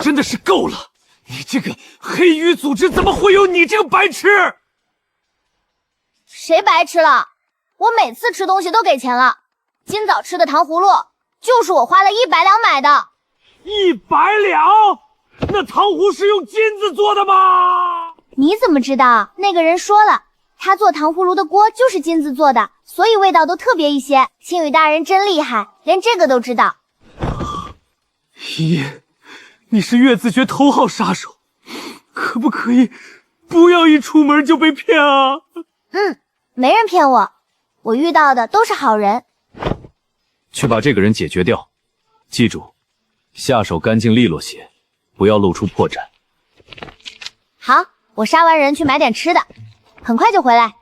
真的是够了！你这个黑羽组织怎么会有你这个白痴？谁白吃了？我每次吃东西都给钱了。今早吃的糖葫芦就是我花了100两买的。100两？那糖葫是用金子做的吗？你怎么知道？那个人说了，他做糖葫芦的锅就是金子做的，所以味道都特别一些。青羽大人真厉害，连这个都知道。姨，你是月子诀头号杀手，可不可以不要一出门就被骗啊？没人骗我，我遇到的都是好人。去把这个人解决掉，记住，下手干净利落些，不要露出破绽。好，我杀完人去买点吃的，很快就回来。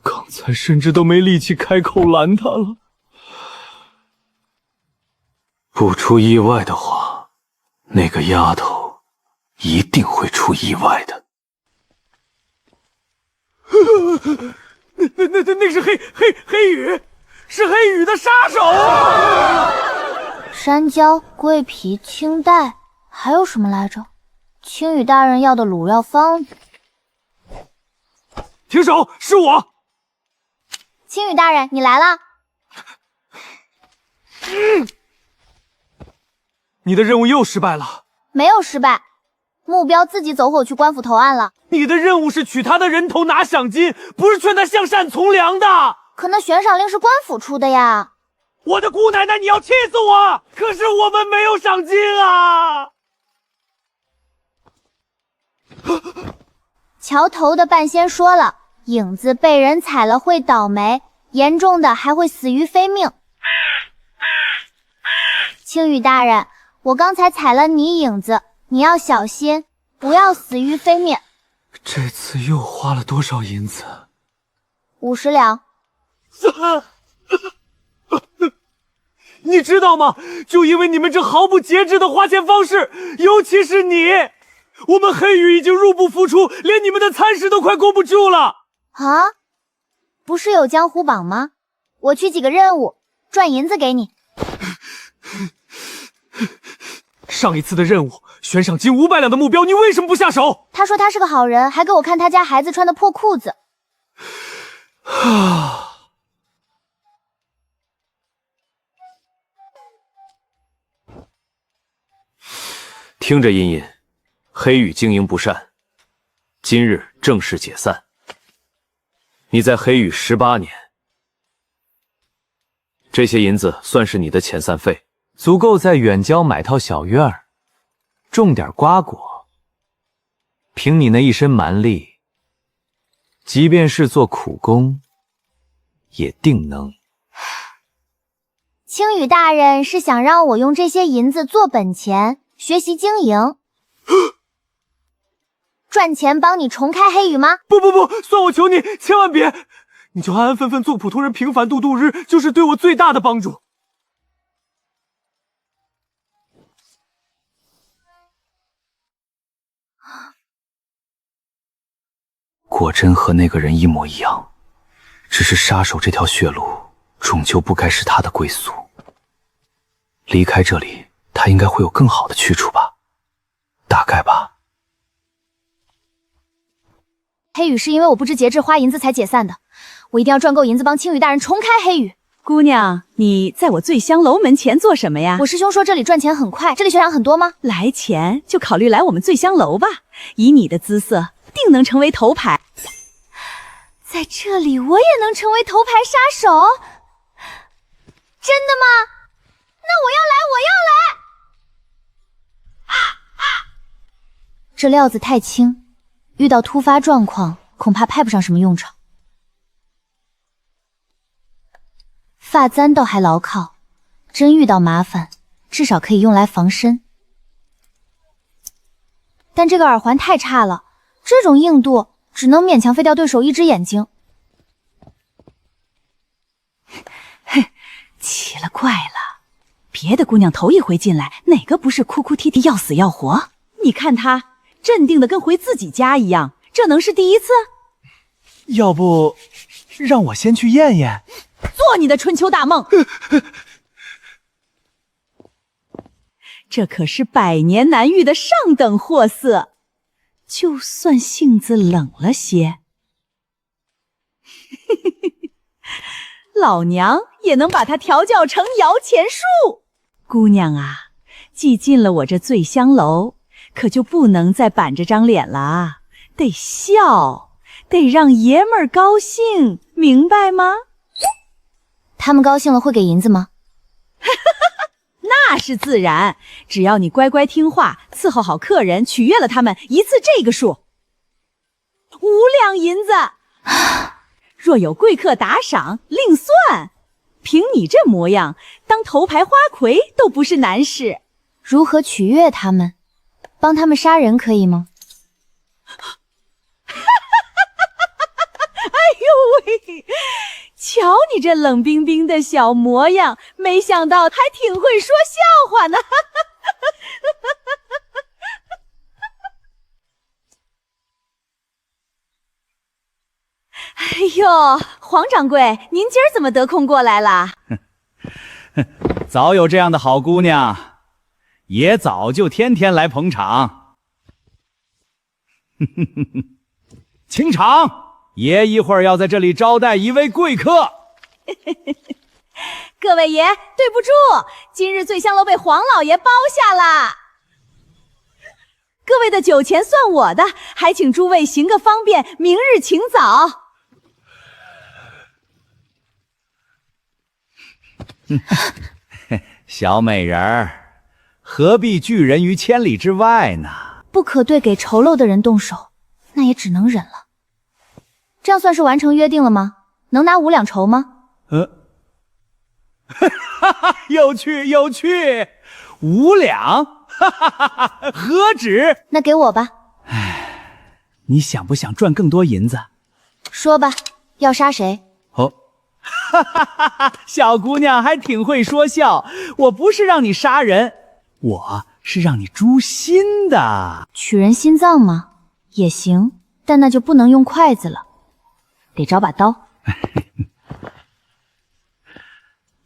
刚才甚至都没力气开口拦他了。不出意外的话，那个丫头一定会出意外的。那是黑羽，是黑羽的杀手。山椒、桂皮、青黛，还有什么来着？青羽大人要的卤料方子。停手！是我。青羽大人，你来了。你的任务又失败了。没有失败，目标自己走火去官府投案了。你的任务是取他的人头拿赏金，不是劝他向善从良的。可那悬赏令是官府出的呀。我的姑奶奶，你要气死我！可是我们没有赏金啊！桥头的半仙说了，影子被人踩了会倒霉，严重的还会死于非命。青羽大人，我刚才踩了你影子，你要小心，不要死于非命。这次又花了多少银子？50两。你知道吗？就因为你们这毫不节制的花钱方式，尤其是你，我们黑羽已经入不敷出，连你们的餐食都快供不住了。啊？不是有江湖榜吗？我去几个任务，赚银子给你。上一次的任务悬赏金500两的目标，你为什么不下手？他说他是个好人，还给我看他家孩子穿的破裤子。听着，茵茵，黑羽经营不善，今日正式解散。你在黑羽18年，这些银子算是你的遣散费，足够在远郊买套小院儿，种点瓜果。凭你那一身蛮力，即便是做苦工，也定能。青羽大人是想让我用这些银子做本钱，学习经营，赚钱帮你重开黑羽吗？不，算我求你，千万别！你就安安分分做普通人，平凡度日，就是对我最大的帮助。果真和那个人一模一样，只是杀手这条血路终究不该是他的归宿。离开这里，他应该会有更好的去处吧？大概吧。黑羽是因为我不知节制花银子才解散的，我一定要赚够银子帮青羽大人重开黑羽。姑娘，你在我醉香楼门前做什么呀？我师兄说这里赚钱很快，这里悬赏很多吗？来钱就考虑来我们醉香楼吧，以你的姿色，定能成为头牌。在这里我也能成为头牌杀手？真的吗？那我要来！这料子太轻，遇到突发状况恐怕派不上什么用场。发簪倒还牢靠，真遇到麻烦，至少可以用来防身。但这个耳环太差了，这种硬度只能勉强废掉对手一只眼睛。哼，奇了怪了，别的姑娘头一回进来，哪个不是哭哭啼啼要死要活？你看她镇定的跟回自己家一样，这能是第一次？要不让我先去验验？做你的春秋大梦！这可是百年难遇的上等货色，就算性子冷了些，老娘也能把它调教成摇钱树。姑娘啊，既进了我这醉香楼，可就不能再板着张脸了啊，得笑，得让爷们儿高兴，明白吗？他们高兴了会给银子吗？那是自然，只要你乖乖听话，伺候好客人，取悦了他们，一次这个数，5两银子。若有贵客打赏，另算。凭你这模样，当头牌花魁都不是难事。如何取悦他们？帮他们杀人可以吗？哎呦喂！瞧你这冷冰冰的小模样，没想到还挺会说笑话呢。哎呦，黄掌柜，您今儿怎么得空过来了？早有这样的好姑娘，爷早就天天来捧场。清场，爷一会儿要在这里招待一位贵客。各位爷，对不住，今日醉香楼被黄老爷包下了。各位的酒钱算我的，还请诸位行个方便，明日请早。小美人儿，何必拒人于千里之外呢？不可对给丑陋的人动手，那也只能忍了。这样算是完成约定了吗？能拿5两酬吗？有趣有趣，5两，何止？那给我吧。你想不想赚更多银子？说吧，要杀谁？哦，小姑娘还挺会说笑。我不是让你杀人，我是让你诛心的。取人心脏吗？也行，但那就不能用筷子了，得找把刀。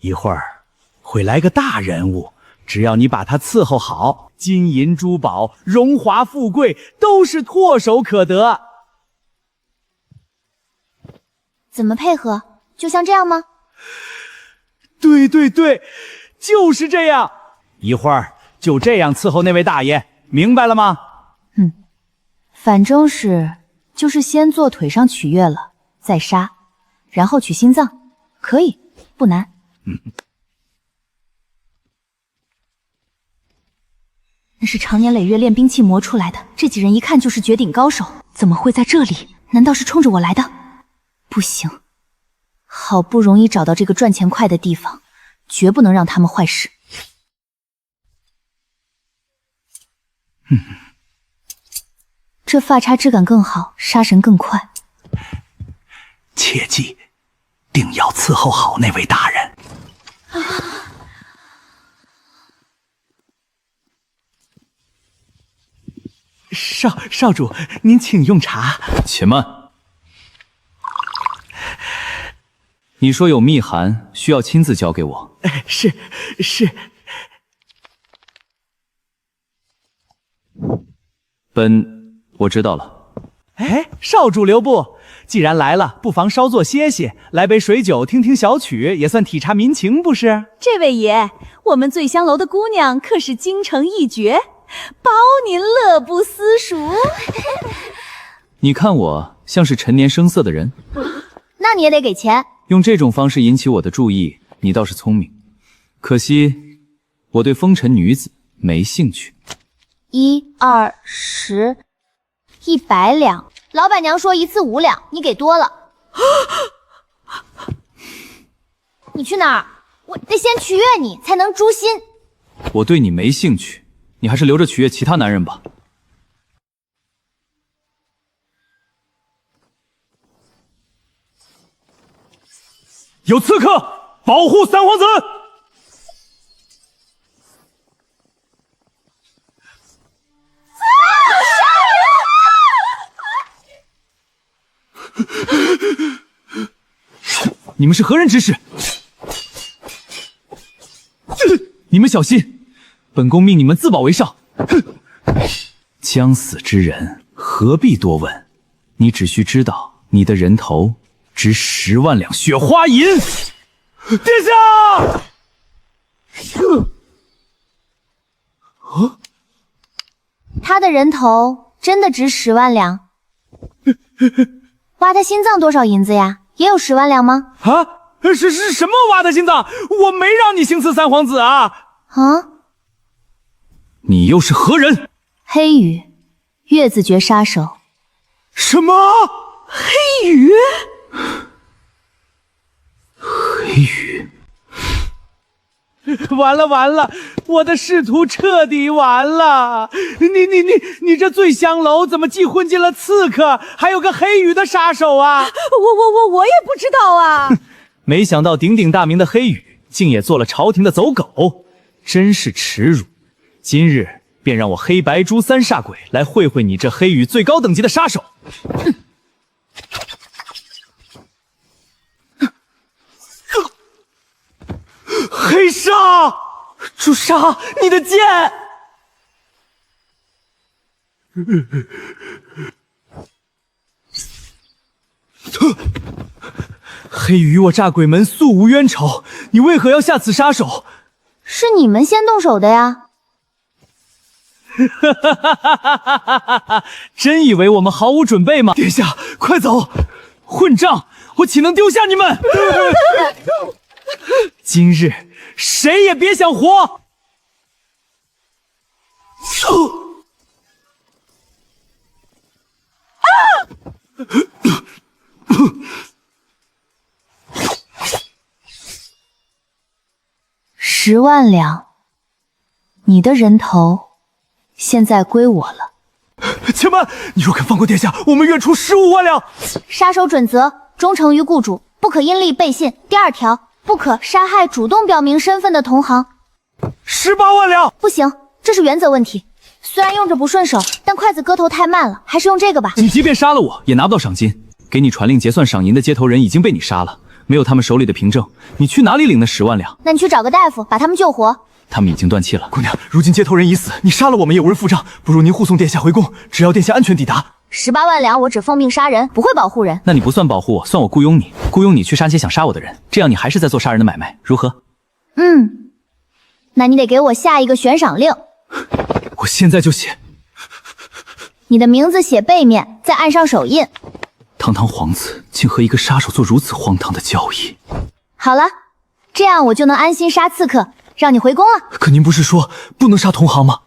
一会儿会来个大人物，只要你把他伺候好，金银珠宝、荣华富贵都是唾手可得。怎么配合？就像这样吗？对对对，就是这样。一会儿就这样伺候那位大爷，明白了吗？反正就是先做腿上取悦了，再杀，然后取心脏，可以，不难。那是常年累月练兵器磨出来的，这几人一看就是绝顶高手，怎么会在这里？难道是冲着我来的？不行，好不容易找到这个赚钱快的地方，绝不能让他们坏事。这发插质感更好，杀神更快。切记，定要伺候好那位大人。少主，您请用茶。且慢，你说有密函需要亲自交给我。是。我知道了。哎，少主留步，既然来了，不妨稍作歇歇，来杯水酒，听听小曲，也算体察民情，不是？这位爷，我们醉香楼的姑娘可是京城一绝，包您乐不思蜀。你看我像是陈年生色的人？那你也得给钱。用这种方式引起我的注意，你倒是聪明。可惜我对风尘女子没兴趣。1、2、10、100两。老板娘说一次5两，你给多了。你去哪儿？我得先取悦你，才能诛心。我对你没兴趣，你还是留着取悦其他男人吧。有刺客，保护三皇子！你们是何人指使？你们小心，本宫命你们自保为上。哼！将死之人何必多问？你只需知道，你的人头值10万两雪花银。殿下！他的人头真的值10万两？挖他心脏多少银子呀？也有10万两吗？啊，是什么挖的心脏？我没让你行刺三皇子啊！啊？你又是何人？黑羽，月子诀杀手。什么？黑羽？黑羽？完了，我的仕途彻底完了！你这醉香楼怎么既混进了刺客，还有个黑羽的杀手啊？我也不知道啊！没想到鼎鼎大名的黑羽，竟也做了朝廷的走狗，真是耻辱！今日便让我黑白珠三煞鬼来会会你这黑羽最高等级的杀手！黑煞，朱砂，你的剑！黑羽与我炸鬼门素无冤仇，你为何要下此杀手？是你们先动手的呀！真以为我们毫无准备吗？殿下，快走！混账！我岂能丢下你们？今日谁也别想活！10万两，你的人头现在归我了。且慢！你若肯放过殿下，我们愿出15万两。杀手准则：忠诚于雇主，不可因利背信。第2条，不可杀害主动表明身份的同行。18万两。不行，这是原则问题。虽然用着不顺手，但筷子割头太慢了，还是用这个吧。你即便杀了我，也拿不到赏金。给你传令结算赏银的接头人已经被你杀了，没有他们手里的凭证，你去哪里领那10万两？那你去找个大夫，把他们救活。他们已经断气了。姑娘，如今接头人已死，你杀了我们也无人付账，不如您护送殿下回宫，只要殿下安全抵达。18万两，我只奉命杀人，不会保护人。那你不算保护我，算我雇佣你，雇佣你去杀些想杀我的人，这样你还是在做杀人的买卖，如何？那你得给我下一个悬赏令。我现在就写。你的名字写背面，再按上手印。堂堂皇子竟和一个杀手做如此荒唐的交易。好了，这样我就能安心杀刺客，让你回宫了。可您不是说不能杀同行吗？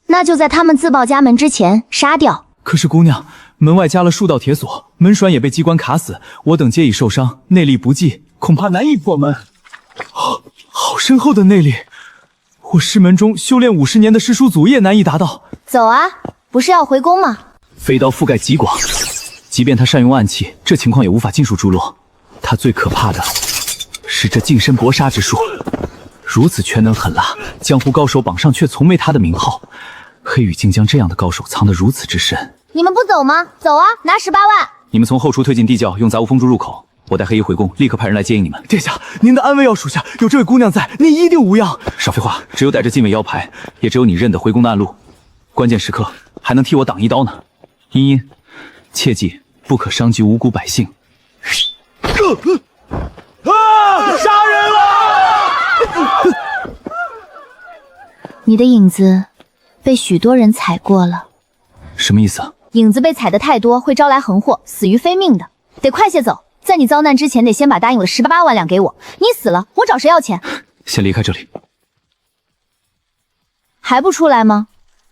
那就在他们自报家门之前杀掉。可是姑娘，门外加了数道铁锁，门栓也被机关卡死，我等皆已受伤，内力不济，恐怕难以破门。好深厚的内力，我师门中修炼50年的师叔祖也难以达到。走啊，不是要回宫吗？飞刀覆盖极广，即便他善用暗器，这情况也无法尽数诛落。他最可怕的是这近身搏杀之术，如此全能狠辣，江湖高手榜上却从没他的名号。黑羽竟将这样的高手藏得如此之深。你们不走吗？走啊，拿18万。你们从后厨推进地窖，用杂物封住入口。我带黑衣回宫，立刻派人来接应你们。殿下，您的安危要属下，有这位姑娘在，您一定无恙。少废话，只有带着禁卫腰牌，也只有你认得回宫的暗路。关键时刻还能替我挡一刀呢。茵茵，切记不可伤及无辜百姓。杀人了！你的影子被许多人踩过了。什么意思啊？影子被踩得太多，会招来横祸，死于非命的。得快些走，在你遭难之前，得先把答应的18万两给我。你死了，我找谁要钱？先离开这里。还不出来吗？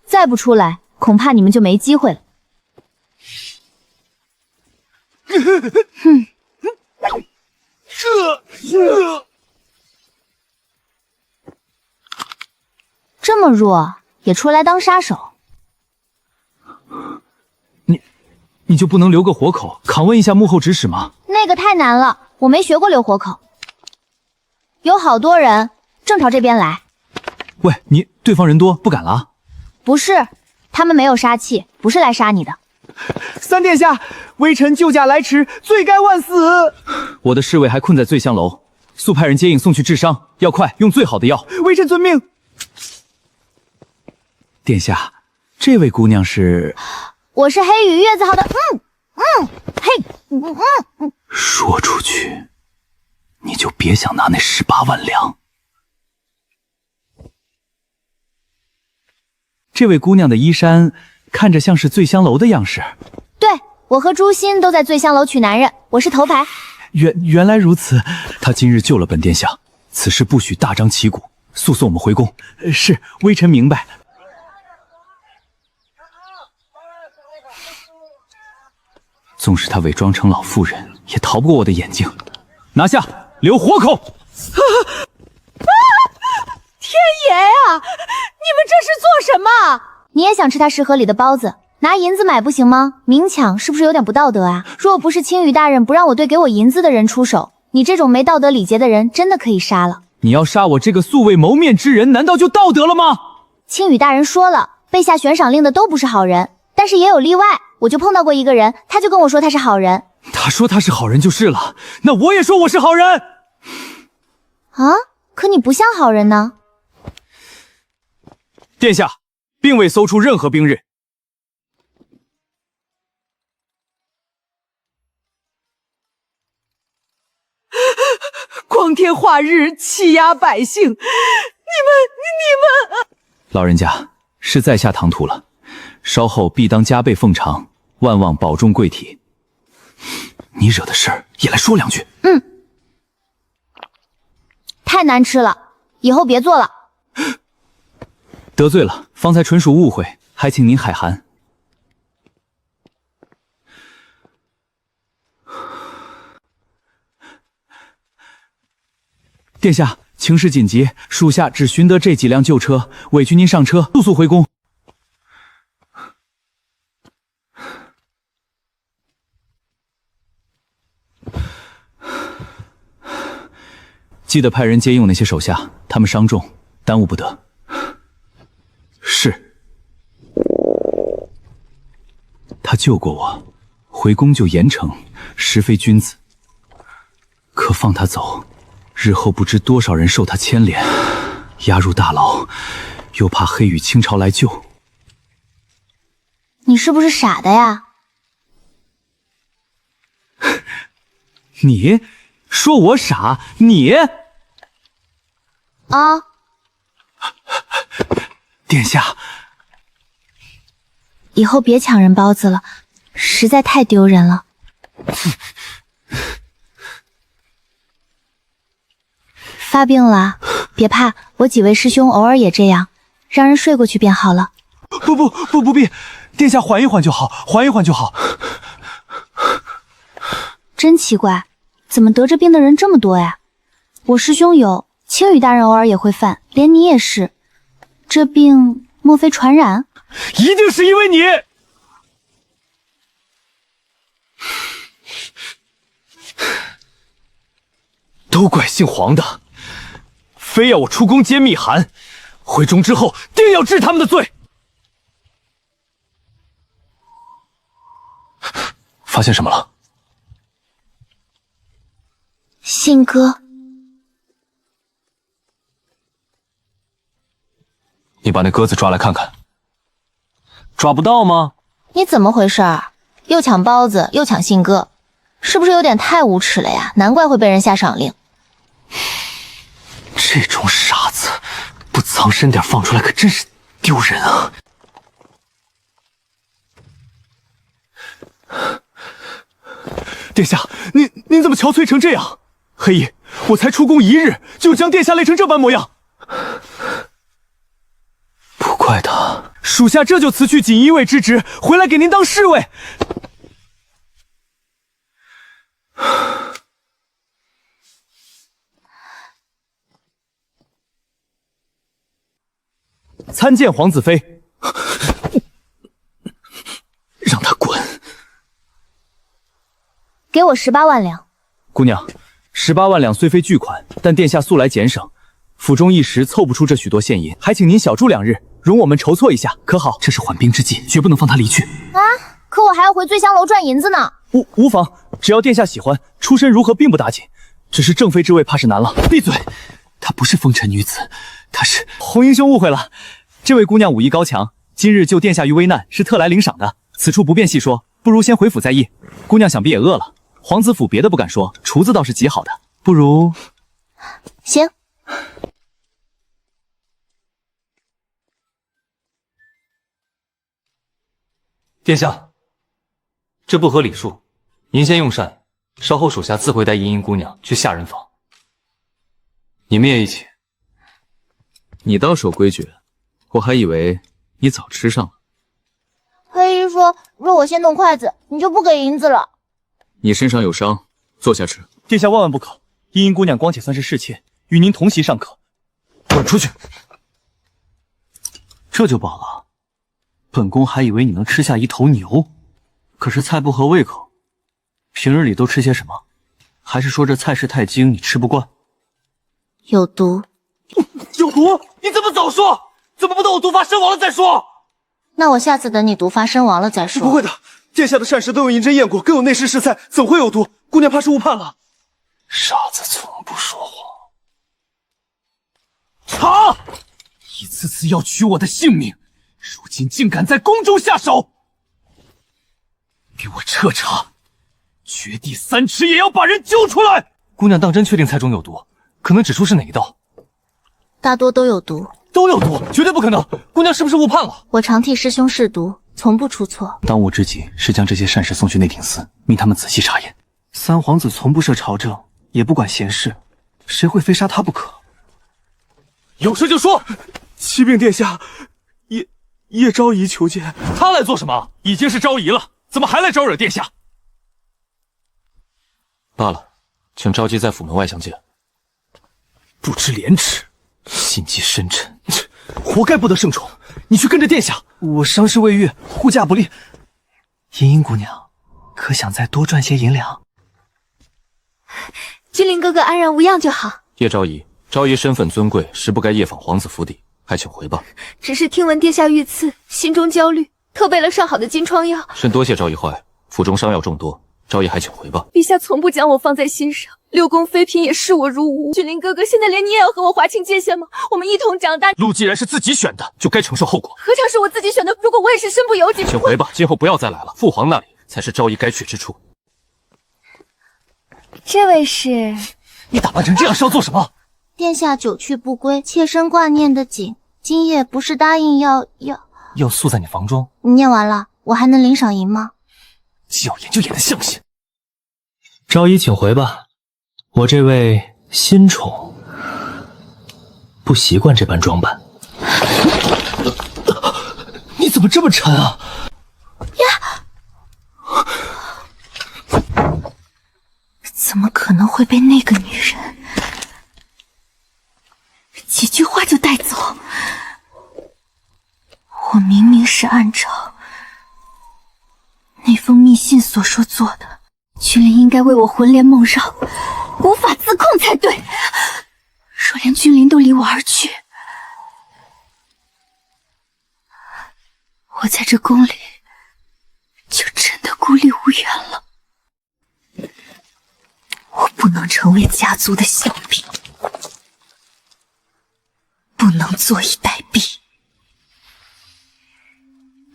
再不出来，恐怕你们就没机会了。这么弱也出来当杀手？你就不能留个活口，拷问一下幕后指使吗？那个太难了，我没学过留活口。有好多人正朝这边来。喂，你对方人多，不敢了啊？不是，他们没有杀气，不是来杀你的。三殿下，微臣救驾来迟，罪该万死。我的侍卫还困在醉香楼，速派人接应送去治伤，要快，用最好的药。微臣遵命。殿下，这位姑娘是？我是黑羽月子号的，说出去，你就别想拿那18万两。这位姑娘的衣衫看着像是醉香楼的样式。对，我和朱歆都在醉香楼娶男人，我是头牌。原来如此，她今日救了本殿下，此事不许大张旗鼓，速送我们回宫。是，微臣明白。纵使她伪装成老妇人，也逃不过我的眼睛。拿下，留活口！天爷呀！你们这是做什么？你也想吃他食盒里的包子，拿银子买不行吗？明抢是不是有点不道德啊？若不是青羽大人不让我对给我银子的人出手，你这种没道德礼节的人真的可以杀了。你要杀我这个素未谋面之人，难道就道德了吗？青羽大人说了，被下悬赏令的都不是好人，但是也有例外。我就碰到过一个人，他就跟我说他是好人。他说他是好人就是了，那我也说我是好人。啊？可你不像好人呢。殿下，并未搜出任何兵刃。光天化日欺压百姓，你们！老人家是在下唐突了，稍后必当加倍奉偿，万望保重贵体。你惹的事儿也来说两句。太难吃了，以后别做了。得罪了，方才纯属误会，还请您海涵。殿下，情势紧急，属下只寻得这几辆旧车，委屈您上车，速速回宫。记得派人接应那些手下，他们伤重，耽误不得。是。他救过我，回宫就严惩，实非君子。可放他走，日后不知多少人受他牵连，押入大牢，又怕黑羽倾巢来救。你是不是傻的呀？你说我傻？你啊！殿下，以后别抢人包子了，实在太丢人了。发病了？别怕，我几位师兄偶尔也这样，让人睡过去便好了。不必，殿下缓一缓就好，缓一缓就好。真奇怪，怎么得这病的人这么多呀？我师兄有，青羽大人偶尔也会犯，连你也是。这病莫非传染？一定是因为你！都怪姓黄的，非要我出宫揭密函，回中之后定要治他们的罪。发现什么了？信鸽。你把那鸽子抓来看看。抓不到吗？你怎么回事儿？又抢包子，又抢信鸽，是不是有点太无耻了呀？难怪会被人下赏令。这种傻子，不藏身点放出来，可真是丢人啊！殿下，您怎么憔悴成这样？黑衣，我才出宫1日，就将殿下累成这般模样。不怪他，属下这就辞去锦衣卫之职，回来给您当侍卫。参见皇子妃。让他滚！给我18万两。姑娘，18万两虽非巨款，但殿下素来俭省，府中一时凑不出这许多现银，还请您小住2日，容我们筹措一下，可好？这是缓兵之计，绝不能放他离去啊！可我还要回醉香楼赚银子呢。无妨，只要殿下喜欢，出身如何并不打紧，只是正妃之位怕是难了。闭嘴！她不是风尘女子，她是……红英兄误会了，这位姑娘武艺高强，今日救殿下于危难，是特来领赏的。此处不便细说，不如先回府再议。姑娘想必也饿了。皇子府别的不敢说，厨子倒是极好的，不如……行。殿下，这不合礼数，您先用膳，稍后属下自会带茵茵姑娘去下人房。你们也一起。你倒守规矩，我还以为你早吃上了。黑衣说，若我先动筷子，你就不给银子了。你身上有伤，坐下吃。殿下万万不可，茵茵姑娘光且算是侍妾，与您同席尚可。滚出去！这就饱了。本宫还以为你能吃下一头牛，可是菜不合胃口。平日里都吃些什么？还是说这菜式太精，你吃不惯？有毒。有毒？你怎么早说？怎么不等我毒发身亡了再说？那我下次等你毒发身亡了再说。不会的，殿下的膳食都用银针验过，更有内侍试菜，怎会有毒？姑娘怕是误判了。傻子从不说谎。查！一次次要取我的性命，如今竟敢在宫中下手！给我彻查，掘地3尺也要把人揪出来！姑娘当真确定菜中有毒？可能指出是哪一道？大多都有毒。都有毒，绝对不可能！姑娘是不是误判了？我常替师兄试毒，从不出错。当务之急是将这些膳食送去内廷司，命他们仔细查验。三皇子从不涉朝政，也不管闲事，谁会非杀他不可？有事就说。启禀殿下，叶昭仪求见。他来做什么？已经是昭仪了，怎么还来招惹殿下？罢了，请召集在府门外相见。不知廉耻，心机深沉，活该不得圣宠。你去跟着殿下。我伤势未愈，护驾不力。茵茵姑娘，可想再多赚些银两？君临哥哥安然无恙就好。叶昭仪，昭仪身份尊贵，实不该夜访皇子府邸，还请回吧。只是听闻殿下遇刺，心中焦虑，特备了上好的金疮药。甚多谢昭仪坏，府中伤药众多，昭仪还请回吧。陛下从不将我放在心上，六宫妃嫔也视我如无。君临哥哥，现在连你也要和我划清界限吗？我们一同长大，路既然是自己选的，就该承受后果。何尝是我自己选的？如果我也是身不由己，请回吧，今后不要再来了。父皇那里才是昭仪该去之处。这位是？你打扮成这样是要做什么？殿下久去不归，切身挂念的紧。今夜不是答应要宿在你房中？你念完了，我还能领赏银吗？既要演就演得像些。昭仪，请回吧。我这位新宠不习惯这般装扮。你怎么这么沉啊？怎么可能会被那个女人几句话就带走？我明明是按照那封密信所说做的，君临应该为我魂牵梦绕，无法自控才对。若连君临都离我而去，我在这宫里就真的孤立无援了。我不能成为家族的笑柄，不能坐以待毙。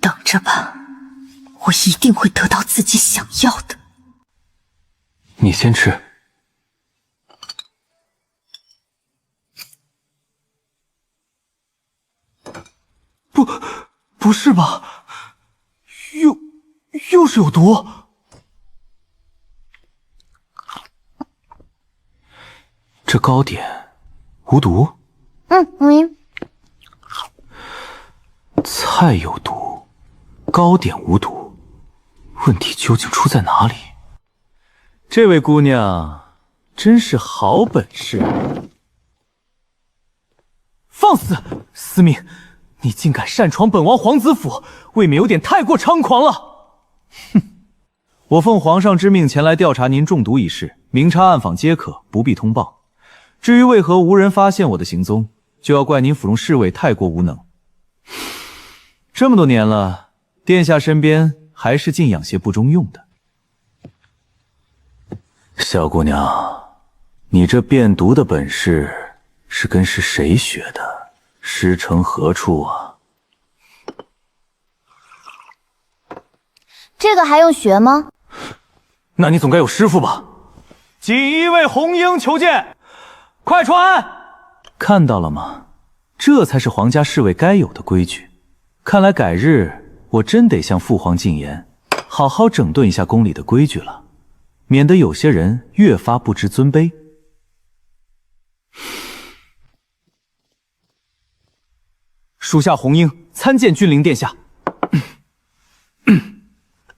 等着吧，我一定会得到自己想要的。你先吃。不是吧？又是有毒？这糕点无毒？菜有毒，糕点无毒，问题究竟出在哪里？这位姑娘真是好本事。放肆！司命，你竟敢擅闯本王皇子府，未免有点太过猖狂了。哼，我奉皇上之命前来调查您中毒一事，明察暗访皆可，不必通报。至于为何无人发现我的行踪，就要怪您府中侍卫太过无能。这么多年了，殿下身边还是敬仰些不中用的。小姑娘，你这变毒的本事是跟谁学的？师承何处啊？这个还用学吗？那你总该有师傅吧？锦衣卫红缨求见，快传！看到了吗？这才是皇家侍卫该有的规矩。看来改日我真得向父皇进言，好好整顿一下宫里的规矩了，免得有些人越发不知尊卑。属下红缨参见君临殿下。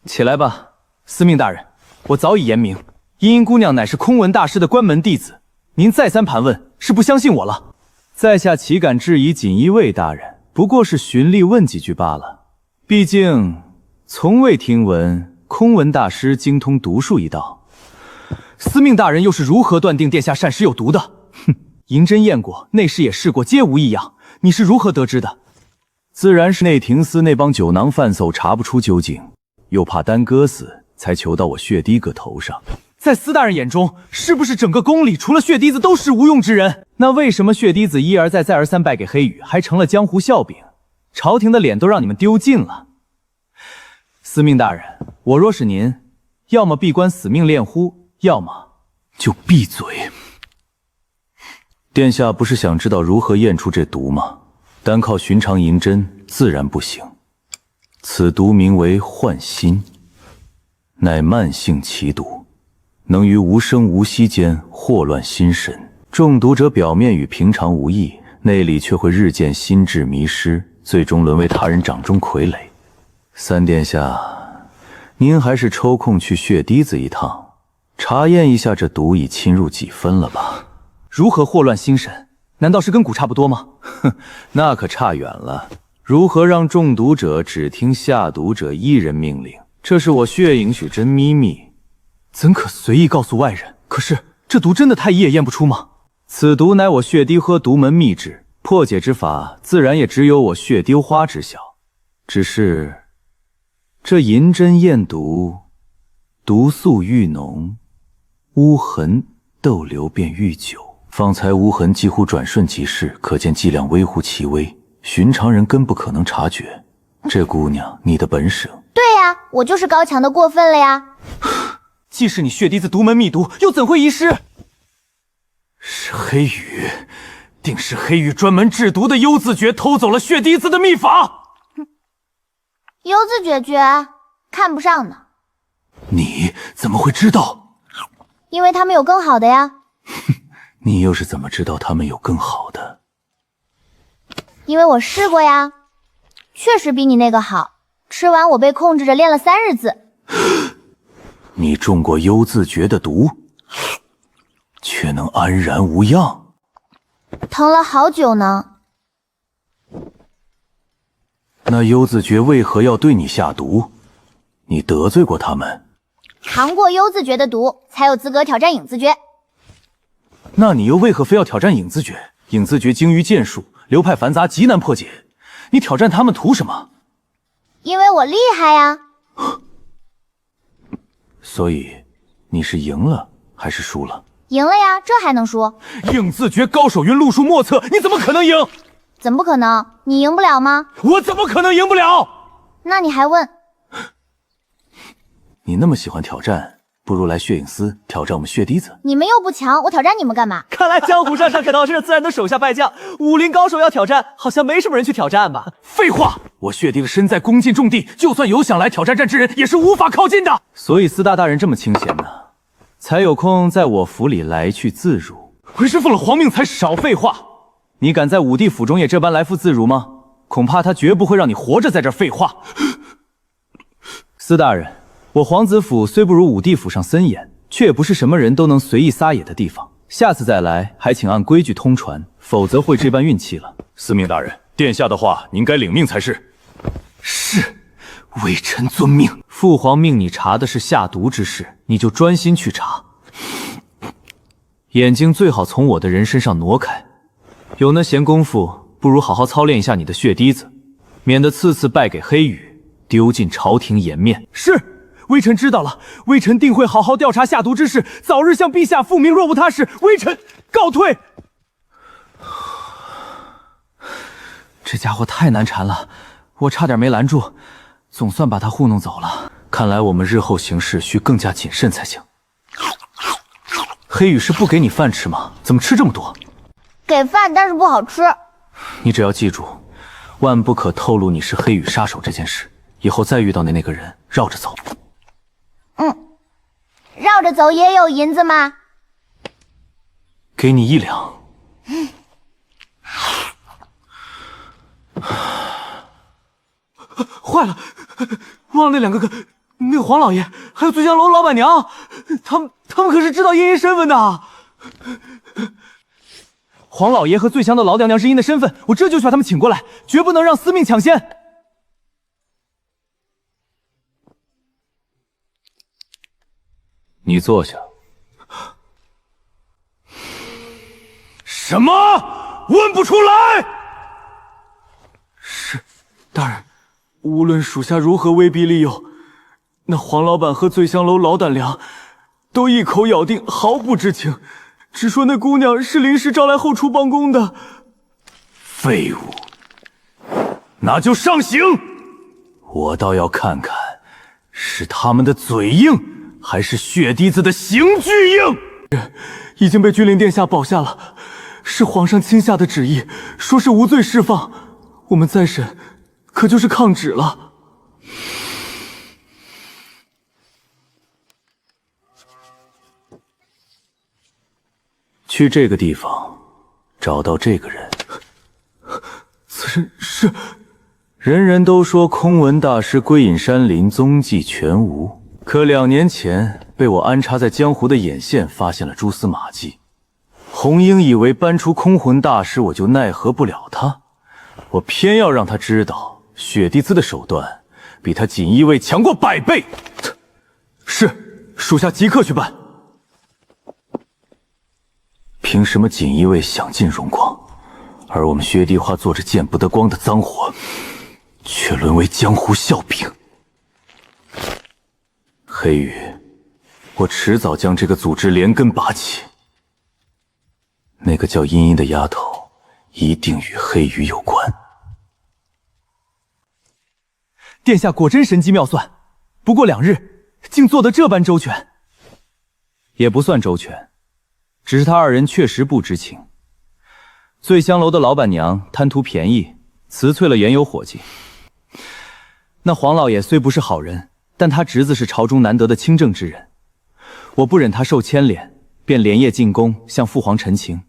起来吧，司命大人，我早已言明，茵茵姑娘乃是空文大师的关门弟子，您再三盘问，是不相信我了。在下岂敢质疑锦衣卫大人，不过是循例问几句罢了。毕竟从未听闻空文大师精通毒术一道。司命大人又是如何断定殿下膳食有毒的？哼，银针验过，内侍也试过，皆无异样。你是如何得知的？自然是内廷司那帮酒囊饭叟查不出究竟，又怕耽搁死，才求到我血滴哥头上。在司大人眼中，是不是整个宫里除了血滴子都是无用之人？那为什么血滴子一而再再而三败给黑羽，还成了江湖笑柄？朝廷的脸都让你们丢尽了。司命大人，我若是您，要么闭关死命炼呼，要么就闭嘴。殿下不是想知道如何验出这毒吗？单靠寻常银针自然不行。此毒名为幻心，乃慢性奇毒，能于无声无息间祸乱心神。中毒者表面与平常无异，内里却会日渐心智迷失，最终沦为他人掌中傀儡。三殿下，您还是抽空去血滴子一趟，查验一下这毒已侵入几分了吧？如何祸乱心神？难道是跟蛊差不多吗？哼，那可差远了。如何让中毒者只听下毒者一人命令？这是我血影许真秘密，怎可随意告诉外人？可是这毒真的太医也验不出吗？此毒乃我血滴喝独门秘制，破解之法自然也只有我血丢花知晓。只是这银针验毒，毒素愈浓，污痕逗留便愈久。方才无痕几乎转瞬即逝，可见剂量微乎其微，寻常人根不可能察觉。这姑娘，你的本事……对呀，我就是高强的过分了呀。既是你血滴子独门秘毒，又怎会遗失？是黑羽，定是黑羽专门制毒的幽自诀偷走了血滴子的秘法。幽自诀看不上呢。你怎么会知道？因为他们有更好的呀。你又是怎么知道他们有更好的？因为我试过呀，确实比你那个好。吃完我被控制着练了3日子。你中过幽自诀的毒，却能安然无恙？疼了好久呢。那幽自诀为何要对你下毒？你得罪过他们？尝过幽自诀的毒，才有资格挑战影自诀。那你又为何非要挑战影自诀？影自诀精于剑术，流派繁杂，极难破解。你挑战他们图什么？因为我厉害呀。所以你是赢了还是输了？赢了呀，这还能输？影自诀高手云路数莫测，你怎么可能赢？怎么不可能？你赢不了吗？我怎么可能赢不了？那你还问？你那么喜欢挑战，不如来血影司挑战我们血滴子。你们又不强，我挑战你们干嘛？看来江湖上上可刀是自然的手下败将，武林高手要挑战，好像没什么人去挑战吧？废话，我血滴子身在宫禁重地，就算有想来挑战之人，也是无法靠近的。所以司大人这么清闲呢，才有空在我府里来去自如。为师奉了皇命才少废话。你敢在武帝府中也这般来复自如吗？恐怕他绝不会让你活着在这儿废话。司大人，我皇子府虽不如武帝府上森严，却也不是什么人都能随意撒野的地方。下次再来，还请按规矩通传，否则会这般运气了。司命大人，殿下的话，您该领命才是。是，微臣遵命。父皇命你查的是下毒之事，你就专心去查，眼睛最好从我的人身上挪开。有那闲工夫，不如好好操练一下你的血滴子，免得次次败给黑羽，丢尽朝廷颜面。是，微臣知道了，微臣定会好好调查下毒之事，早日向陛下复明。若无他事，微臣告退。这家伙太难缠了，我差点没拦住，总算把他糊弄走了。看来我们日后行事需更加谨慎才行。黑羽是不给你饭吃吗？怎么吃这么多？给饭，但是不好吃。你只要记住，万不可透露你是黑羽杀手这件事。以后再遇到那个人，绕着走。绕着走也有银子吗？给你1两。坏了，忘了那2个，那个黄老爷还有醉香楼老板娘，他们可是知道茵茵身份的。黄老爷和醉香的老娘娘是茵的身份，我这就去把他们请过来，绝不能让司命抢先。你坐下。什么？问不出来？是，大人，无论属下如何威逼利诱，那黄老板和醉香楼老胆娘都一口咬定毫不知情，只说那姑娘是临时招来后厨帮工的。废物，那就上刑！我倒要看看，是他们的嘴硬，还是血滴子的刑具硬。已经被君临殿下保下了，是皇上亲下的旨意，说是无罪释放。我们再审，可就是抗旨了。去这个地方，找到这个人。此人是……人人都说空文大师归隐山林，踪迹全无。可2年前被我安插在江湖的眼线发现了蛛丝马迹。红英以为搬出空魂大师我就奈何不了他，我偏要让他知道雪滴子的手段比他锦衣卫强过100倍。是，属下即刻去办。凭什么锦衣卫享尽荣光，而我们薛地花做着见不得光的脏活，却沦为江湖笑柄？黑羽，我迟早将这个组织连根拔起。那个叫茵茵的丫头，一定与黑羽有关。殿下果真神机妙算，不过2日，竟做得这般周全。也不算周全，只是他2人确实不知情。醉香楼的老板娘贪图便宜，辞退了原有伙计。那黄老爷虽不是好人，但他侄子是朝中难得的清正之人，我不忍他受牵连，便连夜进宫向父皇陈情，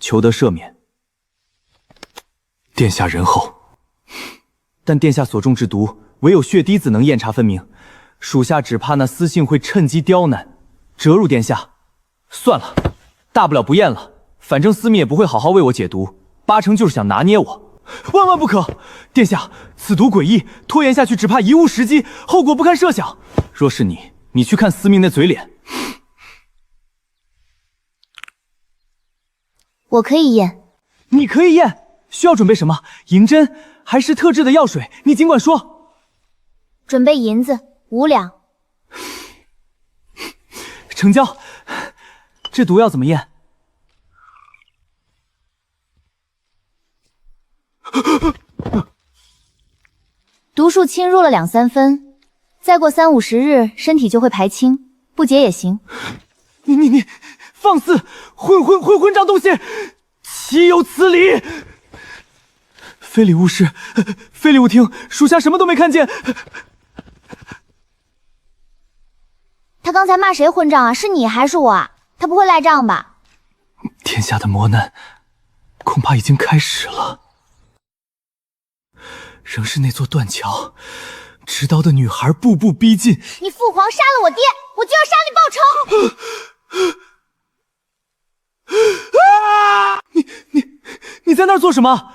求得赦免。殿下仁厚，但殿下所中之毒，唯有血滴子能验查分明，属下只怕那私信会趁机刁难，折入殿下。算了，大不了不验了，反正司命也不会好好为我解毒，8成就是想拿捏我。万万不可！殿下，此毒诡异，拖延下去只怕贻误时机，后果不堪设想。若是你，你去看司命那嘴脸。我可以验。你可以验，需要准备什么？银针还是特制的药水？你尽管说。准备银子5两。成交。这毒药怎么验？毒素侵入了2、3分，再过30、50日，身体就会排清，不解也行。你放肆！混账东西！岂有此理！非礼勿视，非礼勿听，属下什么都没看见。他刚才骂谁混账啊？是你还是我啊？他不会赖账吧？天下的磨难恐怕已经开始了。仍是那座断桥，持刀的女孩步步逼近。你父皇杀了我爹，我就要杀你报仇！你在那儿做什么？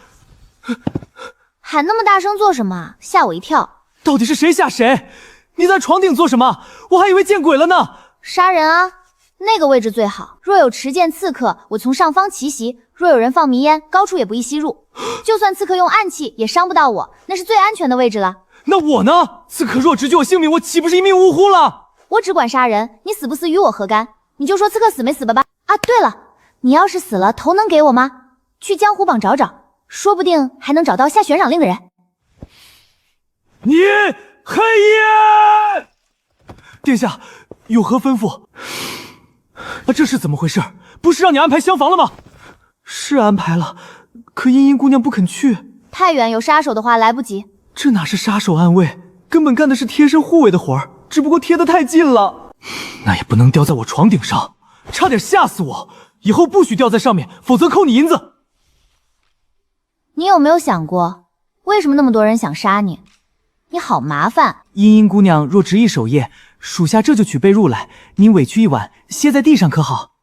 喊那么大声做什么？吓我一跳！到底是谁吓谁？你在床顶做什么？我还以为见鬼了呢！杀人啊！那个位置最好，若有持剑刺客，我从上方奇袭；若有人放迷烟，高处也不易吸入。就算刺客用暗器，也伤不到我，那是最安全的位置了。那我呢？刺客若直救我性命，我岂不是一命呜呼了？我只管杀人，你死不死与我何干？你就说刺客死没死吧吧。啊，对了，你要是死了，头能给我吗？去江湖榜找找，说不定还能找到下悬赏令的人。你黑夜！殿下有何吩咐？这是怎么回事？不是让你安排厢房了吗？是安排了，可茵茵姑娘不肯去。太远有杀手的话来不及。这哪是杀手暗卫，根本干的是贴身护卫的活儿，只不过贴得太近了。那也不能吊在我床顶上，差点吓死我！以后不许吊在上面，否则扣你银子。你有没有想过，为什么那么多人想杀你？你好麻烦。茵茵姑娘若执意守夜，属下这就取被褥来，您委屈一晚，歇在地上可好？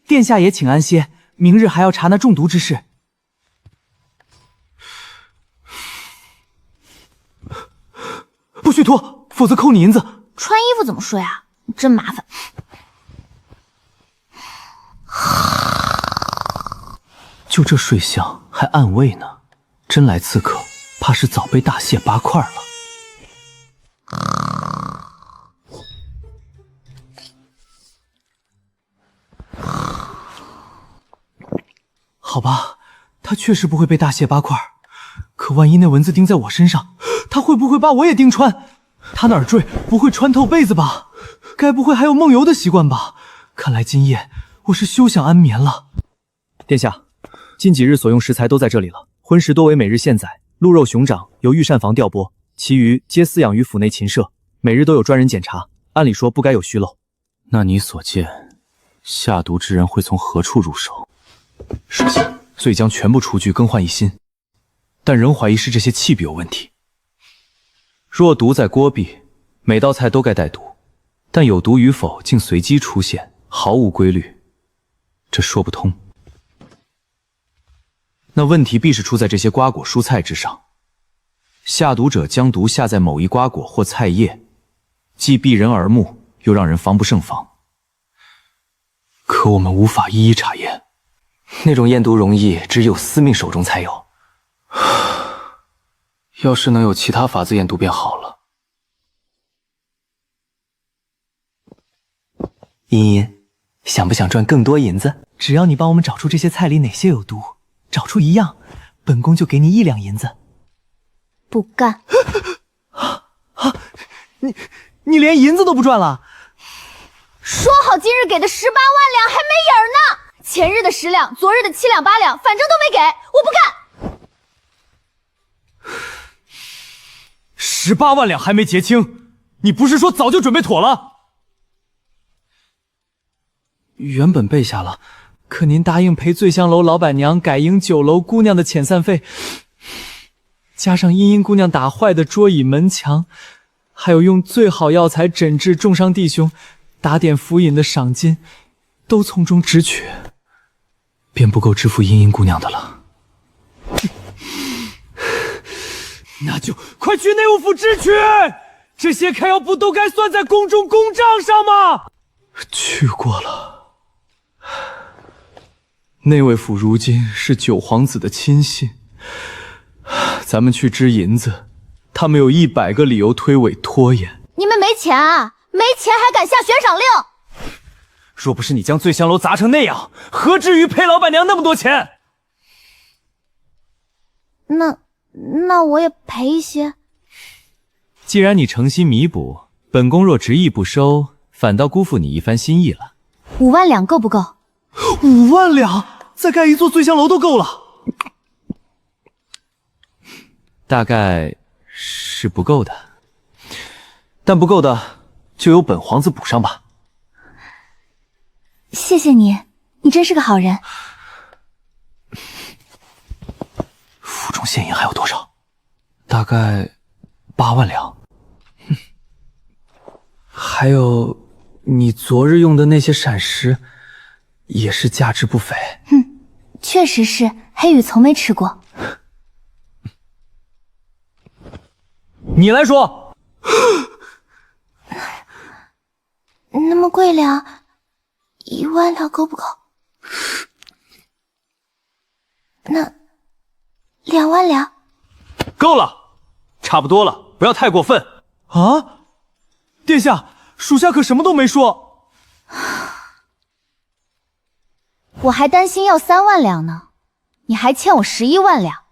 殿下也请安歇，明日还要查那中毒之事。不许脱，否则扣你银子。穿衣服怎么睡啊？真麻烦。就这睡相还暗卫呢，真来刺客，怕是早被大卸8块了。好吧，他确实不会被大卸8块，可万一那蚊子叮在我身上，他会不会把我也叮穿？他那耳坠不会穿透被子吧？该不会还有梦游的习惯吧？看来今夜我是休想安眠了。殿下，近几日所用食材都在这里了，荤食多为每日现宰，鹿肉熊掌由御膳房调拨，其余皆饲养于府内禽舍，每日都有专人检查，按理说不该有虚漏。那你所见，下毒之人会从何处入手？属下遂将全部厨具更换一新，但仍怀疑是这些器皿有问题。若毒在锅壁，每道菜都该带毒，但有毒与否竟随机出现，毫无规律，这说不通。那问题必是出在这些瓜果蔬菜之上。下毒者将毒下在某一瓜果或菜叶，既避人耳目，又让人防不胜防。可我们无法一一查验，那种验毒容易只有司命手中才有。要是能有其他法子验毒便好了。茵茵，想不想赚更多银子？只要你帮我们找出这些菜里哪些有毒，找出一样，本宫就给你1两银子。不干！你连银子都不赚了？说好今日给的18万两还没影儿呢，前日的10两，昨日的7两8两，反正都没给，我不干。 18万两还没结清，你不是说早就准备妥了？原本备下了，可您答应陪醉香楼老板娘改营酒楼姑娘的遣散费，加上茵茵姑娘打坏的桌椅门墙，还有用最好药材诊治重伤弟兄、打点服饮的赏金，都从中支取，便不够支付茵茵姑娘的了。那就快去内务府支取，这些开销不都该算在宫中公账上吗？去过了，内卫府如今是九皇子的亲信，咱们去支银子，他们有100个理由推诿拖延。你们没钱啊？没钱还敢下悬赏令？若不是你将醉香楼砸成那样，何至于赔老板娘那么多钱？那我也赔一些。既然你诚心弥补，本宫若执意不收，反倒辜负你一番心意了。5万两够不够？5万两，再盖一座醉香楼都够了。大概是不够的，但不够的就由本皇子补上吧。谢谢你，你真是个好人。府中现银还有多少？大概8万两。还有你昨日用的那些闪石，也是价值不菲。确实是，黑羽从没吃过。你来说。那么贵两，1万两够不够？那2万两，够了，差不多了，不要太过分啊！殿下，属下可什么都没说。我还担心要3万两呢，你还欠我11万两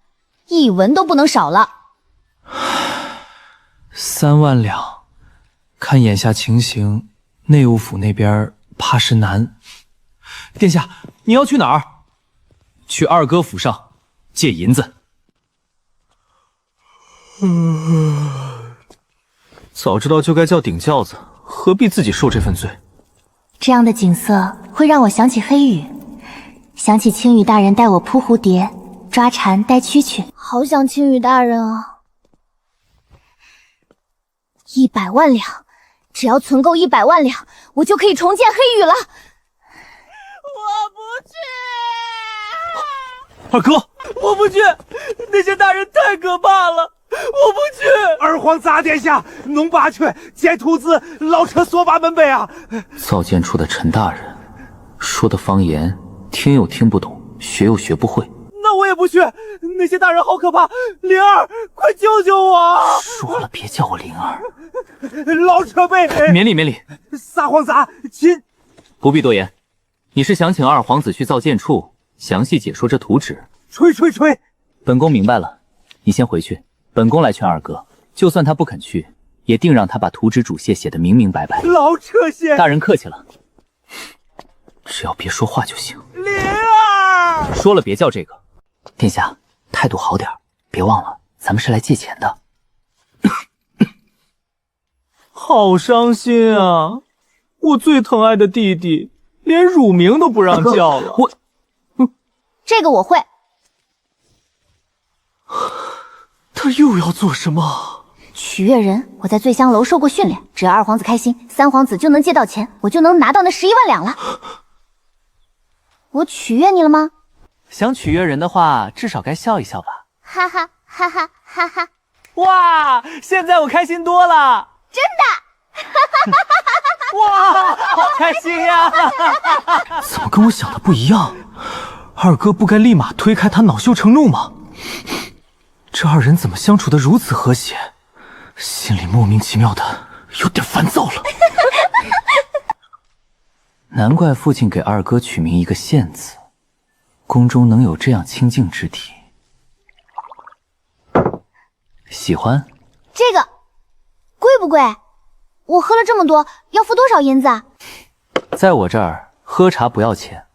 ，1文都不能少了。3万两，看眼下情形，内务府那边怕是难。殿下，你要去哪儿？去二哥府上借银子。早知道就该叫顶轿子，何必自己受这份罪？这样的景色会让我想起黑羽，想起青羽大人带我扑蝴蝶、抓蝉、带蛐蛐，好想青羽大人啊！100万两，只要存够100万两，我就可以重建黑羽了。我不去。二哥，我不去，那些大人太可怕了，我不去。二皇子殿下，侬爸去见兔子，老车说把门呗啊！造剑处的陈大人说的方言，听又听不懂，学又学不会。那我也不去，那些大人好可怕！灵儿，快救救我！说了别叫我灵儿。老车呗！免礼免礼。撒皇子，请。不必多言，你是想请二皇子去造剑处，详细解说这图纸。吹吹吹！本宫明白了，你先回去，本宫来劝二哥。就算他不肯去，也定让他把图纸主线写得明明白白。老车仙，大人客气了，只要别说话就行。灵儿，说了别叫这个。殿下，态度好点，别忘了咱们是来借钱的。好伤心啊！我最疼爱的弟弟，连乳名都不让叫了。这个我会。他又要做什么？取悦人，我在醉香楼受过训练，只要二皇子开心，3皇子就能借到钱，我就能拿到那11万两了。我取悦你了吗？想取悦人的话，至少该笑一笑吧。哈哈哈哈哈哈！哇，现在我开心多了，真的！哇，好开心呀！怎么跟我想的不一样？二哥不该立马推开他，恼羞成怒吗？这二人怎么相处得如此和谐？心里莫名其妙的有点烦躁了。难怪父亲给二哥取名一个宪字，宫中能有这样清静之体。喜欢？这个贵不贵？我喝了这么多，要付多少银子啊？在我这儿喝茶不要钱，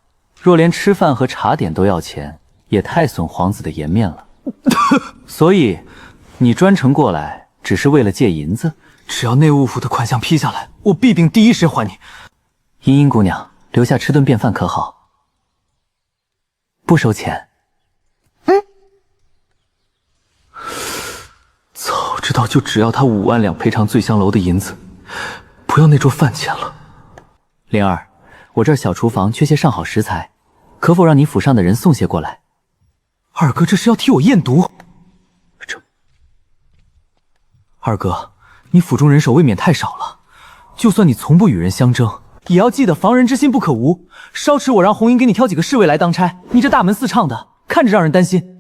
若连吃饭和茶点都要钱，也太损皇子的颜面了。所以，你专程过来只是为了借银子？只要内务府的款项批下来，我必定第一时还你。茵茵姑娘，留下吃顿便饭可好？不收钱。早知道就只要他5万两赔偿醉香楼的银子，不要那桌饭钱了。灵儿，我这儿小厨房缺些上好食材，可否让你府上的人送些过来？二哥这是要替我验毒。二哥，你府中人手未免太少了，就算你从不与人相争，也要记得防人之心不可无。稍迟我让红英给你挑几个侍卫来当差，你这大门四唱的，看着让人担心。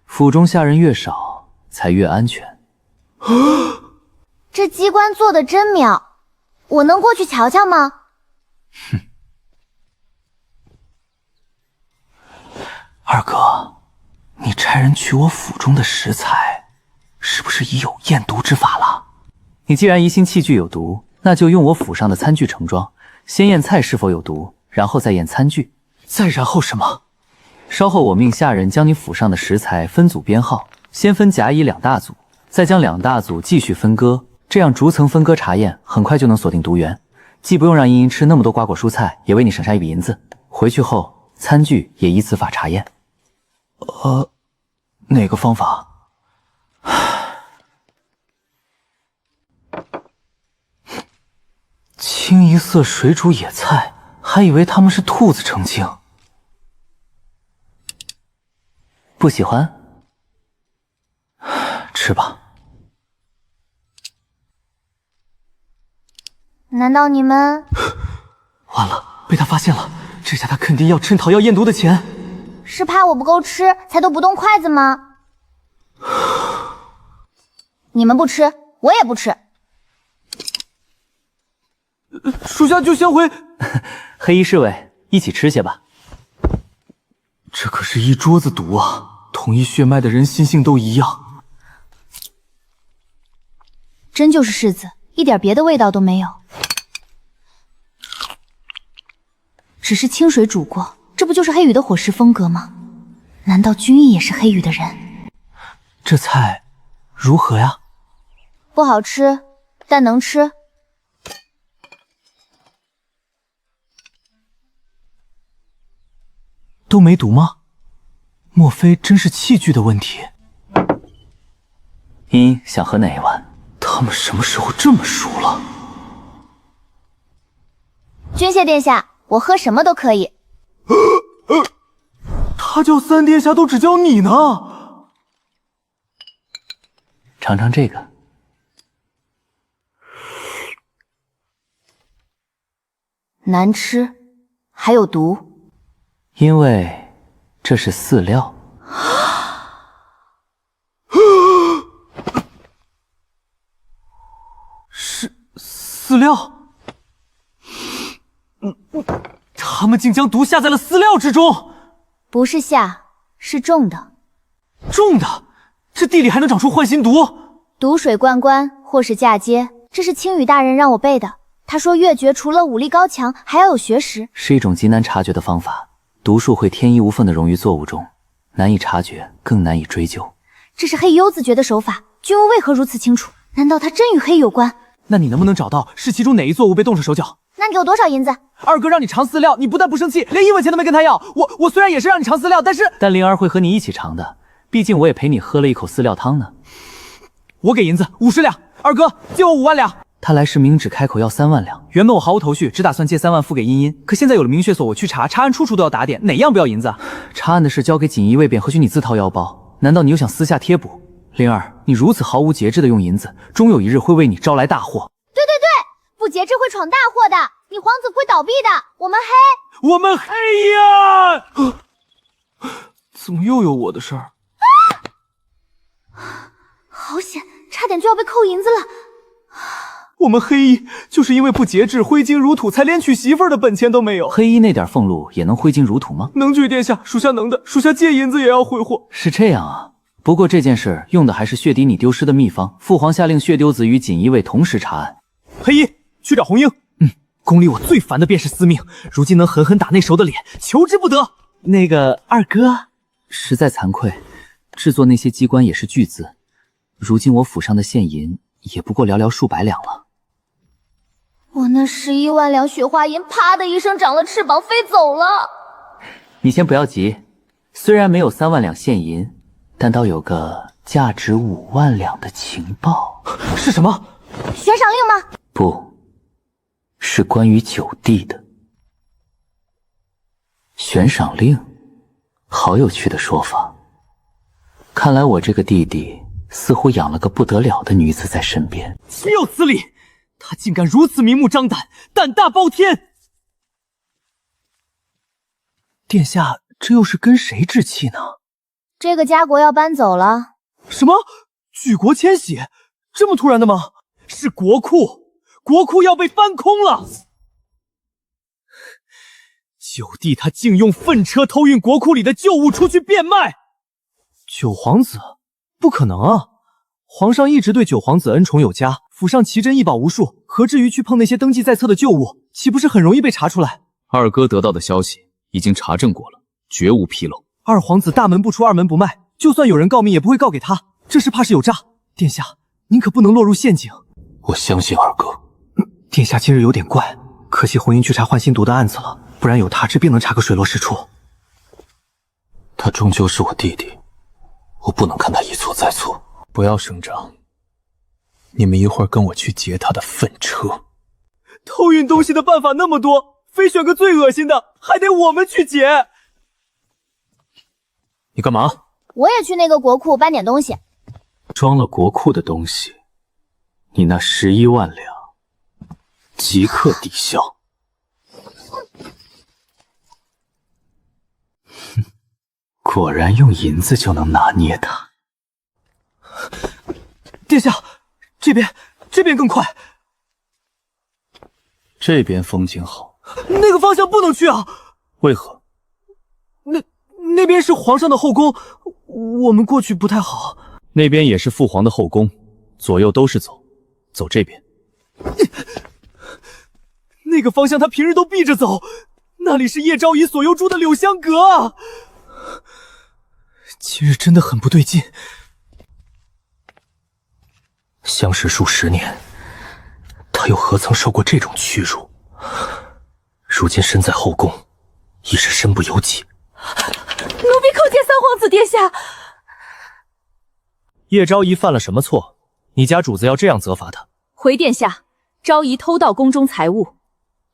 府中下人越少，才越安全。这机关做的真妙，我能过去瞧瞧吗？哼。二哥，你差人取我府中的食材，是不是已有验毒之法了？你既然疑心器具有毒，那就用我府上的餐具盛装，先验菜是否有毒，然后再验餐具。再然后什么？稍后我命下人将你府上的食材分组编号，先分甲乙2大组，再将2大组继续分割，这样逐层分割查验，很快就能锁定毒源。既不用让茵茵吃那么多瓜果蔬菜，也为你省下一笔银子。回去后，餐具也依此法查验。哪个方法？清一色水煮野菜，还以为他们是兔子成精。不喜欢？吃吧。难道你们……完了，被他发现了，这下他肯定要趁讨要验毒的钱。是怕我不够吃，才都不动筷子吗？你们不吃，我也不吃。属下就先回。黑衣侍卫，一起吃些吧。这可是一桌子毒啊！同一血脉的人心性都一样。真就是柿子，一点别的味道都没有。只是清水煮过，这不就是黑羽的伙食风格吗？难道君逸也是黑羽的人？这菜如何呀？不好吃，但能吃。都没毒吗？莫非真是器具的问题？茵茵想喝哪一碗？他们什么时候这么熟了？君谢殿下，我喝什么都可以。他叫三殿下，都只叫你呢。尝尝这个。难吃，还有毒。因为这是饲料。是饲料？他们竟将毒下在了饲料之中。不是下，是种的。种的？这地里还能长出幻心毒？毒水灌棺，或是嫁接，这是青羽大人让我背的。他说月诀除了武力高强，还要有学识，是一种极难察觉的方法。毒素会天衣无缝地溶于作物中，难以察觉，更难以追究。这是黑幽子诀的手法，君务为何如此清楚？难道他真与黑有关？那你能不能找到是其中哪一作物被动了手脚？那你给我多少银子？二哥让你尝饲料，你不但不生气，连1文钱都没跟他要。我虽然也是让你尝饲料，但灵儿会和你一起尝的，毕竟我也陪你喝了一口饲料汤呢。我给银子50两，二哥借我5万两。他来时明只开口要3万两，原本我毫无头绪，只打算借3万付给茵茵，可现在有了明血所，我去查案处处都要打点，哪样不要银子啊？查案的事交给锦衣卫便，何须你自掏腰包？难道你又想私下贴补？灵儿，你如此毫无节制的用银子，终有一日会为你招来大祸。对，不节制会闯大祸的，你皇子会倒闭的。我们黑呀！怎么又有我的事儿？好险，差点就要被扣银子了。我们黑衣就是因为不节制，挥金如土，才连娶媳妇儿的本钱都没有。黑衣那点俸禄也能挥金如土吗？能举殿下，属下能的，属下借银子也要挥霍。是这样啊。不过这件事用的还是血滴你丢失的秘方，父皇下令血丢子与锦衣卫同时查案。黑衣，去找红英。宫里我最烦的便是司命，如今能狠狠打那时候的脸，求之不得。那个二哥，实在惭愧，制作那些机关也是巨资，如今我府上的现银也不过寥寥数百两了。我那11万两雪花银啪的一声长了翅膀飞走了。你先不要急，虽然没有3万两现银，但倒有个价值5万两的情报。是什么？悬赏令吗？不，是关于九弟的悬赏令。好有趣的说法。看来我这个弟弟似乎养了个不得了的女子在身边。岂有此理！他竟敢如此明目张胆，胆大包天！殿下，这又是跟谁置气呢？这个家国要搬走了。什么？举国迁徙？这么突然的吗？是国库，国库要被翻空了！九弟他竟用粪车偷运国库里的旧物出去变卖！九皇子？不可能啊！皇上一直对九皇子恩宠有加，府上奇珍异宝无数，何至于去碰那些登记在册的旧物？岂不是很容易被查出来？二哥得到的消息已经查证过了，绝无纰漏。二皇子大门不出二门不迈，就算有人告密也不会告给他，这是怕是有诈。殿下，您可不能落入陷阱。我相信二哥。殿下今日有点怪，可惜红英去查幻心毒的案子了，不然有他这必能查个水落石出。他终究是我弟弟，我不能看他一错再错。不要声张，你们一会儿跟我去劫他的粪车。偷运东西的办法那么多，非选个最恶心的，还得我们去劫。你干嘛？我也去那个国库搬点东西。装了国库的东西，你那11万两即刻抵销。果然用银子就能拿捏他。殿下，这边更快。这边风景好。那个方向不能去啊！为何？那边是皇上的后宫，我们过去不太好。那边也是父皇的后宫，左右都是走，走这边。那个方向他平日都避着走，那里是叶昭仪所幽住的柳香阁啊！今日真的很不对劲。相识数十年，他又何曾受过这种屈辱？如今身在后宫，已是身不由己。奴婢叩见三皇子殿下。叶昭仪犯了什么错？你家主子要这样责罚他？回殿下，昭仪偷盗宫中财物。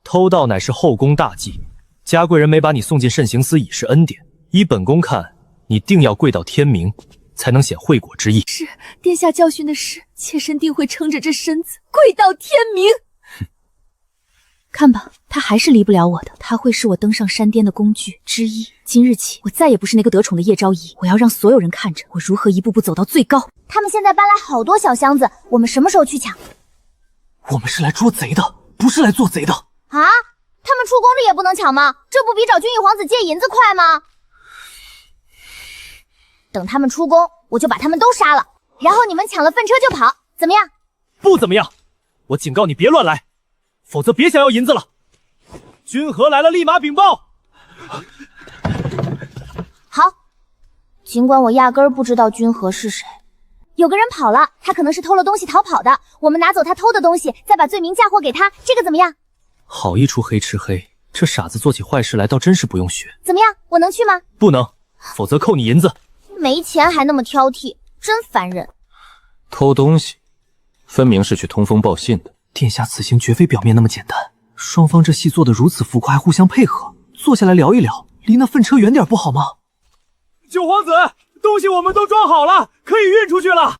偷盗乃是后宫大忌，嘉贵人没把你送进慎刑司已是恩典。依本宫看，你定要跪到天明，才能显惠国之意。是，殿下教训的是，妾身定会撑着这身子跪到天明。看吧，他还是离不了我的，他会是我登上山巅的工具之一。今日起，我再也不是那个得宠的叶昭仪，我要让所有人看着我如何一步步走到最高。他们现在搬来好多小箱子，我们什么时候去抢？我们是来捉贼的，不是来做贼的。啊？他们出宫了也不能抢吗？这不比找君玉皇子借银子快吗？等他们出宫，我就把他们都杀了，然后你们抢了粪车就跑，怎么样？不怎么样，我警告你别乱来，否则别想要银子了。君和来了，立马禀报。好，尽管我压根儿不知道君和是谁，有个人跑了，他可能是偷了东西逃跑的，我们拿走他偷的东西，再把罪名嫁祸给他，这个怎么样？好一出黑吃黑，这傻子做起坏事来倒真是不用学。怎么样？我能去吗？不能，否则扣你银子。没钱还那么挑剔，真烦人。偷东西，分明是去通风报信的。殿下此行绝非表面那么简单，双方这戏做得如此浮夸，还互相配合，坐下来聊一聊，离那粪车远点不好吗？九皇子，东西我们都装好了，可以运出去了。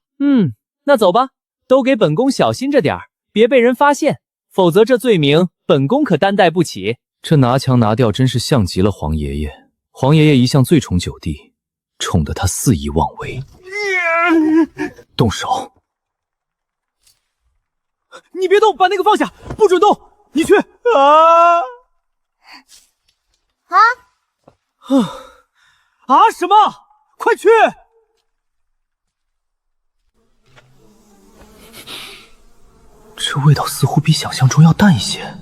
那走吧，都给本宫小心着点儿，别被人发现，否则这罪名本宫可担待不起。这拿腔拿调真是像极了皇爷爷。皇爷爷一向最宠九弟，宠得他肆意妄为。动手！你别动，把那个放下，不准动！你去！什么？快去！这味道似乎比想象中要淡一些。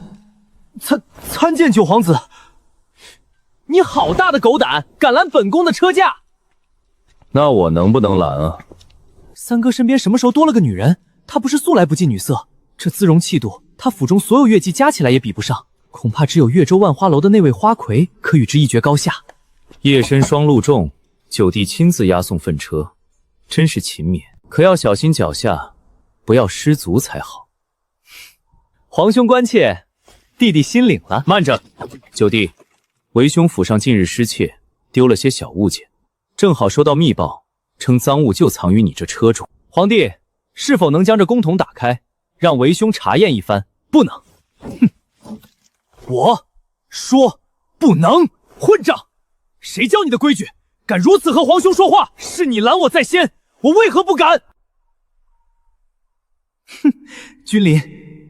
参见九皇子！你好大的狗胆，敢拦本宫的车驾！那我能不能拦啊？三哥身边什么时候多了个女人？他不是素来不近女色，这姿容气度，他府中所有乐伎加起来也比不上，恐怕只有越州万花楼的那位花魁可与之一决高下。夜深双路重，九弟亲自押送粪车，真是勤勉，可要小心脚下，不要失足才好。皇兄关切，弟弟心领了。慢着，九弟，为兄府上近日失窃，丢了些小物件，正好收到密报，称赃物就藏于你这车中。皇帝是否能将这公桶打开，让为兄查验一番？不能。我说不能。混账！谁教你的规矩？敢如此和皇兄说话？是你拦我在先，我为何不敢？君临，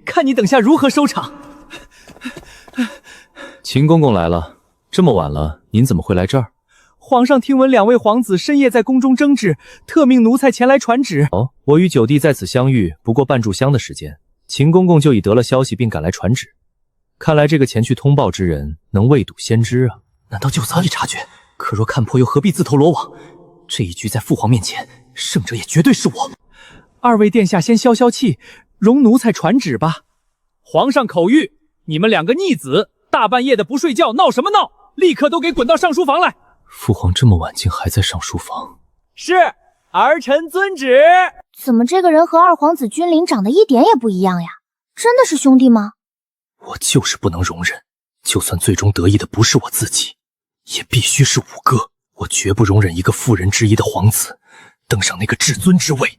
看你等下如何收场。秦公公来了，这么晚了，您怎么会来这儿？皇上听闻两位皇子深夜在宫中争执，特命奴才前来传旨。我与九弟在此相遇不过半炷香的时间，秦公公就已得了消息并赶来传旨。看来这个前去通报之人能未睹先知啊。难道就早已察觉？可若看破，又何必自投罗网？这一局在父皇面前，胜者也绝对是我。二位殿下先消消气，容奴才传旨吧。皇上口谕，你们两个逆子，大半夜的不睡觉，闹什么闹？立刻都给滚到上书房来！父皇这么晚竟还在上书房。是，儿臣遵旨。怎么这个人和二皇子君临长得一点也不一样呀？真的是兄弟吗？我就是不能容忍，就算最终得意的不是我自己，也必须是五哥。我绝不容忍一个妇人之一的皇子登上那个至尊之位。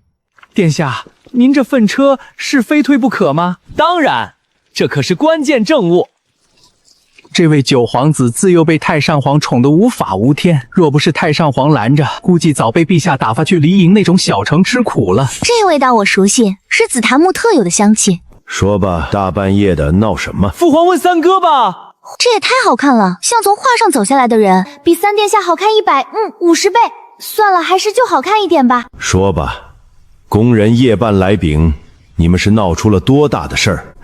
殿下，您这粪车是非推不可吗？当然，这可是关键政务。这位九皇子自幼被太上皇宠得无法无天，若不是太上皇拦着，估计早被陛下打发去离营那种小城吃苦了。这味道我熟悉，是紫檀木特有的香气。说吧，大半夜的闹什么？父皇问三哥吧。这也太好看了，像从画上走下来的人，比三殿下好看50倍。算了，还是就好看一点吧。说吧，宫人夜半来禀，你们是闹出了多大的事儿？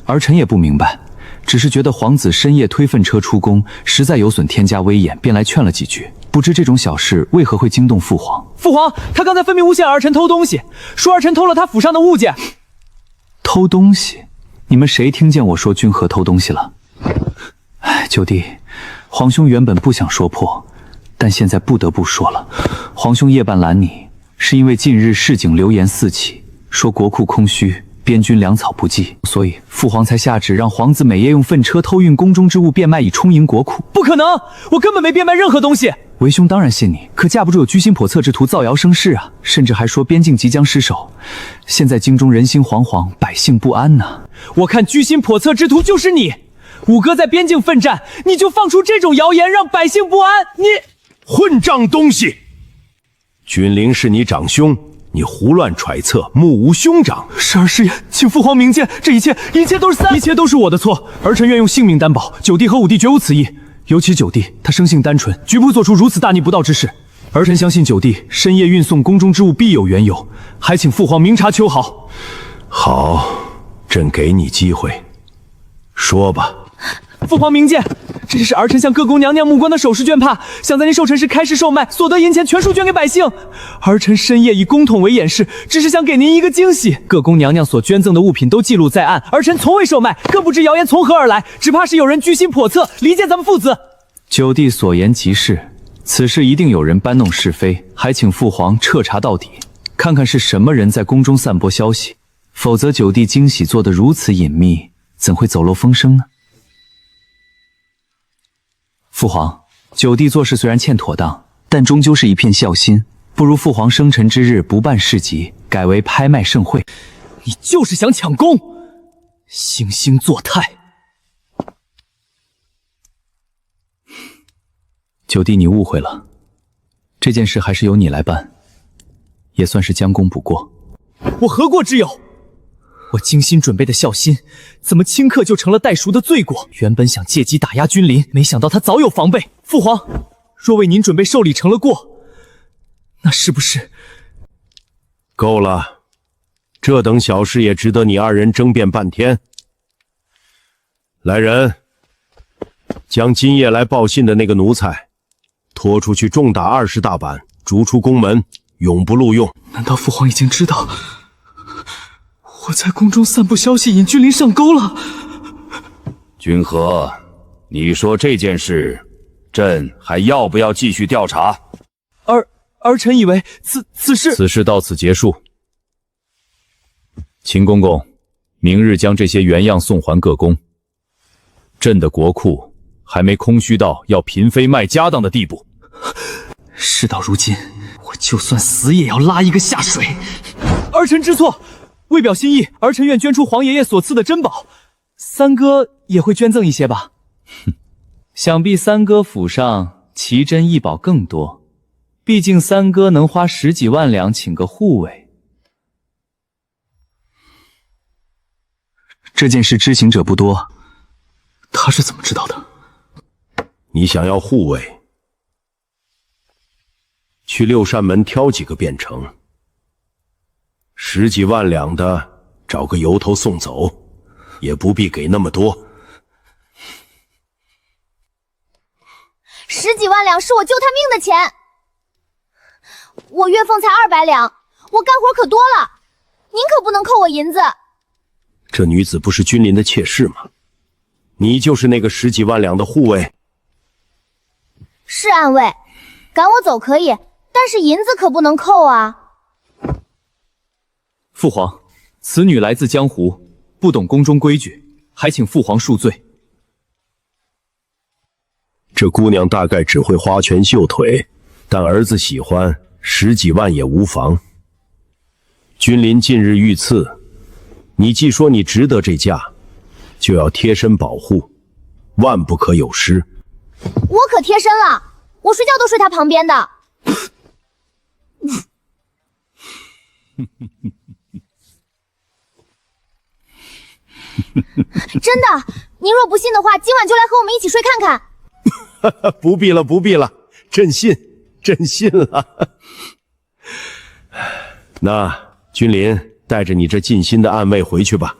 儿臣也不明白，只是觉得皇子深夜推粪车出宫，实在有损天家威严，便来劝了几句。不知这种小事为何会惊动父皇？父皇，他刚才分明诬陷儿臣偷东西，说儿臣偷了他府上的物件。偷东西？你们谁听见我说君和偷东西了？哎，九弟，皇兄原本不想说破，但现在不得不说了。皇兄夜半拦你，是因为近日市井流言四起，说国库空虚，边军粮草不济，所以父皇才下旨让皇子每夜用粪车偷运宫中之物变卖，以充盈国库。不可能，我根本没变卖任何东西。为兄当然信你，可架不住有居心叵测之徒造谣生事啊！甚至还说边境即将失守，现在京中人心惶惶，百姓不安呐。我看居心叵测之徒就是你，五哥在边境奋战，你就放出这种谣言，让百姓不安，你混账东西！君临是你长兄，你胡乱揣测，目无兄长。是儿失言，请父皇明鉴，这一切都是我的错，儿臣愿用性命担保，九弟和五弟绝无此意。尤其九弟，他生性单纯，绝不会做出如此大逆不道之事。儿臣相信九弟深夜运送宫中之物必有缘由，还请父皇明察秋毫。好，朕给你机会，说吧。父皇明鉴，这是儿臣向各宫娘娘募官的首饰绢帕，想在您寿辰时开市售卖，所得银钱全数捐给百姓。儿臣深夜以公统为掩饰，只是想给您一个惊喜。各宫娘娘所捐赠的物品都记录在案，儿臣从未售卖，更不知谣言从何而来，只怕是有人居心叵测，离间咱们父子。九弟所言极是，此事一定有人搬弄是非，还请父皇彻查到底，看看是什么人在宫中散播消息。否则九弟惊喜做得如此隐秘，怎会走漏风声呢？父皇，九弟做事虽然欠妥当，但终究是一片孝心，不如父皇生辰之日不办市集，改为拍卖盛会。你就是想抢功，惺惺作态。九弟，你误会了，这件事还是由你来办，也算是将功补过。我何过之有？我精心准备的孝心，怎么顷刻就成了代赎的罪过？原本想借机打压君临，没想到他早有防备。父皇，若为您准备寿礼成了过，那是不是……够了，这等小事也值得你二人争辩半天。来人，将今夜来报信的那个奴才拖出去，重打20大板，逐出宫门，永不录用。难道父皇已经知道我在宫中散布消息，引君临上钩了？君和，你说这件事，朕还要不要继续调查？儿臣以为此事到此结束。秦公公，明日将这些原样送还各宫。朕的国库还没空虚到要嫔妃卖家当的地步。事到如今，我就算死也要拉一个下水。儿臣知错。为表心意，儿臣愿捐出皇爷爷所赐的珍宝，三哥也会捐赠一些吧？哼，想必三哥府上奇珍异宝更多，毕竟三哥能花10几万两请个护卫。这件事知情者不多，他是怎么知道的？你想要护卫，去6扇门挑几个便成。10几万两的，找个由头送走，也不必给那么多。10几万两是我救他命的钱，我月俸才200两，我干活可多了，您可不能扣我银子。这女子不是君临的妾室吗？你就是那个10几万两的护卫？是暗卫，赶我走可以，但是银子可不能扣啊。父皇，此女来自江湖，不懂宫中规矩，还请父皇恕罪。这姑娘大概只会花拳绣腿，但儿子喜欢，10几万也无妨。君临近日遇刺，你既说你值得这价，就要贴身保护，万不可有失。我可贴身了，我睡觉都睡他旁边的。真的，您若不信的话，今晚就来和我们一起睡看看。不必了，不必了，朕信。真信了。那君临，带着你这尽心的暗卫回去吧，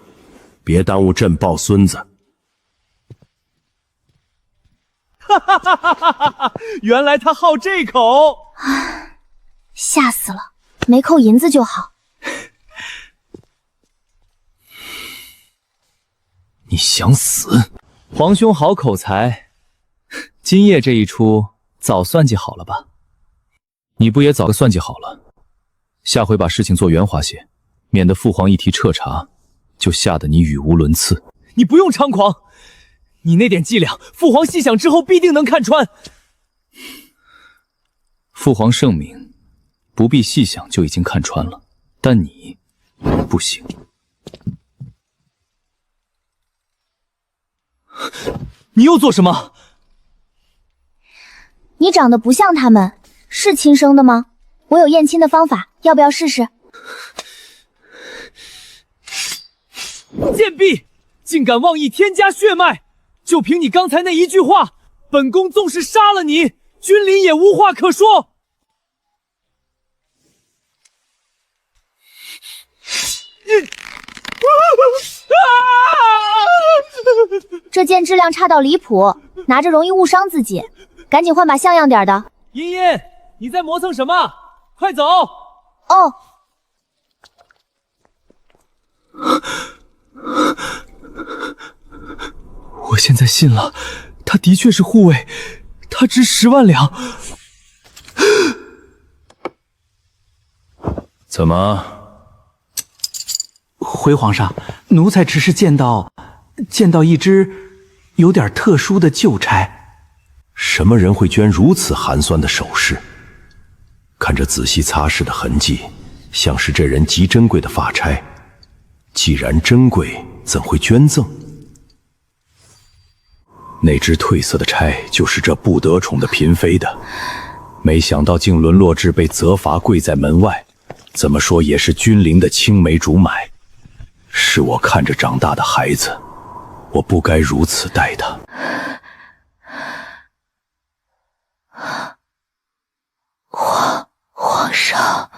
别耽误朕抱孙子。哈哈哈哈哈哈！原来他好这口，吓死了，没扣银子就好。你想死？皇兄好口才，今夜这一出早算计好了吧？你不也早个算计好了？下回把事情做圆滑些，免得父皇一提彻查，就吓得你语无伦次。你不用猖狂，你那点伎俩，父皇细想之后必定能看穿。父皇圣明，不必细想就已经看穿了，但你不行。你又做什么？你长得不像他们，是亲生的吗？我有验亲的方法，要不要试试？贱婢，竟敢妄议天家血脉！就凭你刚才那一句话，本宫纵是杀了你，君临也无话可说。这剑质量差到离谱，拿着容易误伤自己，赶紧换把像样点的。茵茵，你在磨蹭什么？快走！哦。我现在信了，他的确是护卫，他值10万两。怎么？回皇上，奴才只是见到一只有点特殊的旧钗。什么人会捐如此寒酸的首饰？看着仔细擦拭的痕迹，像是这人极珍贵的发钗。既然珍贵，怎会捐赠？那只褪色的钗就是这不得宠的嫔妃的，没想到竟沦落至被责罚跪在门外。怎么说也是君临的青梅竹马，是我看着长大的孩子，我不该如此待他。皇上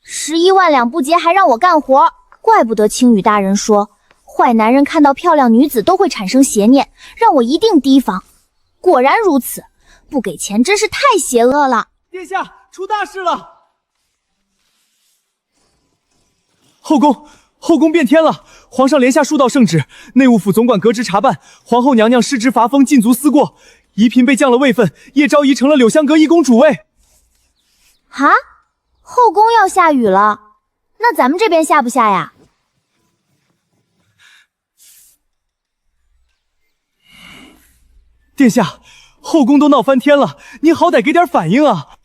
，11万两不结还让我干活，怪不得青羽大人说坏男人看到漂亮女子都会产生邪念，让我一定提防。果然如此，不给钱真是太邪恶了。殿下，出大事了！后宫变天了！皇上连下数道圣旨，内务府总管革职查办，皇后娘娘失职罚封，禁足思过。宜嫔被降了位分，叶昭仪成了柳香阁一宫主位。哈，后宫要下雨了，那咱们这边下不下呀？殿下，后宫都闹翻天了，您好歹给点反应啊！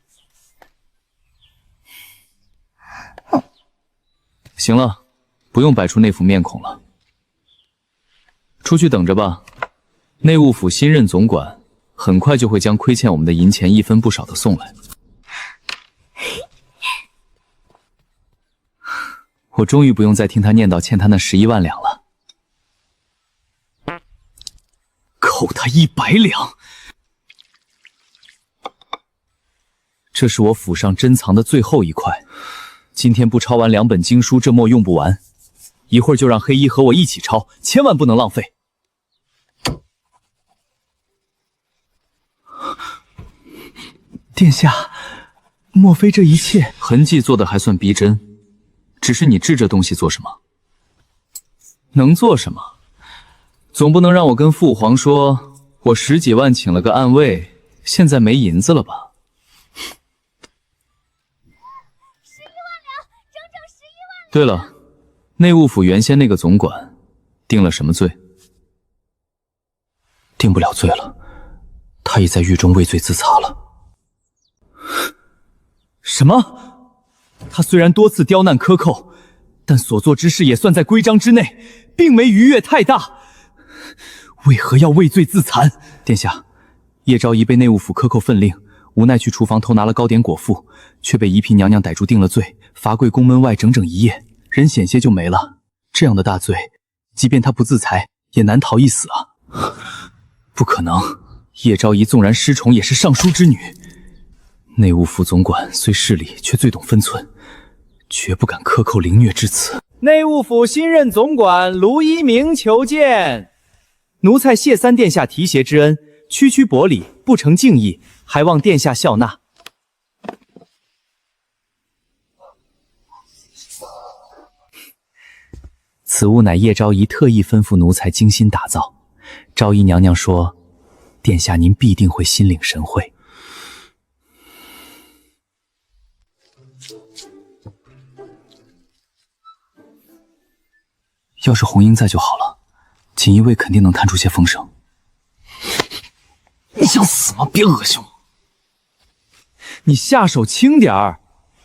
行了，不用摆出那副面孔了，出去等着吧。内务府新任总管很快就会将亏欠我们的银钱一分不少的送来。我终于不用再听他念叨欠他那11万两了。扣他100两，这是我府上珍藏的最后一块。今天不抄完2本经书，这墨用不完。一会儿就让黑衣和我一起抄，千万不能浪费。殿下，莫非这一切痕迹做的还算逼真？只是你制这东西做什么？能做什么？总不能让我跟父皇说我10几万请了个暗卫，现在没银子了吧？对了，内务府原先那个总管定了什么罪？定不了罪了，他已在狱中畏罪自裁了。什么？他虽然多次刁难克扣，但所做之事也算在规章之内，并没逾越太大。为何要畏罪自残？殿下，叶昭仪被内务府克扣分令，无奈去厨房偷拿了糕点果腹，却被宜嫔娘娘逮住定了罪，罚跪宫门外整整1夜。人险些就没了。这样的大罪，即便他不自裁，也难逃一死啊！不可能，叶昭仪纵然失宠，也是尚书之女。内务府总管虽势利，却最懂分寸，绝不敢克扣凌虐至此。内务府新任总管卢一鸣求见。奴才谢三殿下提携之恩，区区薄礼，不成敬意，还望殿下笑纳。此物乃叶昭仪特意吩咐奴才精心打造。昭仪娘娘说，殿下您必定会心领神会。要是红英在就好了，锦衣卫肯定能探出些风声。你想死吗？别恶心我！你下手轻点儿，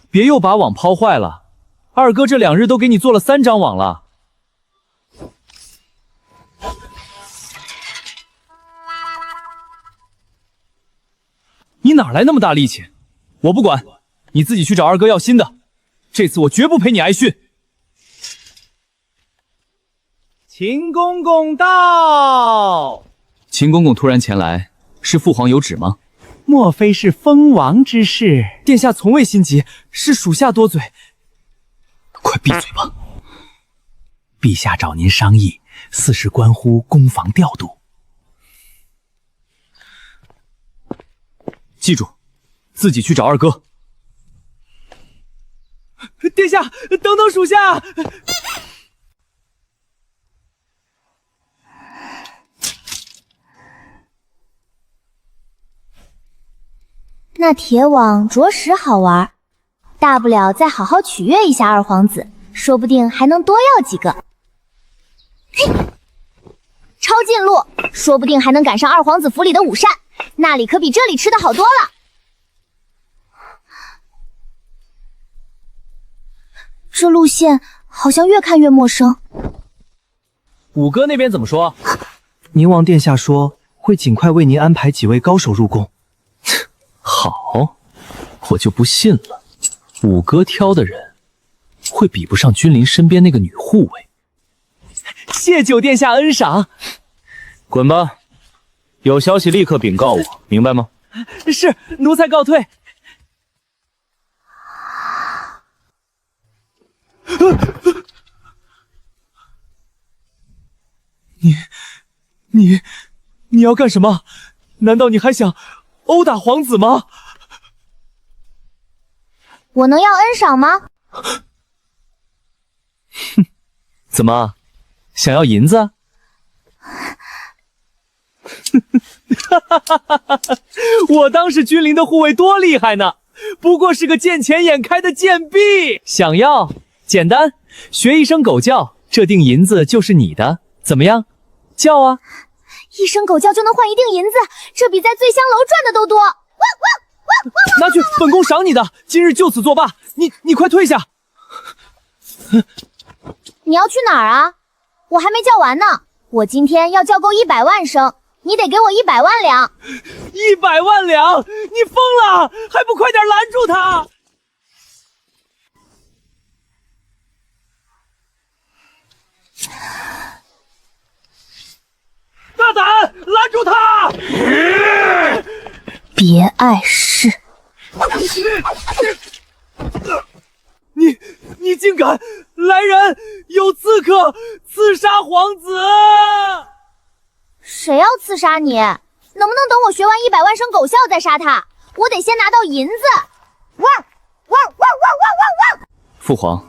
别又把网抛坏了。二哥这2日都给你做了3张网了。你哪来那么大力气？我不管，你自己去找二哥要新的。这次我绝不陪你挨训。秦公公到。秦公公突然前来，是父皇有旨吗？莫非是封王之事？殿下从未心急，是属下多嘴。快闭嘴吧！陛下找您商议，似是关乎攻防调度。记住，自己去找二哥。殿下，等等属下！那铁网着实好玩，大不了再好好取悦一下二皇子，说不定还能多要几个。抄近路，说不定还能赶上二皇子府里的午膳，那里可比这里吃的好多了。这路线好像越看越陌生。五哥那边怎么说？宁王殿下说会尽快为您安排几位高手入宫。好，我就不信了，五哥挑的人会比不上君临身边那个女护卫。谢九殿下恩赏。滚吧，有消息立刻禀告我，明白吗？是，奴才告退。你要干什么？难道你还想殴打皇子吗？我能要恩赏吗？哼，怎么，想要银子？我当时君临的护卫多厉害呢，不过是个见钱眼开的贱婢。想要？简单，学一声狗叫，这锭银子就是你的，怎么样？叫啊！一声狗叫就能换1锭银子，这比在醉香楼赚的都多。拿去，本宫赏你的，今日就此作罢。你快退下！你要去哪儿啊？我还没叫完呢。我今天要叫够100万声，你得给我100万两。100万两？你疯了？还不快点拦住他！大胆，拦住他！别碍事！你竟敢！来人，有刺客刺杀皇子！谁要刺杀你？能不能等我学完100万声狗啸再杀他？我得先拿到银子。汪汪汪汪汪汪汪！父皇，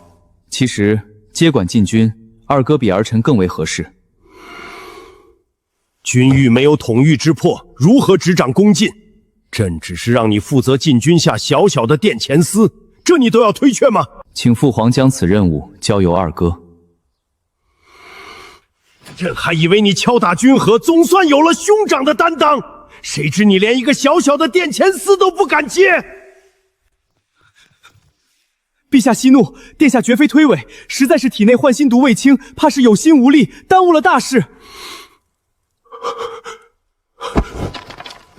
其实接管禁军，二哥比儿臣更为合适。君玉没有统御之魄，如何执掌宫禁？朕只是让你负责禁军下小小的殿前司，这你都要推却吗？请父皇将此任务交由二哥。朕还以为你敲打君和总算有了兄长的担当，谁知你连一个小小的殿前司都不敢接。陛下息怒，殿下绝非推诿，实在是体内换心毒未清，怕是有心无力，耽误了大事。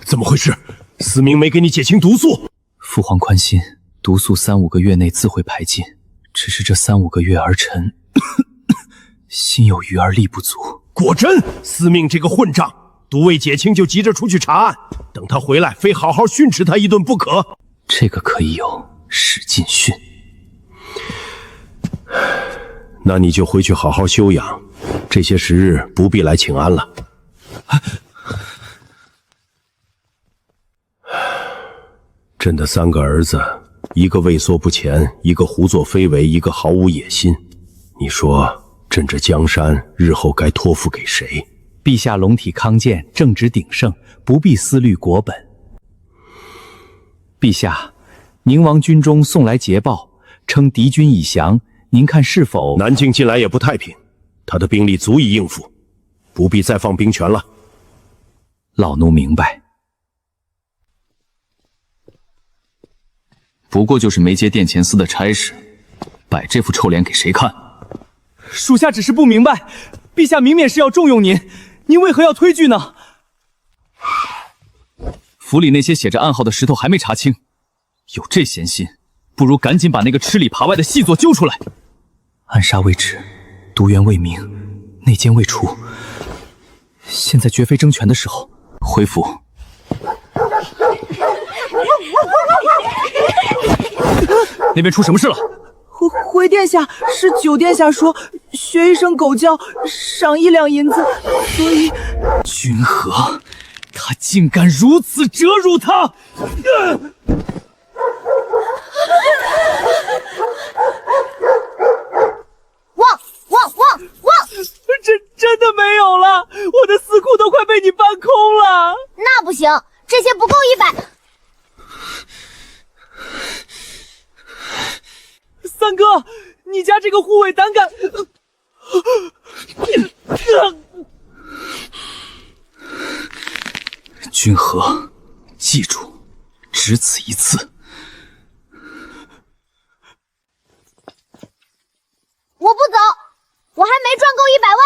怎么回事？司明没给你解清毒素？父皇宽心，毒素3-5个月内自会排尽，只是这3-5个月儿臣心有余而力不足。果真，司命这个混账，都尉解清就急着出去查案，等他回来，非好好训斥他一顿不可。这个可以有，使劲训。那你就回去好好休养，这些时日不必来请安了。朕的3个儿子，一个畏缩不前，一个胡作非为，一个毫无野心。你说，朕这江山日后该托付给谁？陛下龙体康健，正直鼎盛，不必思虑国本。陛下，宁王军中送来捷报，称敌军已降，您看是否？南境近来也不太平，他的兵力足以应付，不必再放兵权了。老奴明白。不过就是没接殿前司的差事，摆这副臭脸给谁看？属下只是不明白，陛下明免是要重用您，您为何要推拒呢？府里那些写着暗号的石头还没查清，有这闲心，不如赶紧把那个吃里扒外的细作揪出来。暗杀未止，毒源未明，内奸未除，现在绝非争权的时候。回府。那边出什么事了？回殿下，是九殿下说学一声狗叫赏1两银子，所以君和，他竟敢如此折辱他！汪！真的没有了，我的私库都快被你搬空了。那不行，这些不够100。三哥，你家这个护卫胆敢！君和，记住，只此一次。我不走，我还没赚够100万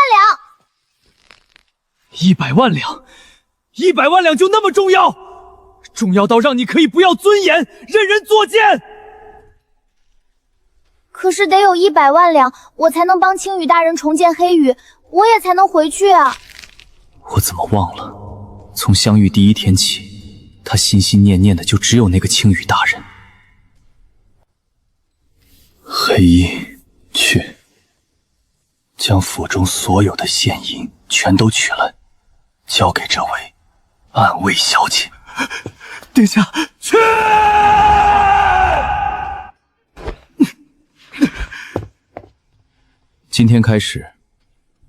两。100万两就那么重要？重要到让你可以不要尊严，任人作践？可是得有100万两，我才能帮青羽大人重建黑羽，我也才能回去啊。我怎么忘了，从相遇第1天起，他心心念念的就只有那个青羽大人。黑衣，去，将府中所有的现银全都取来，交给这位暗卫小姐。殿下，去！今天开始，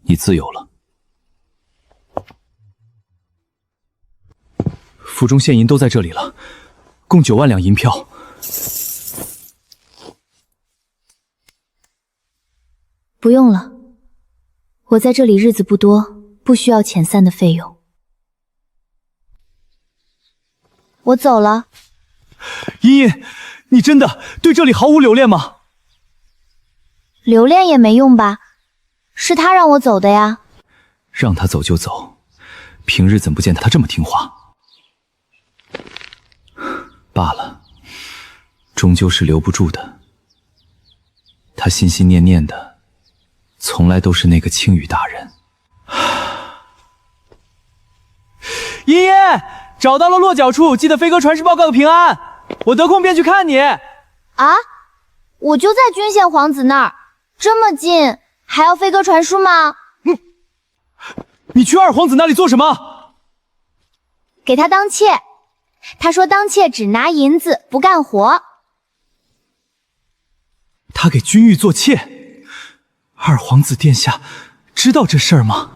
你自由了。府中现银都在这里了，共9万两银票。不用了，我在这里日子不多，不需要遣散的费用。我走了。茵茵，你真的对这里毫无留恋吗？留恋也没用吧，是他让我走的呀。让他走就走，平日怎不见他这么听话？罢了，终究是留不住的。他心心念念的，从来都是那个青羽大人。茵茵，找到了落脚处，记得飞鸽传诗报告个平安。我得空便去看你。啊，我就在君献皇子那儿，这么近，还要飞鸽传书吗？你去二皇子那里做什么？给他当妾。他说当妾只拿银子，不干活。他给君玉做妾，二皇子殿下知道这事儿吗？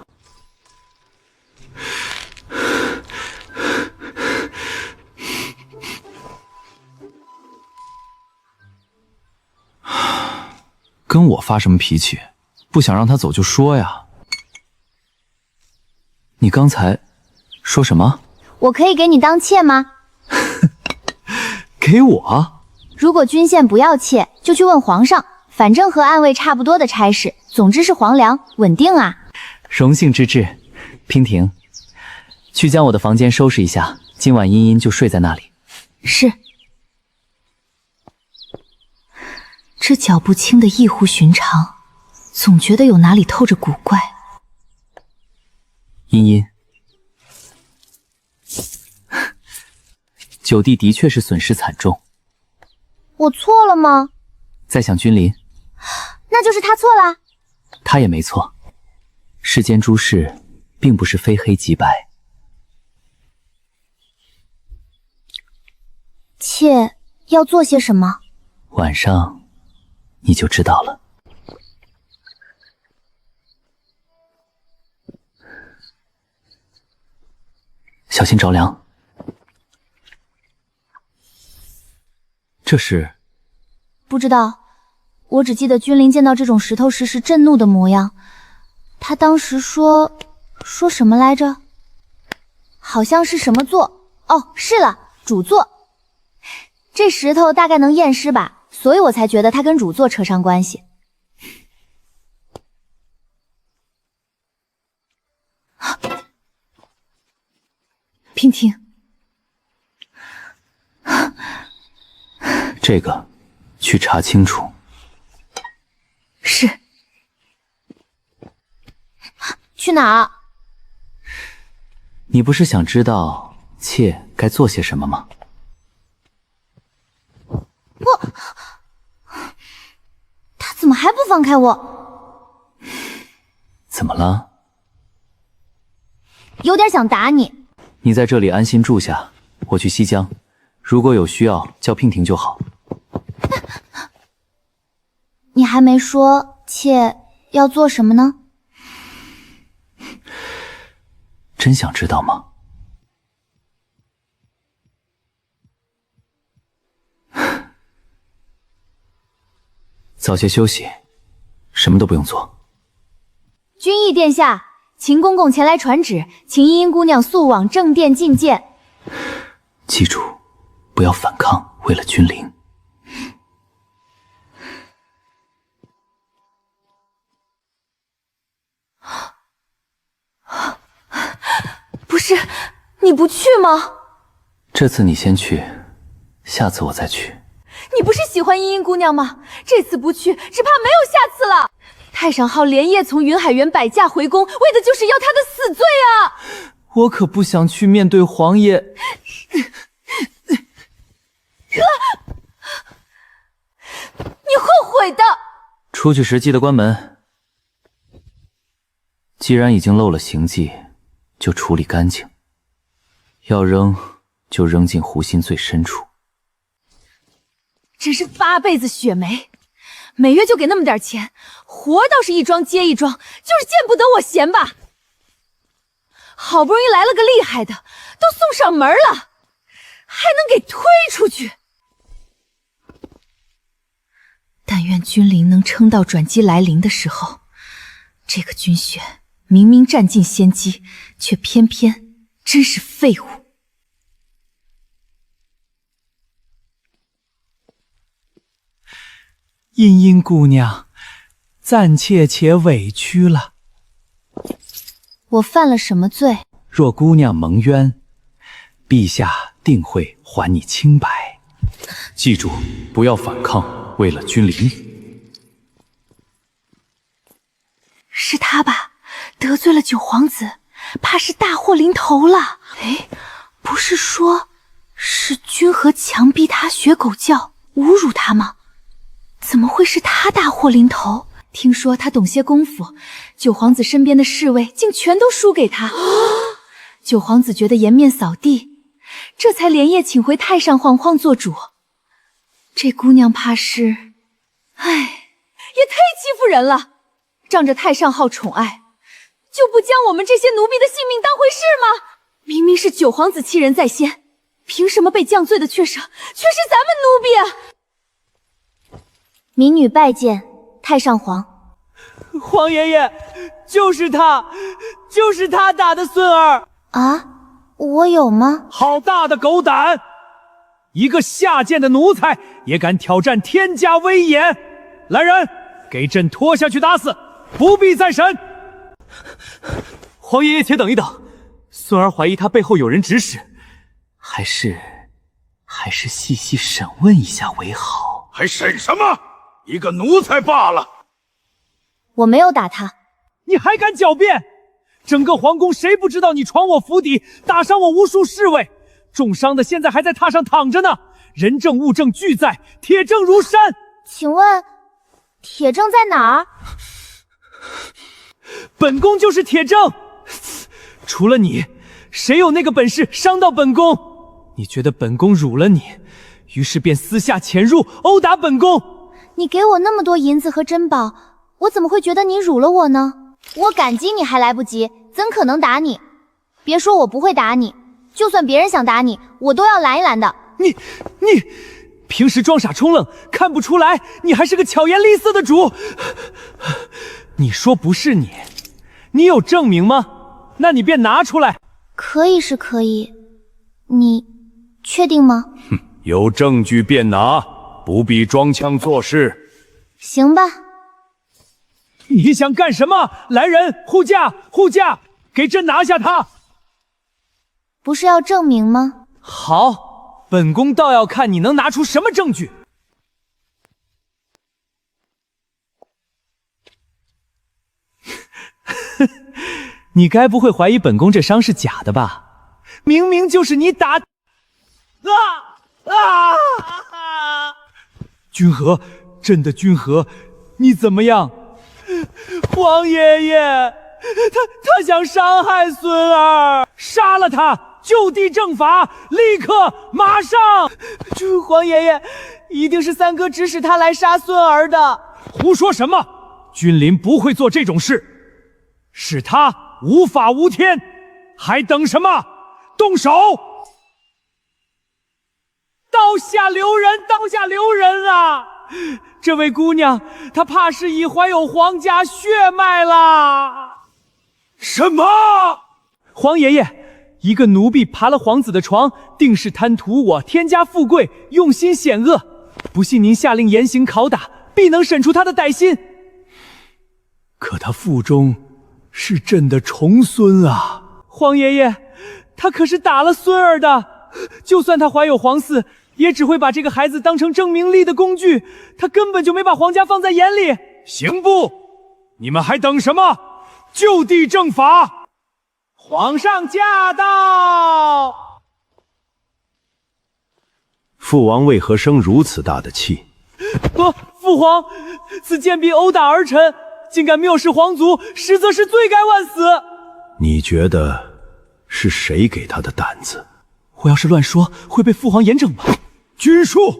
跟我发什么脾气？不想让他走就说呀。你刚才说什么？我可以给你当妾吗？给我？如果君献不要妾，就去问皇上，反正和暗卫差不多的差事，总之是皇粮，稳定啊。荣幸之至。娉婷，去将我的房间收拾一下，今晚茵茵就睡在那里。是。这脚步轻的异乎寻常，总觉得有哪里透着古怪。茵茵，九弟的确是损失惨重。我错了吗？在想君临，那就是他错了。他也没错。世间诸事，并不是非黑即白。妾要做些什么？晚上你就知道了。小心着凉。这是？不知道，我只记得君临见到这种石头时是震怒的模样。他当时说什么来着？好像是什么座？哦，是了，主座。这石头大概能验尸吧，所以我才觉得它跟主座扯上关系。娉婷，这个去查清楚。是。去哪儿？你不是想知道妾该做些什么吗？不，他怎么还不放开我？怎么了？有点想打你。你在这里安心住下，我去西江，如果有需要叫娉婷就好。你还没说妾要做什么呢？真想知道吗？早些休息，什么都不用做。君意殿下，秦公公前来传旨，请茵茵姑娘速往正殿觐见。记住，不要反抗，为了君临。不是，你不去吗？这次你先去，下次我再去。你不是喜欢茵茵姑娘吗？这次不去，只怕没有下次了。太上号连夜从云海园摆驾回宫，为的就是要她的死罪啊！我可不想去面对皇爷。你后悔的。出去时记得关门。既然已经露了行迹，就处理干净。要扔，就扔进湖心最深处。真是8辈子雪梅，每月就给那么点钱，活倒是一桩接一桩，就是见不得我闲吧。好不容易来了个厉害的，都送上门了，还能给推出去。但愿君临能撑到转机来临的时候。这个君选明明占尽先机，却偏偏真是废物。茵茵姑娘，暂且委屈了。我犯了什么罪？若姑娘蒙冤，陛下定会还你清白。记住，不要反抗，为了君临。是他吧？得罪了九皇子，怕是大祸临头了。哎，不是说是君和强逼他学狗叫，侮辱他吗？怎么会是他大祸临头？听说他懂些功夫，九皇子身边的侍卫竟全都输给他。九皇子觉得颜面扫地，这才连夜请回太上皇皇做主。这姑娘怕是，哎，也忒欺负人了。仗着太上号宠爱，就不将我们这些奴婢的性命当回事吗？明明是九皇子欺人在先，凭什么被降罪的却是咱们奴婢啊？民女拜见太上皇。皇爷爷，就是他打的孙儿啊！我有吗？好大的狗胆！一个下贱的奴才也敢挑战天家威严！来人，给朕拖下去打死，不必再审。皇爷爷，且等一等，孙儿怀疑他背后有人指使，还是细细审问一下为好。还审什么？一个奴才罢了。我没有打他。你还敢狡辩？整个皇宫谁不知道你闯我府邸，打伤我无数侍卫，重伤的现在还在榻上躺着呢，人证物证俱在，铁证如山。请问，铁证在哪儿？本宫就是铁证，除了你，谁有那个本事伤到本宫？你觉得本宫辱了你，于是便私下潜入殴打本宫。你给我那么多银子和珍宝，我怎么会觉得你辱了我呢？我感激你还来不及，怎可能打你？别说我不会打你，就算别人想打你，我都要拦一拦的。你平时装傻充愣，看不出来你还是个巧言厉色的主。你说不是你，你有证明吗？那你便拿出来。可以是可以，你确定吗？有证据便拿，不必装腔作势。行吧。你想干什么？来人，护驾！护驾！给朕拿下他！不是要证明吗？好，本宫倒要看你能拿出什么证据。你该不会怀疑本宫这伤是假的吧？明明就是你打！君和，朕的君和，你怎么样？皇爷爷，他想伤害孙儿，杀了他，就地正法，立刻马上！皇爷爷，一定是三哥指使他来杀孙儿的。胡说什么？君临不会做这种事，是他无法无天，还等什么？动手！刀下留人，刀下留人啊！这位姑娘，她怕是已怀有皇家血脉啦！什么？皇爷爷，一个奴婢爬了皇子的床，定是贪图我天家富贵，用心险恶。不信您下令严刑拷打，必能审出他的歹心。可他腹中是朕的重孙啊！皇爷爷，他可是打了孙儿的，就算他怀有皇嗣，也只会把这个孩子当成证明力的工具，他根本就没把皇家放在眼里。刑部，你们还等什么？就地正法！皇上驾到！父王为何生如此大的气？父皇，此贱婢殴打儿臣，竟敢藐视皇族，实则是罪该万死。你觉得是谁给他的胆子？我要是乱说，会被父皇严整吗？君庶，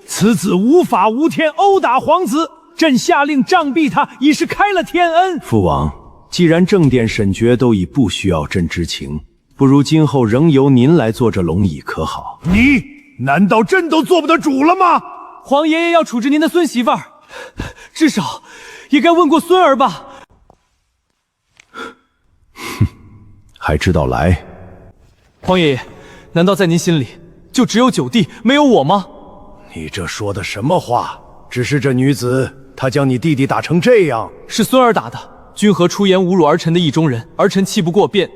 此子无法无天，殴打皇子，朕下令杖毙他，已是开了天恩。父王，既然正殿审决都已不需要朕知情，不如今后仍由您来做这龙椅，可好？你难道朕都做不得主了吗？皇爷爷要处置您的孙媳妇儿，至少也该问过孙儿吧。还知道来？皇爷爷，难道在您心里就只有九弟，没有我吗？你这说的什么话？只是这女子，她将你弟弟打成这样，是孙儿打的。君和出言侮辱儿臣的意中人，儿臣气不过，便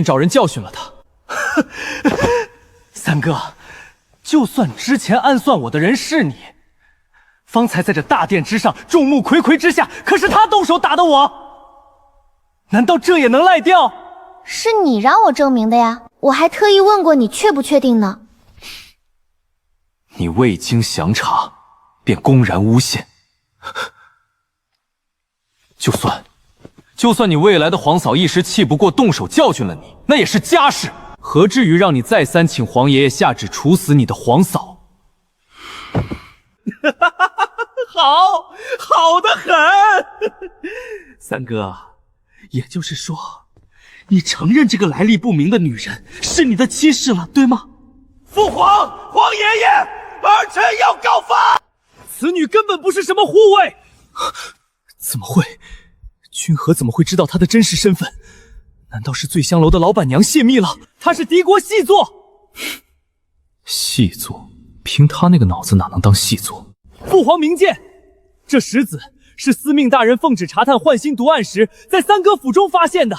找人教训了他。三哥，就算之前暗算我的人是你，方才在这大殿之上，众目睽睽之下，可是他动手打的我，难道这也能赖掉？是你让我证明的呀，我还特意问过你确不确定呢。你未经详查，便公然诬陷。就算你未来的皇嫂一时气不过，动手教训了你，那也是家事，何至于让你再三请皇爷爷下旨处死你的皇嫂？好得很。三哥，也就是说，你承认这个来历不明的女人是你的妻室了，对吗？父皇，皇爷爷，儿臣要告发。此女根本不是什么护卫。怎么会？君和怎么会知道她的真实身份？难道是醉香楼的老板娘泄密了？她是敌国细作。细作？凭他那个脑子哪能当细作？父皇明鉴，这石子是司命大人奉旨查探幻星毒案时，在三哥府中发现的。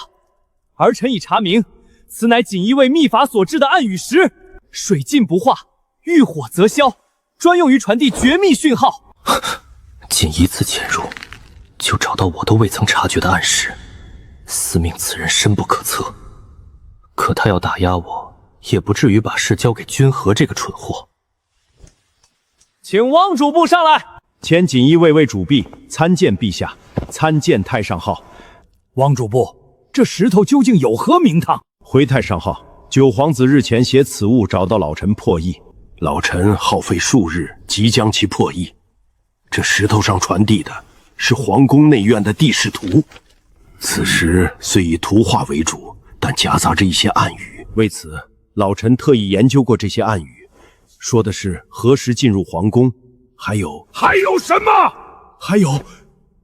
儿臣已查明，此乃锦衣卫秘法所制的暗语石，水浸不化，遇火则消，专用于传递绝密讯号。仅一次潜入，就找到我都未曾察觉的暗石，司命此人深不可测。可他要打压我，也不至于把事交给君和这个蠢货。请汪主簿上来。前锦衣卫卫主婢参见陛下，参见太上号。汪主簿，这石头究竟有何名堂？回太上号，九皇子日前携此物找到老臣破译，老臣耗费数日，即将其破译。这石头上传递的是皇宫内院的地势图，此时虽以图画为主，但夹杂着一些暗语。为此，老臣特意研究过这些暗语，说的是何时进入皇宫，还有什么？还有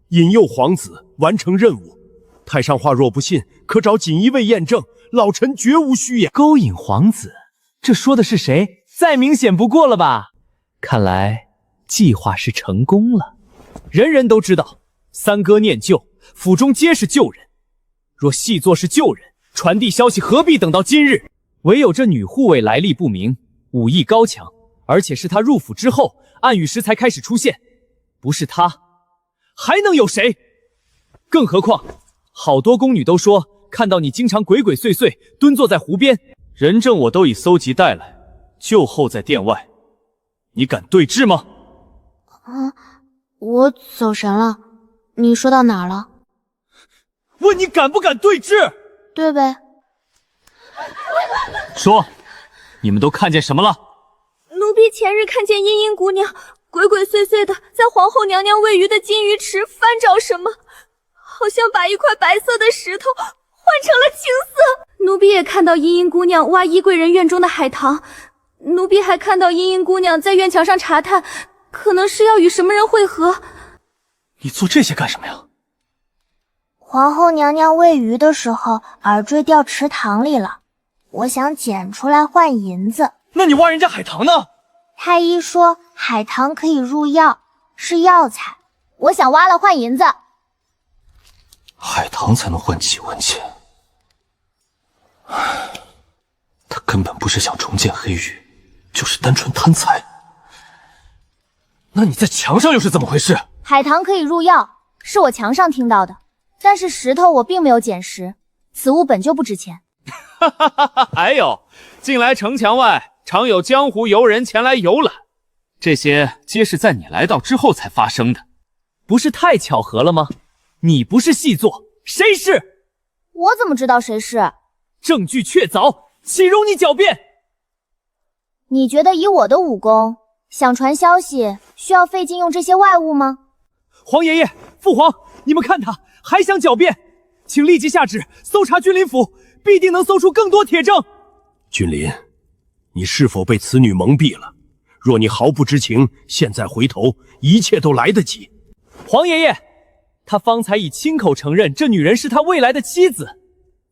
引诱皇子完成任务。太上话若不信，可找锦衣卫验证，老臣绝无虚言。勾引皇子，这说的是谁？再明显不过了吧？看来计划是成功了。人人都知道，三哥念旧，府中皆是旧人。若细作是旧人，传递消息何必等到今日？唯有这女护卫来历不明，武艺高强，而且是她入府之后，暗语石才开始出现。不是她，还能有谁？更何况，好多宫女都说看到你经常鬼鬼祟祟蹲坐在湖边，人证我都已搜集带来，就候在殿外。你敢对质吗？我走神了。你说到哪儿了？问你敢不敢对质？对呗。说，你们都看见什么了？奴婢前日看见茵茵姑娘鬼鬼祟祟的在皇后娘娘喂鱼的金鱼池翻找什么，好像把一块白色的石头换成了青色。奴婢也看到茵茵姑娘挖衣贵人院中的海棠，奴婢还看到茵茵姑娘在院墙上查探，可能是要与什么人会合。你做这些干什么呀？皇后娘娘喂鱼的时候，耳坠掉池塘里了，我想捡出来换银子。那你挖人家海棠呢？太医说海棠可以入药，是药材，我想挖了换银子。海棠才能换几文钱？他根本不是想重建黑羽，就是单纯贪财。那你在墙上又是怎么回事？海棠可以入药，是我墙上听到的，但是石头我并没有捡拾，此物本就不值钱。还有，近来城墙外常有江湖游人前来游览，这些皆是在你来到之后才发生的，不是太巧合了吗？你不是细作，谁是？我怎么知道谁是？证据确凿，岂容你狡辩？你觉得以我的武功，想传消息需要费劲用这些外物吗？皇爷爷、父皇，你们看他还想狡辩，请立即下旨搜查君临府，必定能搜出更多铁证。君临，你是否被此女蒙蔽了？若你毫不知情，现在回头，一切都来得及。皇爷爷，他方才已亲口承认这女人是他未来的妻子，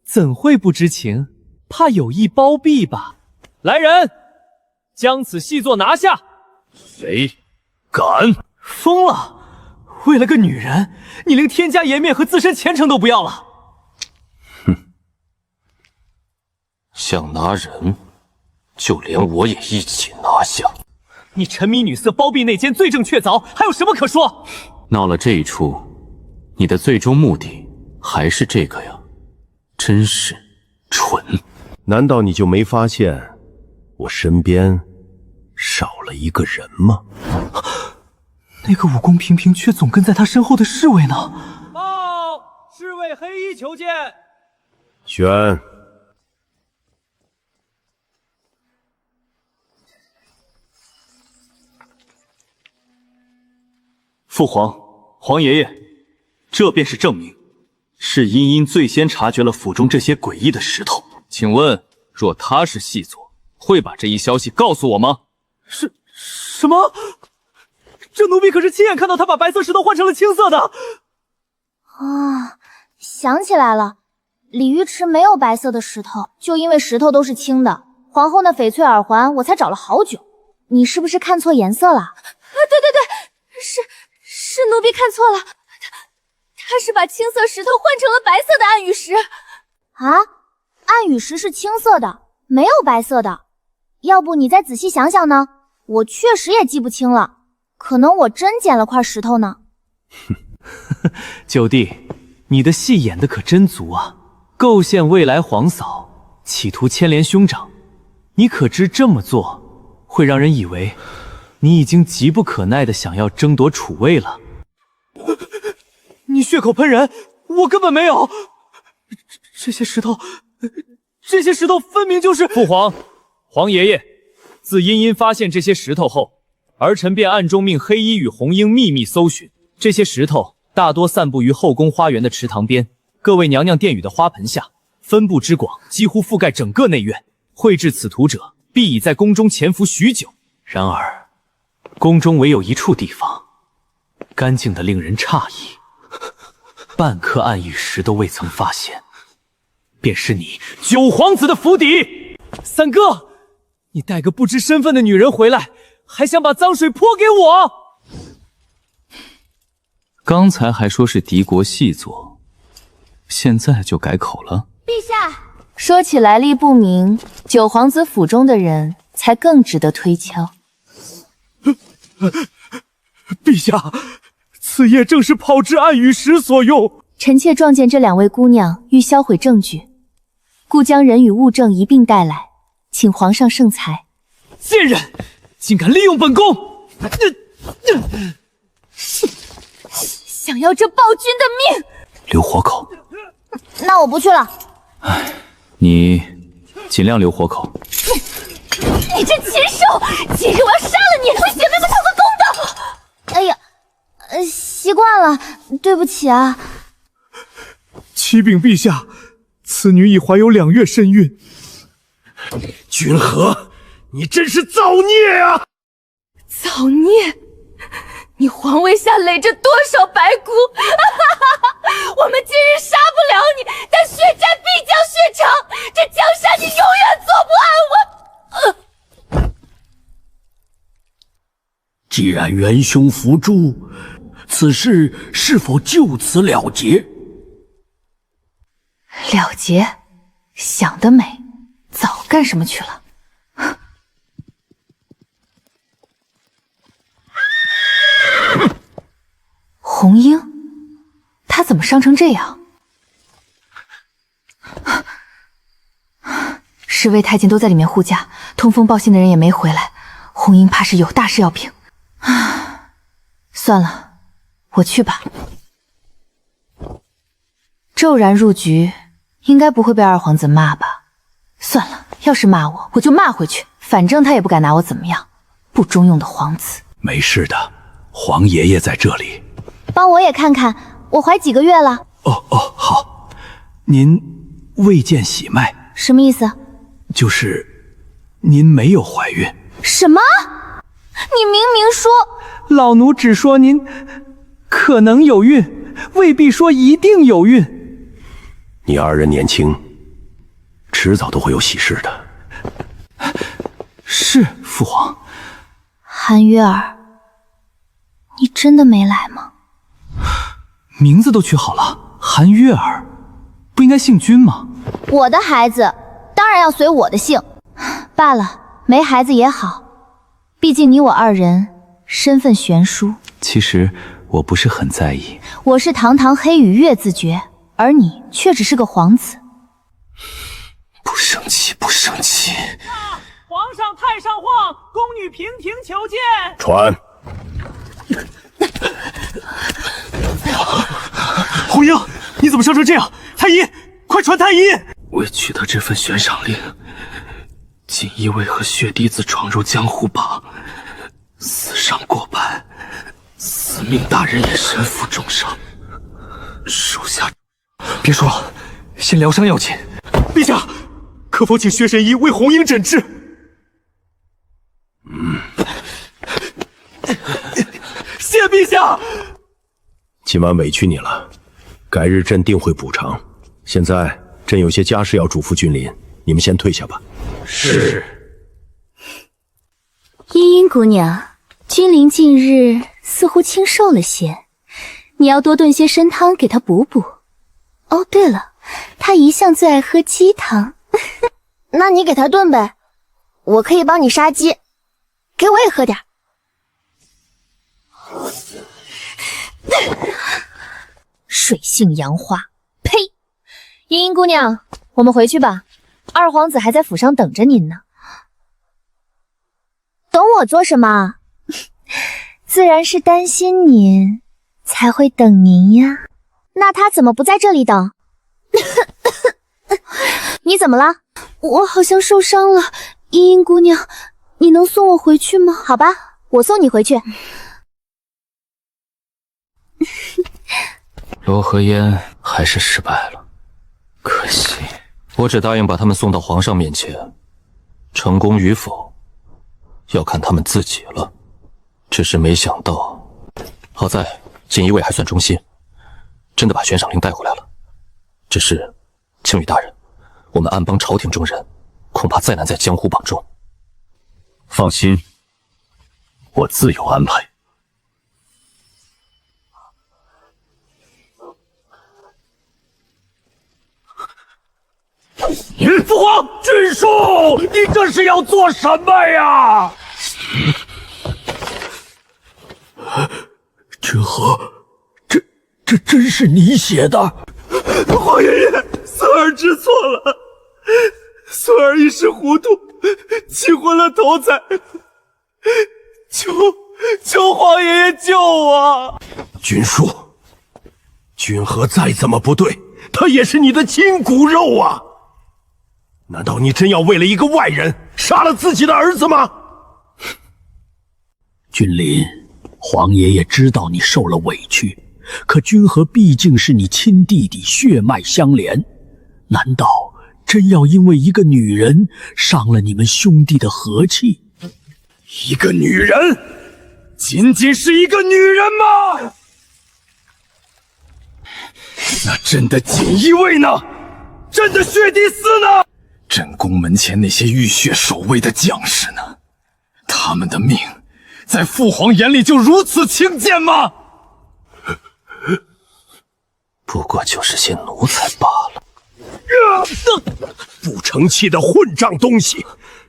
怎会不知情？怕有意包庇吧？来人，将此细作拿下！谁敢？疯了！为了个女人，你连天家颜面和自身前程都不要了？想拿人，就连我也一起拿下。你沉迷女色，包庇内奸，罪证确凿，还有什么可说？闹了这一出，你的最终目的还是这个呀？真是蠢！难道你就没发现我身边少了一个人吗？那个武功平平却总跟在他身后的侍卫呢？报，侍卫黑衣求见。选。父皇、皇爷爷，这便是证明，是茵茵最先察觉了府中这些诡异的石头。请问，若他是细作，会把这一消息告诉我吗？什么？这奴婢可是亲眼看到他把白色石头换成了青色的。啊，想起来了，鲤鱼池没有白色的石头，就因为石头都是青的。皇后那翡翠耳环我才找了好久，你是不是看错颜色了？对，是奴婢看错了，他是把青色石头换成了白色的暗语石。啊，暗语石是青色的，没有白色的。要不你再仔细想想呢？我确实也记不清了。可能我真捡了块石头呢。九弟，你的戏演的可真足啊！构陷未来皇嫂，企图牵连兄长，你可知这么做会让人以为你已经急不可耐的想要争夺储位了？你血口喷人，我根本没有。这些石头分明就是父皇，皇爷爷，自茵茵发现这些石头后，儿臣便暗中命黑衣与红英秘密搜寻。这些石头大多散布于后宫花园的池塘边，各位娘娘殿宇的花盆下，分布之广，几乎覆盖整个内院。绘制此图者，必已在宫中潜伏许久。然而，宫中唯有一处地方，干净的令人诧异，半颗暗玉石都未曾发现，便是你九皇子的府邸。三哥，你带个不知身份的女人回来，还想把脏水泼给我？刚才还说是敌国细作，现在就改口了。陛下，说起来历不明，九皇子府中的人才更值得推敲。陛下，此夜正是炮制暗玉石所用。臣妾撞见这两位姑娘欲销毁证据，故将人与物证一并带来，请皇上圣裁。贱人，竟敢利用本宫！想要这暴君的命！留活口。那我不去了。你尽量留活口。你这禽兽！今日我要杀了你，为姐妹们讨个公道！哎呀，习惯了，对不起啊。启禀陛下，此女已怀有2月身孕。君和，你真是造孽啊！造孽！你皇位下垒着多少白骨？我们今日杀不了你，但血债必将血偿。这江山你永远坐不安稳。既然元凶伏诛，此事是否就此了结？了结？想得美！早干什么去了？红英，她怎么伤成这样？侍卫太监都在里面护驾，通风报信的人也没回来，红英怕是有大事要禀。算了，我去吧。骤然入局，应该不会被二皇子骂吧？算了，要是骂我，我就骂回去，反正他也不敢拿我怎么样。不中用的皇子。没事的，皇爷爷在这里。帮我也看看，我怀几个月了？哦，好。您未见喜脉，什么意思？就是您没有怀孕。什么？你明明说……老奴只说您可能有孕，未必说一定有孕。你二人年轻，迟早都会有喜事的。是，父皇。韩约儿，你真的没来吗？名字都取好了，韩约儿，不应该姓君吗？我的孩子当然要随我的姓。罢了，没孩子也好，毕竟你我二人身份悬殊。其实我不是很在意。我是堂堂黑羽月字诀，而你却只是个皇子。不生气，不生气。皇上太上皇，宫女娉婷求见。传。红英，你怎么伤成这样？太医，快传太医！为取得这份悬赏令，锦衣卫和血滴子闯入江湖坝，死伤过百，司命大人也身负重伤。属下别说了，先疗伤要紧。陛下，可否请薛神医为红英诊治？谢陛下。今晚委屈你了，改日朕定会补偿。现在朕有些家事要嘱咐君临，你们先退下吧。是。茵茵姑娘，君临近日似乎清瘦了些，你要多炖些参汤给她补补。哦，对了，她一向最爱喝鸡汤。那你给她炖呗，我可以帮你杀鸡，给我也喝点。水性杨花，呸！茵茵姑娘，我们回去吧，二皇子还在府上等着您呢。等我做什么？自然是担心您，才会等您呀。那他怎么不在这里等？你怎么了？我好像受伤了，茵茵姑娘，你能送我回去吗？好吧，我送你回去。罗和烟还是失败了，可惜。我只答应把他们送到皇上面前，成功与否要看他们自己了。只是没想到，好在锦衣卫还算忠心，真的把悬赏令带回来了。只是，青羽大人，我们安邦朝廷中人，恐怕再难在江湖榜中。放心，我自有安排。父皇，郡叔，你这是要做什么呀？君和，这真是你写的？皇爷爷，孙儿知错了，孙儿一时糊涂，气昏了头才，求皇爷爷救我！君叔，君和再怎么不对，他也是你的亲骨肉啊！难道你真要为了一个外人杀了自己的儿子吗？君临，皇爷爷知道你受了委屈，可君和毕竟是你亲弟弟，血脉相连，难道真要因为一个女人伤了你们兄弟的和气？一个女人，仅仅是一个女人吗？那朕的锦衣卫呢？朕的血滴司呢？朕宫门前那些浴血守卫的将士呢？他们的命，在父皇眼里就如此轻贱吗？不过就是些奴才罢了。不成器的混账东西，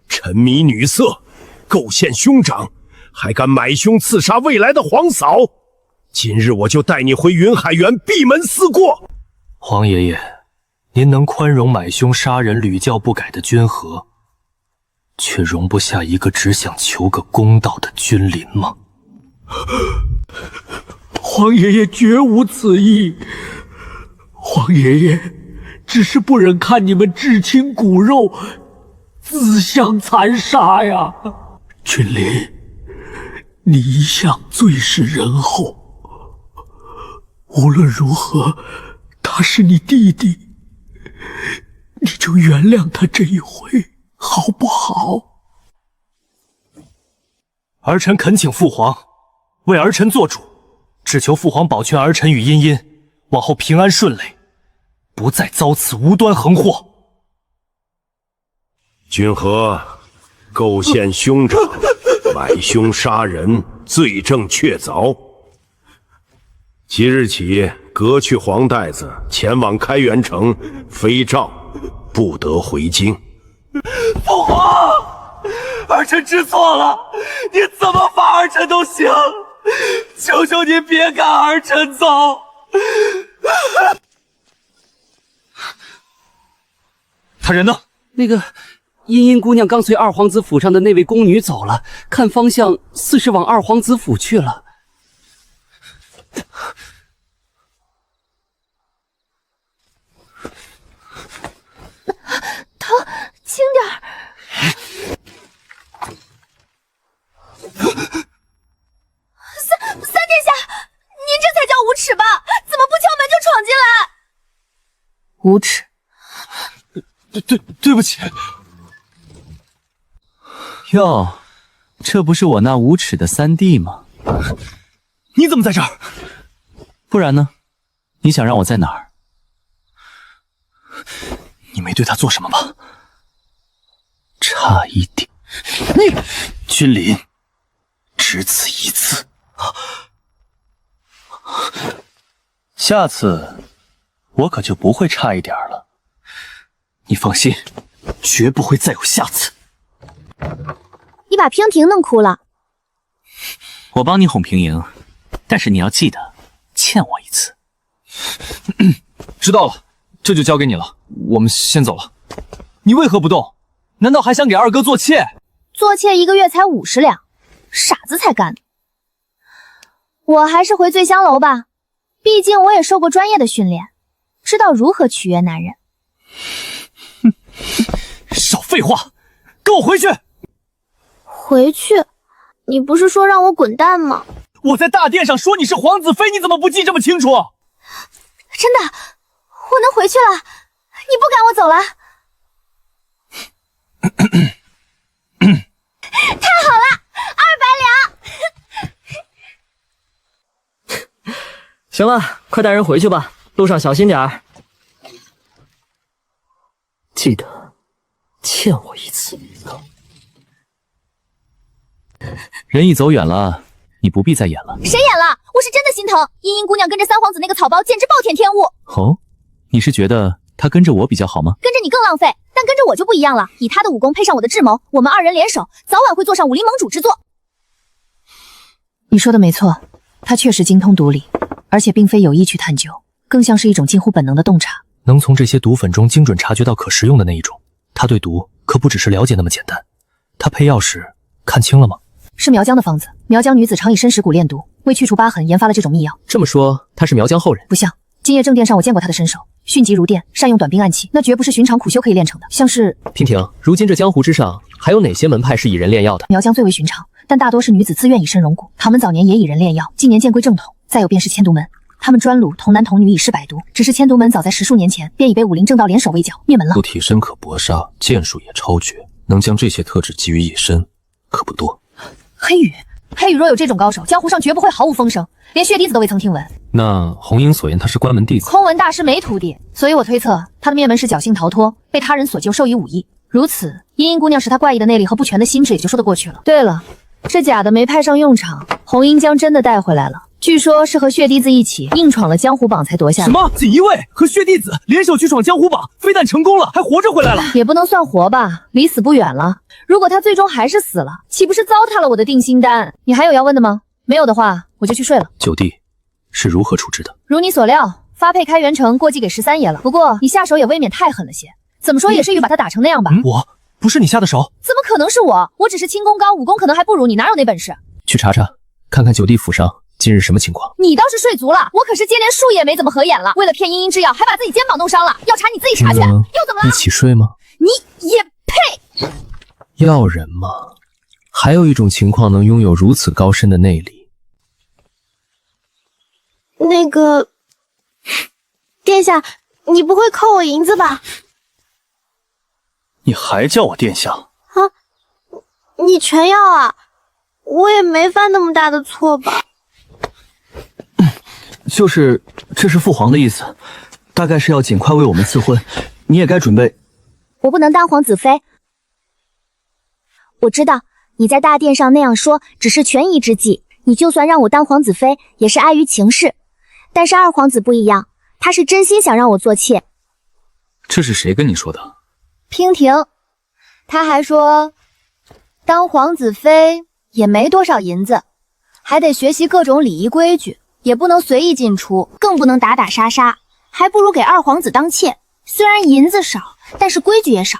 沉迷女色，构陷兄长，还敢买凶刺杀未来的皇嫂！今日我就带你回云海园闭门思过。皇爷爷，您能宽容买凶杀人屡教不改的君和，却容不下一个只想求个公道的君临吗？皇爷爷绝无此意，皇爷爷只是不忍看你们至亲骨肉自相残杀呀。君临，你一向最是仁厚，无论如何，他是你弟弟，你就原谅他这一回，好不好？儿臣恳请父皇为儿臣做主，只求父皇保全儿臣与茵茵往后平安顺累，不再遭此无端横祸。君和构陷兄长，买凶杀人，罪证确凿。即日起，革去黄带子，前往开元城，非诏不得回京。父皇，儿臣知错了，你怎么罚儿臣都行，求求你别赶儿臣走。他人呢？那个茵茵姑娘刚随二皇子府上的那位宫女走了，看方向似是往二皇子府去了。疼，轻点儿。三殿下，您这才叫无耻吧？怎么不敲门就闯进来？无耻！对不起。哟，这不是我那无耻的三弟吗？你怎么在这儿？不然呢？你想让我在哪儿？你没对他做什么吧？差一点。君临，只此一次。下次我可就不会差一点了。你放心，绝不会再有下次。你把娉婷弄哭了。我帮你哄平莹，但是你要记得欠我一次。知道了，这就交给你了。我们先走了。你为何不动？难道还想给二哥做妾？做妾1个月才50两，傻子才干呢。我还是回醉香楼吧，毕竟我也受过专业的训练，知道如何取悦男人。少废话，跟我回去！回去？你不是说让我滚蛋吗？我在大殿上说你是皇子妃，你怎么不记这么清楚？真的，我能回去了，你不赶我走了？太好了，200两！行了，快带人回去吧，路上小心点儿。记得欠我一次。人一走远了，你不必再演了。谁演了？我是真的心疼。茵茵姑娘跟着三皇子那个草包，简直暴殄天物。哦，你是觉得她跟着我比较好吗？跟着你更浪费，但跟着我就不一样了。以她的武功配上我的智谋，我们2人联手，早晚会坐上武林盟主之座。你说的没错，他确实精通毒理，而且并非有意去探究，更像是一种近乎本能的洞察，能从这些毒粉中精准察觉到可食用的那一种。他对毒可不只是了解那么简单。他配药时看清了吗？是苗疆的方子。苗疆女子常以参石骨炼毒，为去除疤痕研发了这种秘药。这么说，他是苗疆后人？不像，今夜正殿上我见过他的身手，迅疾如电，善用短兵暗器，那绝不是寻常苦修可以练成的，像是……娉婷，如今这江湖之上还有哪些门派是以人炼药的？苗疆最为寻常，但大多是女子自愿以身融骨。唐门早年也以人炼药，近年渐归正统。再有便是千毒门，他们专掳童男童女以示百毒。只是千毒门早在10数年前便已被武林正道联手围剿灭门了。毒体深可搏杀，剑术也超绝，能将这些特质集于一身，可不多。黑羽若有这种高手，江湖上绝不会毫无风声，连血滴子都未曾听闻。那红英所言他是关门弟子，空文大师没徒弟，所以我推测他的灭门是侥幸逃脱，被他人所救，授以武艺。如此，茵茵姑娘是他怪异的内力和不全的心智，也就说得过去了。对了，这假的没派上用场，红英将真的带回来了，据说是和血滴子一起硬闯了江湖榜才夺下的。什么？锦衣卫和血滴子联手去闯江湖榜，非但成功了，还活着回来了？也不能算活吧，离死不远了。如果他最终还是死了，岂不是糟蹋了我的定心丹？你还有要问的吗？没有的话，我就去睡了。九弟是如何处置的？如你所料，发配开元城过继给13爷了。不过你下手也未免太狠了些，怎么说也是欲把他打成那样吧？我不是你下的手？怎么可能是我？我只是轻功高，武功可能还不如你，哪有那本事？去查查，看看九弟府上今日什么情况。你倒是睡足了，我可是接连数夜没怎么合眼了。为了骗茵茵制药，还把自己肩膀弄伤了，要查你自己查去。又怎么了？一起睡吗？你也配？要人吗？还有一种情况能拥有如此高深的内力。那个，殿下，你不会扣我银子吧？你还叫我殿下？啊，你全要啊？我也没犯那么大的错吧？就是这是父皇的意思，大概是要尽快为我们赐婚，你也该准备。我不能当皇子妃。我知道你在大殿上那样说只是权宜之计，你就算让我当皇子妃也是碍于情势。但是二皇子不一样，他是真心想让我做妾。这是谁跟你说的？娉婷，他还说当皇子妃也没多少银子，还得学习各种礼仪规矩，也不能随意进出，更不能打打杀杀，还不如给二皇子当妾。虽然银子少，但是规矩也少。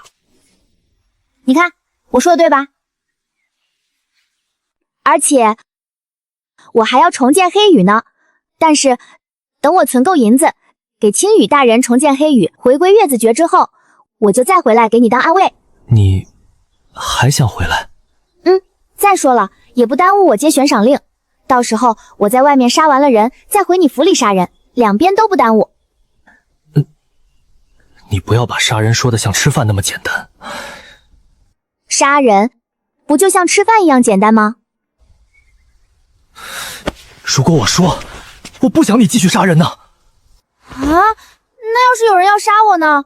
你看我说的对吧？而且我还要重建黑羽呢，但是等我存够银子，给青羽大人重建黑羽，回归月子诀之后，我就再回来给你当暗卫。你还想回来？再说了，也不耽误我接悬赏令，到时候我在外面杀完了人，再回你府里杀人，两边都不耽误。你不要把杀人说的像吃饭那么简单。杀人不就像吃饭一样简单吗？如果我说我不想你继续杀人呢？啊，那要是有人要杀我呢？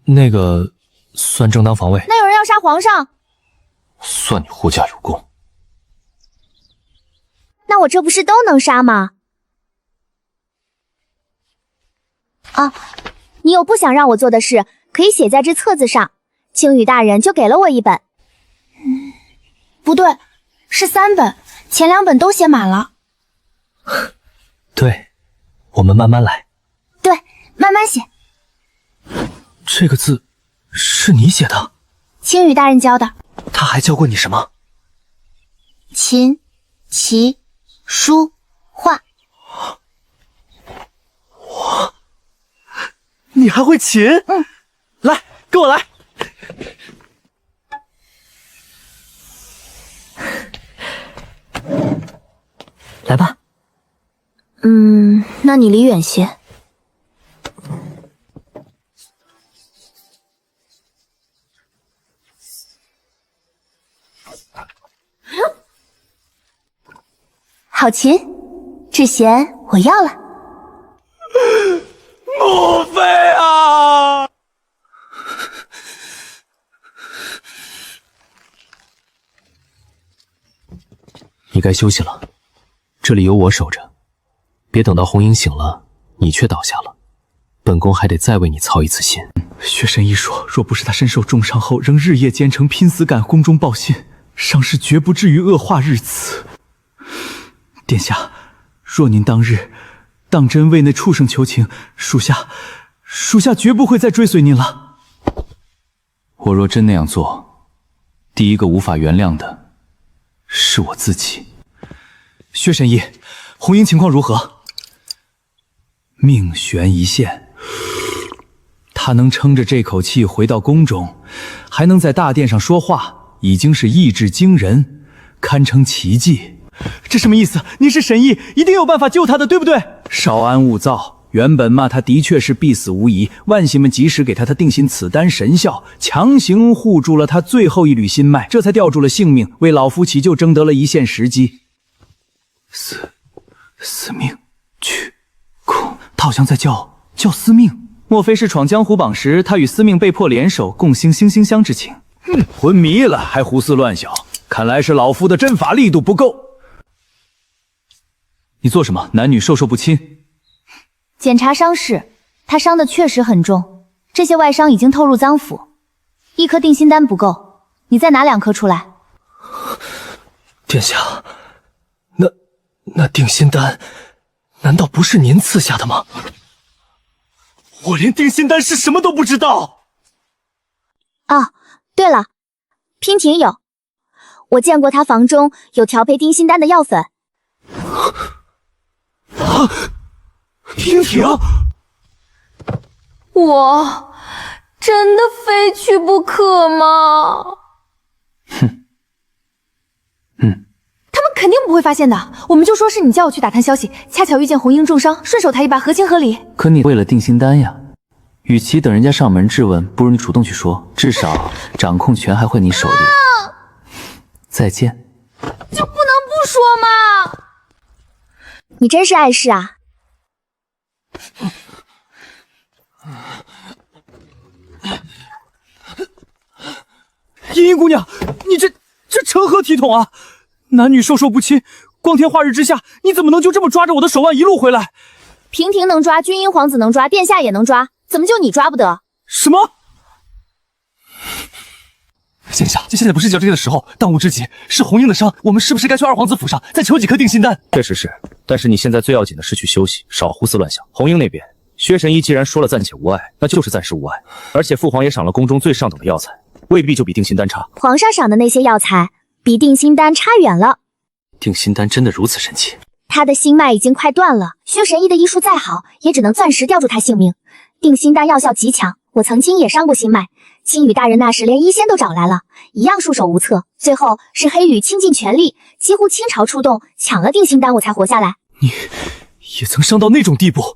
那个算正当防卫。那有人要杀皇上？算你护驾有功。那我这不是都能杀吗？啊，你有不想让我做的事，可以写在这册子上。青羽大人就给了我1本。不对，是3本。前2本都写满了。对，我们慢慢来。对，慢慢写。这个字是你写的？青羽大人教的。他还教过你什么？琴、棋、书、画。你还会琴？来，跟我来。来吧。那你离远些。好琴，智贤，我要了。莫非啊！你该休息了，这里有我守着，别等到红英醒了，你却倒下了，本宫还得再为你操一次心。薛神医说，若不是他身受重伤后仍日夜兼程拼死赶宫中报信，伤势绝不至于恶化至此。殿下，若您当日当真为那畜生求情，属下绝不会再追随您了。我若真那样做，第一个无法原谅的是我自己。薛神医，红英情况如何？命悬一线，他能撑着这口气回到宫中，还能在大殿上说话，已经是意志惊人，堪称奇迹。这什么意思？您是神医，一定有办法救他的，对不对？稍安勿躁，原本嘛，他的确是必死无疑。万幸们及时给他定心此丹神效，强行护住了他最后一缕心脉，这才吊住了性命，为老夫祈救争得了一线时机。司命去空，他好像在叫司命，莫非是闯江湖榜时，他与司命被迫联手，共兴惺惺相之情？昏迷了还胡思乱想，看来是老夫的阵法力度不够。你做什么？男女授受不亲。检查伤势，他伤的确实很重，这些外伤已经透入脏腑，1颗定心丹不够，你再拿2颗出来。殿下，那定心丹难道不是您赐下的吗？我连定心丹是什么都不知道。哦，对了，娉婷有，我见过他房中有调配定心丹的药粉。娉婷，我真的非去不可吗？他们肯定不会发现的，我们就说是你叫我去打探消息，恰巧遇见红英重伤，顺手他一把，合情合理。可你为了定心丹呀，与其等人家上门质问，不如你主动去说，至少掌控权还会你手里。再见。就不能不说吗？你真是碍事啊！茵茵姑娘，你这成何体统啊？男女授受不亲，光天化日之下，你怎么能就这么抓着我的手腕一路回来？娉婷能抓，君英皇子能抓，殿下也能抓，怎么就你抓不得？什么？殿下，这现在不是较真的时候，当务之急是红英的伤，我们是不是该去二皇子府上再求几颗定心丹？确实是，但是你现在最要紧的是去休息，少胡思乱想。红英那边，薛神医既然说了暂且无碍，那就是暂时无碍。而且父皇也赏了宫中最上等的药材，未必就比定心丹差。皇上赏的那些药材比定心丹差远了。定心丹真的如此神奇？他的心脉已经快断了，薛神医的医术再好，也只能暂时吊住他性命。定心丹药效极强，我曾经也伤过心脉。青羽大人那时连医仙都找来了，一样束手无策。最后是黑羽倾尽全力，几乎倾巢出动，抢了定心丹，我才活下来。你也曾伤到那种地步？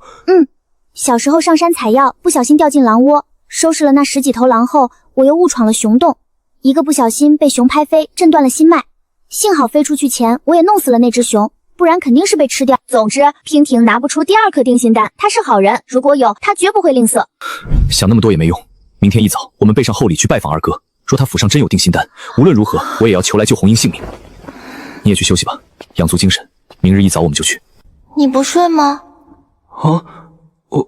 小时候上山采药，不小心掉进狼窝，收拾了那10几头狼后，我又误闯了熊洞，一个不小心被熊拍飞，震断了心脉。幸好飞出去前，我也弄死了那只熊，不然肯定是被吃掉。总之，娉婷拿不出第2颗定心丹，他是好人，如果有，他绝不会吝啬。想那么多也没用。明天一早，我们备上厚礼去拜访二哥，说他府上真有定心丹。无论如何，我也要求来救红英性命。你也去休息吧，养足精神。明日一早我们就去。你不睡吗？啊，我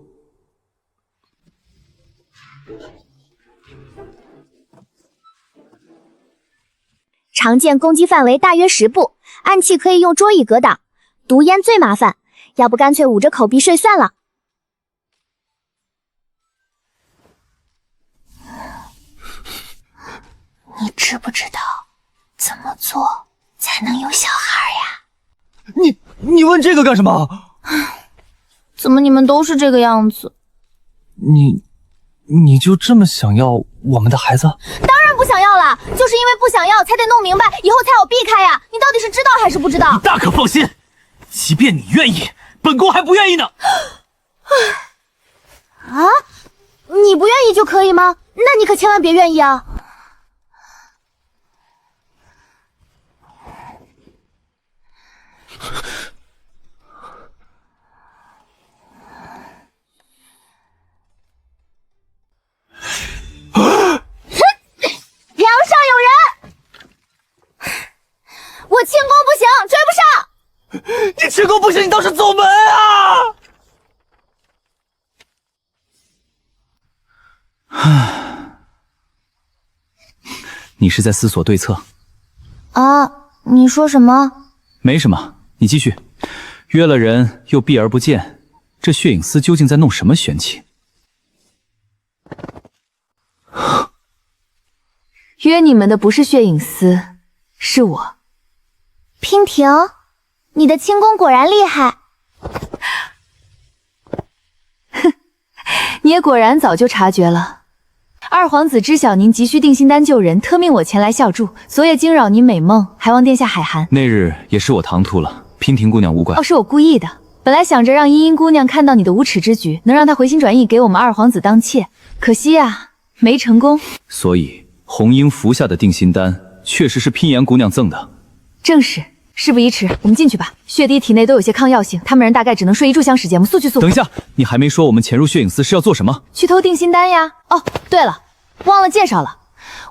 常见攻击范围大约10步，暗器可以用桌椅格挡，毒烟最麻烦，要不干脆捂着口鼻睡算了。你知不知道怎么做才能有小孩呀？你问这个干什么？怎么你们都是这个样子？你就这么想要我们的孩子？当然不想要了，就是因为不想要，才得弄明白，以后才好避开呀。你到底是知道还是不知道？你大可放心，即便你愿意，本宫还不愿意呢。啊？你不愿意就可以吗？那你可千万别愿意啊！梁上有人！我轻功不行，追不上。你轻功不行，你倒是走门啊！你是在思索对策？啊，你说什么？没什么，你继续。约了人又避而不见，这血影司究竟在弄什么玄气？约你们的不是血影司，是我。娉婷，你的轻功果然厉害。哼，你也果然早就察觉了。二皇子知晓您急需定心丹救人，特命我前来效助，昨夜惊扰您美梦，还望殿下海涵。那日也是我唐突了，娉婷姑娘无怪。是我故意的。本来想着让茵茵姑娘看到你的无耻之举，能让她回心转意给我们二皇子当妾，可惜啊，没成功。所以红英服下的定心丹确实是娉妍姑娘赠的。正是。事不宜迟，我们进去吧。血滴体内都有些抗药性，他们人大概只能睡一炷香时间，我们速去速回。等一下，你还没说我们潜入血影司是要做什么？去偷定心丹呀。哦，对了，忘了介绍了，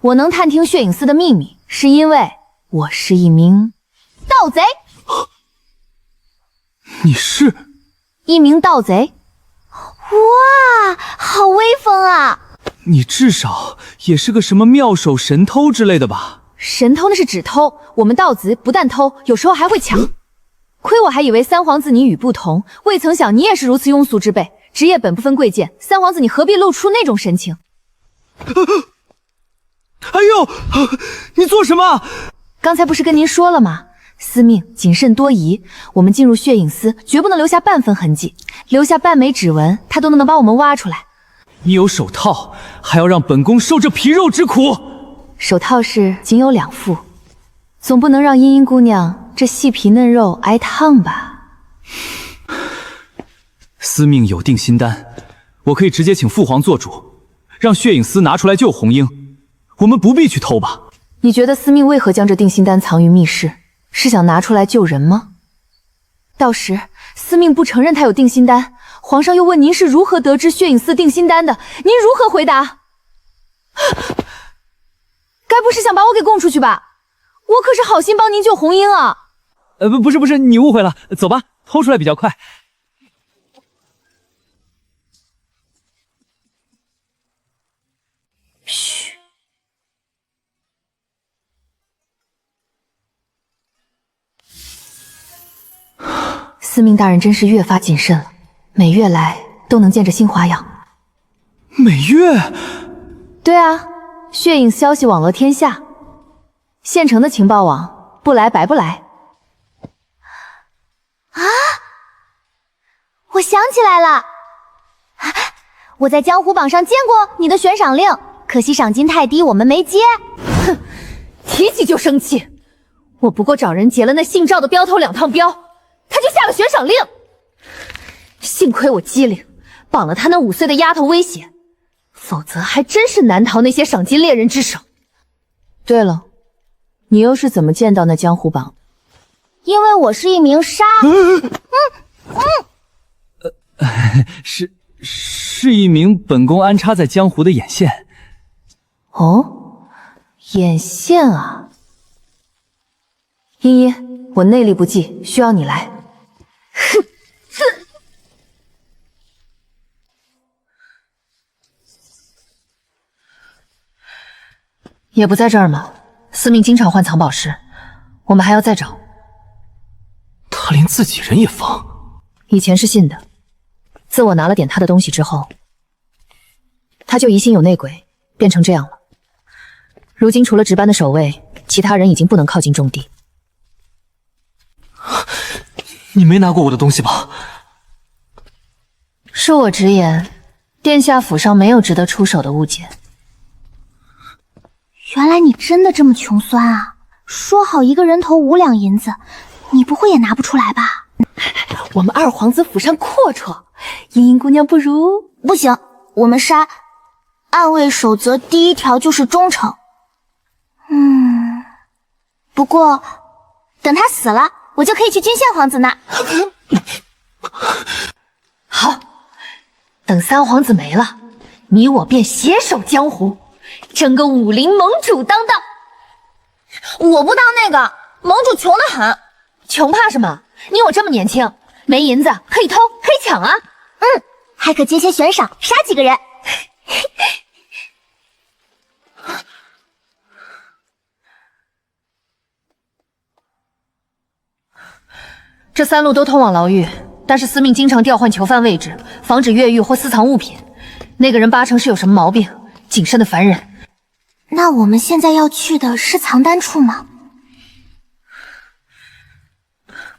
我能探听血影司的秘密，是因为我是一名盗贼。你是一名盗贼？哇，好威风啊！你至少也是个什么妙手神偷之类的吧？神偷那是只偷，我们盗贼不但偷，有时候还会抢。亏我还以为三皇子你与不同，未曾想你也是如此庸俗之辈。职业本不分贵贱，三皇子你何必露出那种神情？哎呦，你做什么？刚才不是跟您说了吗？司命谨慎多疑，我们进入血影司绝不能留下半分痕迹，留下半枚指纹，他都能把我们挖出来。你有手套，还要让本宫受这皮肉之苦？手套是仅有2副，总不能让茵茵姑娘这细皮嫩肉挨烫吧？司命有定心丹，我可以直接请父皇做主，让血影司拿出来救红英，我们不必去偷吧？你觉得司命为何将这定心丹藏于密室？是想拿出来救人吗？到时司命不承认他有定心丹，皇上又问您是如何得知血影司定心丹的，您如何回答？该不是想把我给供出去吧？我可是好心帮您救红英啊！不是，你误会了。走吧，偷出来比较快。嘘。司命大人真是越发谨慎了，每月来都能见着新花样。每月？对啊。血影消息网罗天下，现成的情报网，不来白不来。啊！我想起来了，我在江湖榜上见过你的悬赏令，可惜赏金太低，我们没接。哼，提起就生气。我不过找人劫了那姓赵的镖头2趟镖，他就下了悬赏令。幸亏我机灵，绑了他那5岁的丫头威胁。否则还真是难逃那些赏金猎人之手。对了，你又是怎么见到那江湖榜？因为我是一名杀……是一名本宫安插在江湖的眼线。哦，眼线啊！茵茵，我内力不济，需要你来。哼！也不在这儿吗？司命经常换藏宝石，我们还要再找。他连自己人也放？以前是信的，自我拿了点他的东西之后，他就疑心有内鬼，变成这样了。如今除了值班的守卫，其他人已经不能靠近重地。你没拿过我的东西吧？恕我直言，殿下府上没有值得出手的物件。原来你真的这么穷酸啊！说好一个人头5两银子，你不会也拿不出来吧？我们二皇子府上阔绰，茵茵姑娘不如……不行，我们杀暗卫守则第1条就是忠诚。不过等他死了，我就可以去君献皇子那。好，等三皇子没了，你我便携手江湖，争个武林盟主当当。我不当那个盟主，穷得很。穷怕什么？你我这么年轻，没银子可以偷可以抢啊。还可接些悬赏，杀几个人。这3路都通往牢狱，但是司命经常调换囚犯位置，防止越狱或私藏物品。那个人8成是有什么毛病，谨慎的烦人。那我们现在要去的是藏丹处吗？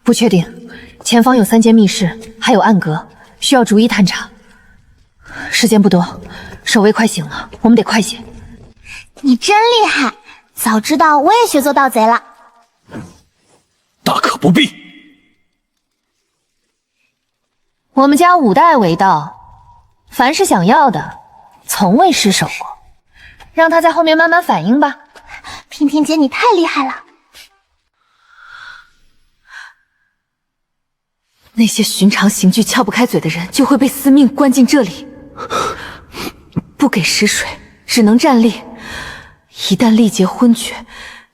不确定，前方有3间密室，还有暗格，需要逐一探查。时间不多，守卫快醒了，我们得快些。你真厉害，早知道我也学做盗贼了。大可不必。我们家5代为盗，凡是想要的，从未失手过。让他在后面慢慢反应吧。娉娉姐，你太厉害了。那些寻常刑具撬不开嘴的人，就会被司命关进这里，不给食水，只能站立。一旦力竭昏厥，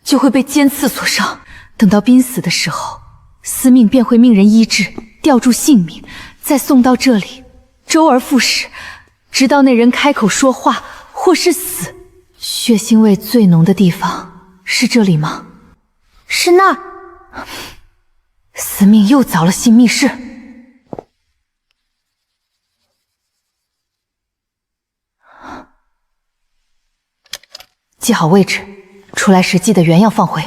就会被尖刺所伤。等到濒死的时候，司命便会命人医治，吊住性命，再送到这里，周而复始，直到那人开口说话或是死。血腥味最浓的地方是这里吗？是那儿。司命又凿了新密室。记好位置，出来时记得原样放回。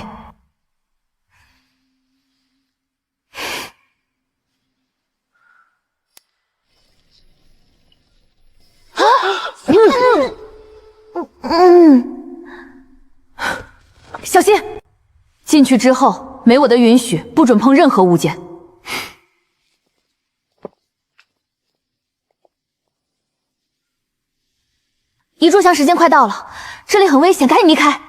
小心！进去之后，没我的允许，不准碰任何物件。一炷香时间快到了，这里很危险，赶紧离开！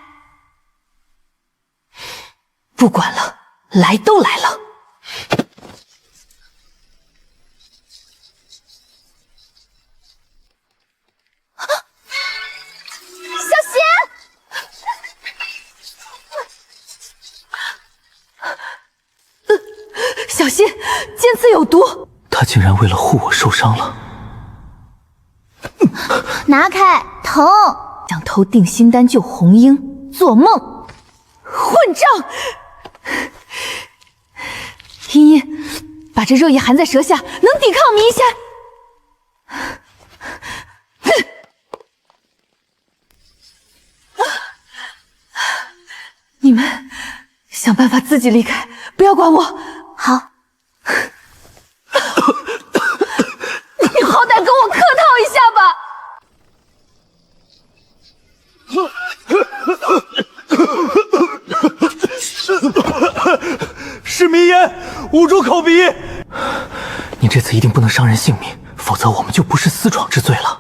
不管了，来都来了。小心，尖刺有毒！他竟然为了护我受伤了。拿开，疼！想偷定心丹救红英，做梦！混账！茵茵，把这热液含在舌下，能抵抗迷仙。你们想办法自己离开，不要管我。好。你好歹跟我客套一下吧！是迷烟，捂住口鼻。你这次一定不能伤人性命，否则我们就不是私闯之罪了。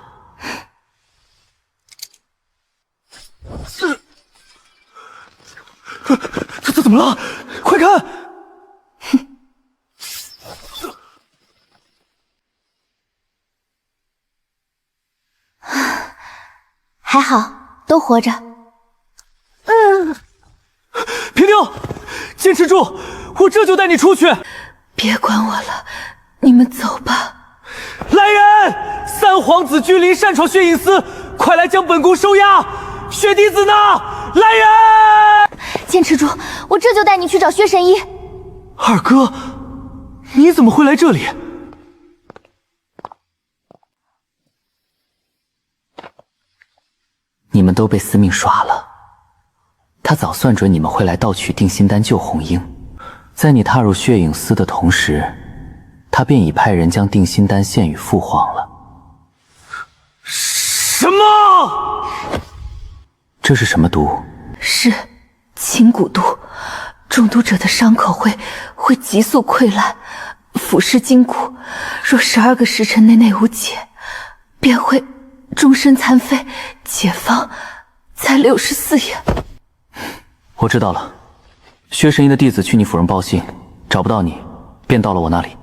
他怎么了？快看！还好，都活着。平定，坚持住，我这就带你出去。别管我了，你们走吧。来人！三皇子君临擅闯血隐司，快来将本宫收押。血滴子呢？来人！坚持住，我这就带你去找薛神医。二哥，你怎么会来这里？你们都被司命耍了，他早算准你们会来盗取定心丹救红英，在你踏入血影司的同时，他便已派人将定心丹献与父皇了。什么？这是什么毒？是筋骨毒，中毒者的伤口会急速溃烂，腐蚀筋骨，若12个时辰内无解，便会终身残废，解放才64夜。我知道了，薛神医的弟子去你府上报信，找不到你，便到了我那里。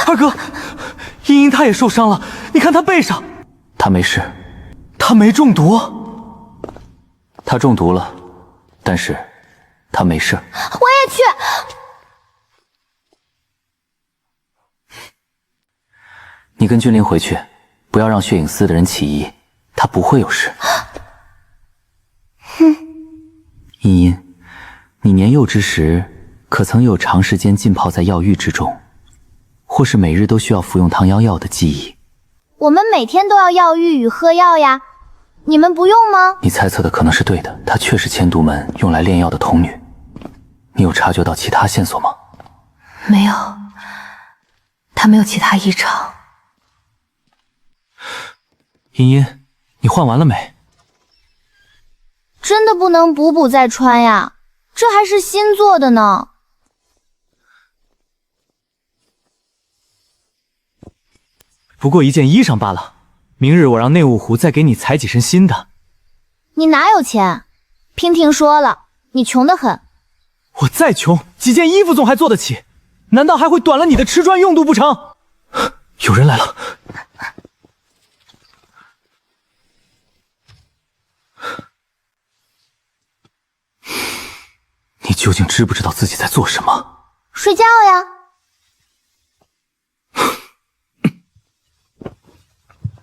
二哥，茵茵她也受伤了，你看她背上。她没事。她没中毒？她中毒了，但是她没事。我也去。你跟君临回去，不要让血影司的人起疑，她不会有事。哼。茵茵，你年幼之时，可曾有长时间浸泡在药浴之中，或是每日都需要服用汤妖药的记忆？我们每天都要药浴与喝药呀，你们不用吗？你猜测的可能是对的，她确是千毒门用来炼药的童女。你有察觉到其他线索吗？没有，她没有其他异常。茵茵，你换完了没？真的不能补补再穿呀，这还是新做的呢。不过一件衣裳罢了，明日我让内务湖再给你裁几身新的。你哪有钱？娉婷说了，你穷得很。我再穷，几件衣服总还做得起，难道还会短了你的吃穿用度不成？有人来了。你究竟知不知道自己在做什么？睡觉呀。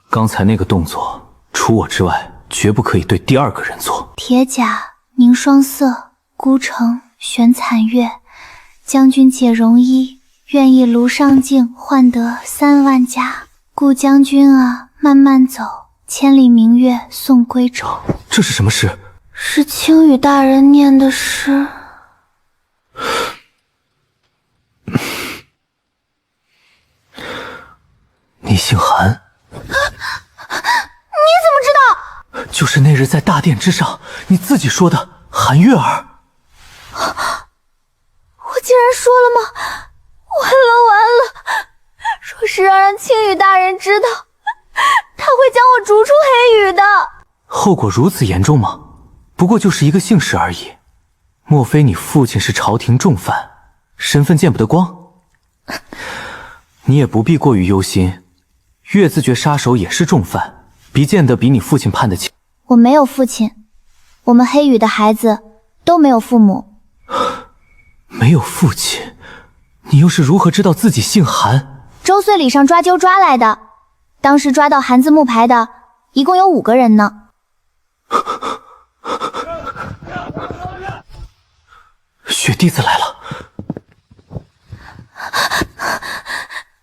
刚才那个动作，除我之外，绝不可以对第二个人做。铁甲凝霜色，孤城悬残月。将军解容衣，愿以庐上镜换得3万甲。故将军啊，慢慢走，千里明月送归舟。这是什么诗？是青羽大人念的诗。你姓韩？你怎么知道？就是那日在大殿之上，你自己说的韩月儿。我竟然说了吗？完了！若是让青羽大人知道，他会将我逐出黑羽的。后果如此严重吗？不过就是一个姓氏而已。莫非你父亲是朝廷重犯，身份见不得光？你也不必过于忧心，月自觉杀手也是重犯，必见得比你父亲判得轻。我没有父亲，我们黑羽的孩子都没有父母。没有父亲，你又是如何知道自己姓韩？周岁礼上抓阄抓来的，当时抓到韩字木牌的一共有5个人呢。雪弟子来了，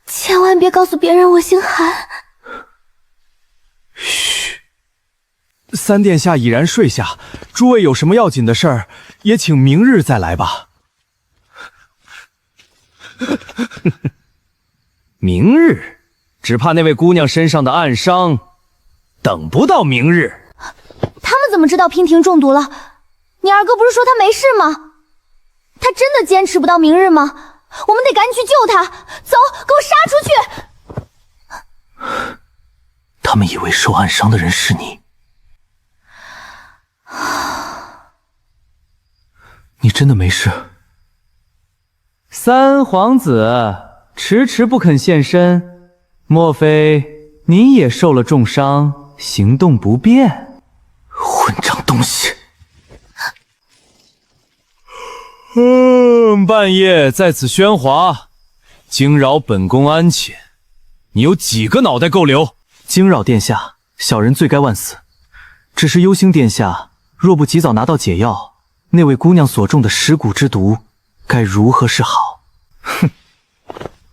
千万别告诉别人我姓韩。嘘，三殿下已然睡下，诸位有什么要紧的事儿，也请明日再来吧。明日，只怕那位姑娘身上的暗伤，等不到明日。他们怎么知道娉婷中毒了？你二哥不是说他没事吗？他真的坚持不到明日吗？我们得赶紧去救他！走，给我杀出去！他们以为受暗伤的人是你。你真的没事？三皇子迟迟不肯现身，莫非你也受了重伤，行动不便？混账东西！半夜在此喧哗，惊扰本宫安寝，你有几个脑袋够留？惊扰殿下，小人罪该万死。只是忧星殿下若不及早拿到解药，那位姑娘所中的尸骨之毒该如何是好？哼，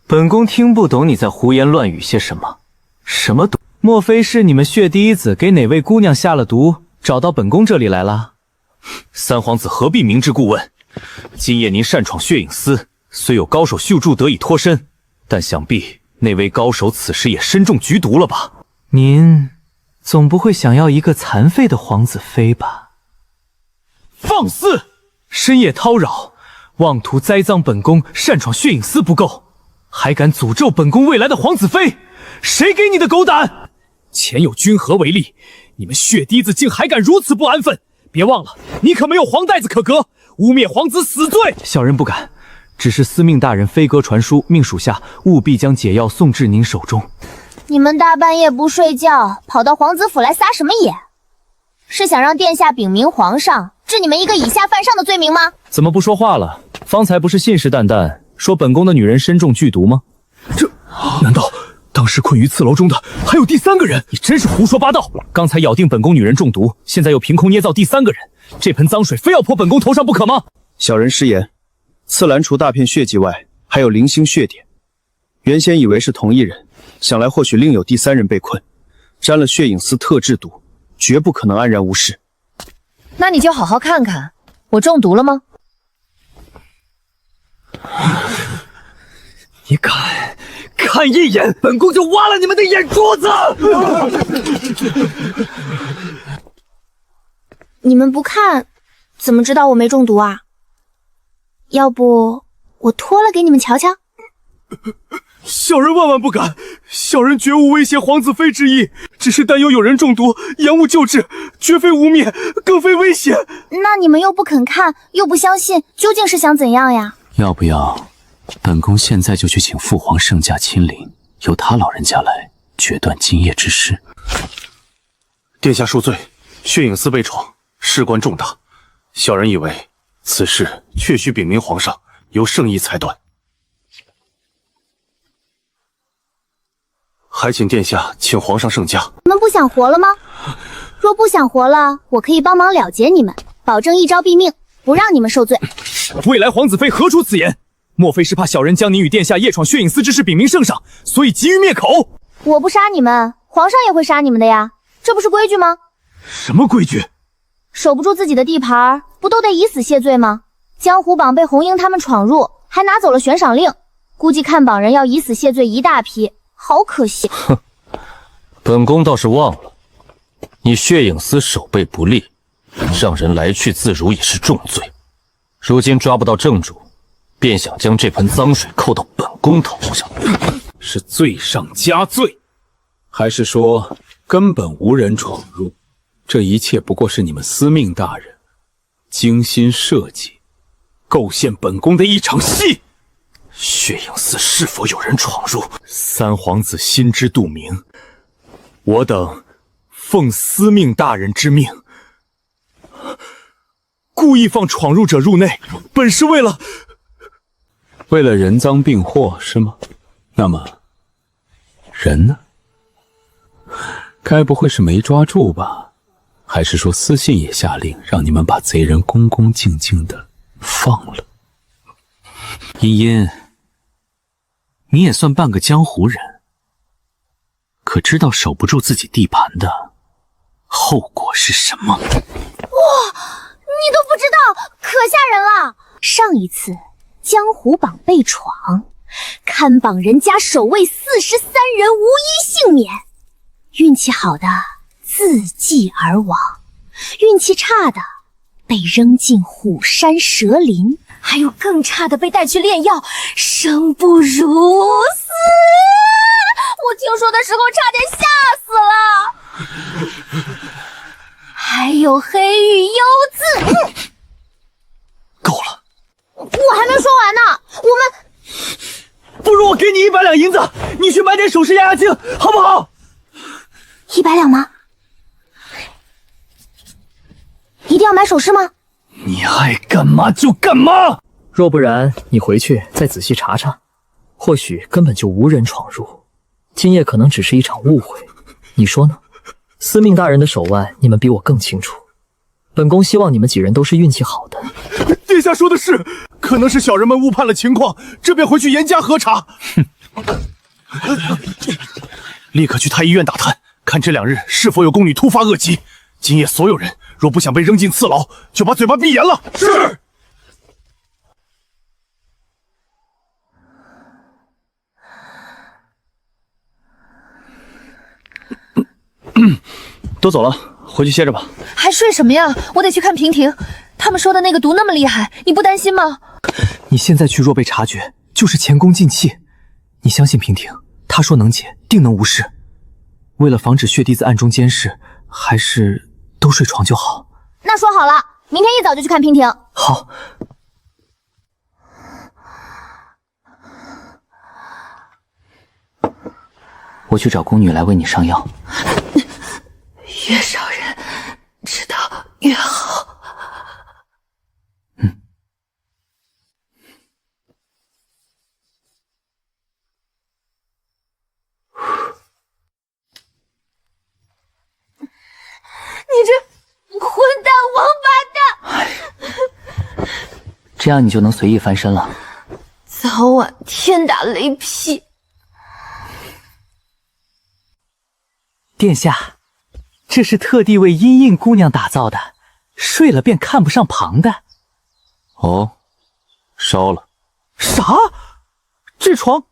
本宫听不懂你在胡言乱语些什么。什么毒？莫非是你们血滴子给哪位姑娘下了毒，找到本宫这里来了？三皇子何必明知故问？今夜您擅闯血影司，虽有高手秀柱得以脱身，但想必那位高手此时也身中剧毒了吧？您总不会想要一个残废的皇子妃吧？放肆！深夜叨扰，妄图栽赃本宫擅闯血影司不够，还敢诅咒本宫未来的皇子妃，谁给你的狗胆？前有君和为例，你们血滴子竟还敢如此不安分！别忘了，你可没有黄带子可革，污蔑皇子死罪。小人不敢，只是司命大人飞鸽传书，命属下务必将解药送至您手中。你们大半夜不睡觉，跑到皇子府来撒什么野？是想让殿下禀明皇上，治你们一个以下犯上的罪名吗？怎么不说话了？方才不是信誓旦旦说本宫的女人身中剧毒吗？难道当时困于刺楼中的还有第三个人？你真是胡说八道！刚才咬定本宫女人中毒，现在又凭空捏造第三个人，这盆脏水非要泼本宫头上不可吗？小人失言，刺兰除大片血迹外，还有零星血点。原先以为是同一人，想来或许另有第三人被困，沾了血影司特制毒，绝不可能安然无事。那你就好好看看，我中毒了吗？你看一眼，本宫就挖了你们的眼珠子！你们不看，怎么知道我没中毒啊？要不我脱了给你们瞧瞧？小人万万不敢，小人绝无威胁皇子妃之意，只是担忧有人中毒，延误救治，绝非污蔑，更非危险。那你们又不肯看，又不相信，究竟是想怎样呀？要不要本宫现在就去请父皇圣驾亲临，由他老人家来决断今夜之事？殿下恕罪，血影司被闯，事关重大，小人以为此事确须禀明皇上，由圣意裁断。还请殿下请皇上圣驾。你们不想活了吗？若不想活了，我可以帮忙了结你们，保证一招毙命，不让你们受罪。未来皇子妃何出此言？莫非是怕小人将您与殿下夜闯血影司之事禀明圣上，所以急于灭口？我不杀你们，皇上也会杀你们的呀，这不是规矩吗？什么规矩？守不住自己的地盘，不都得以死谢罪吗？江湖榜被红英他们闯入，还拿走了悬赏令，估计看榜人要以死谢罪一大批，好可惜。哼，本宫倒是忘了，你血影司守备不力，让人来去自如也是重罪。如今抓不到正主，便想将这盆脏水扣到本宫头上，是罪上加罪，还是说根本无人闯入？这一切不过是你们司命大人精心设计，构陷本宫的一场戏。血影司是否有人闯入，三皇子心知肚明。我等奉司命大人之命，故意放闯入者入内，本是为了人赃并获，是吗？那么人呢？该不会是没抓住吧？还是说私信也下令让你们把贼人恭恭敬敬的放了？茵茵，你也算半个江湖人，可知道守不住自己地盘的后果是什么？哇，你都不知道，可吓人了！上一次江湖榜被闯，看榜人家守卫43人无一幸免，运气好的自缢而亡，运气差的被扔进虎山蛇林，还有更差的被带去炼药，生不如死。我听说的时候差点吓死了。还有黑玉幽字，够了，我还没说完呢。我们不如我给你100两银子，你去买点首饰压压惊，好不好？100两吗？一定要买首饰吗？你爱干嘛就干嘛。若不然，你回去再仔细查查，或许根本就无人闯入，今夜可能只是一场误会，你说呢？司命大人的手腕，你们比我更清楚。本宫希望你们几人都是运气好的。殿下说的是，可能是小人们误判了情况，这便回去严加核查。立刻去太医院打探，看这2日是否有宫女突发恶疾。今夜所有人若不想被扔进刺牢，就把嘴巴闭严了。是。都走了，回去歇着吧。还睡什么呀？我得去看平婷，他们说的那个毒那么厉害，你不担心吗？你现在去若被察觉，就是前功尽弃。你相信平婷，她说能解，定能无事。为了防止血滴子暗中监视，还是都睡床就好。那说好了，明天一早就去看平婷。好。我去找宫女来为你上药。越少人知道越好。你这混蛋王八蛋！这样你就能随意翻身了。早晚天打雷劈。殿下，这是特地为茵茵姑娘打造的，睡了便看不上旁的。哦，烧了。啥？这床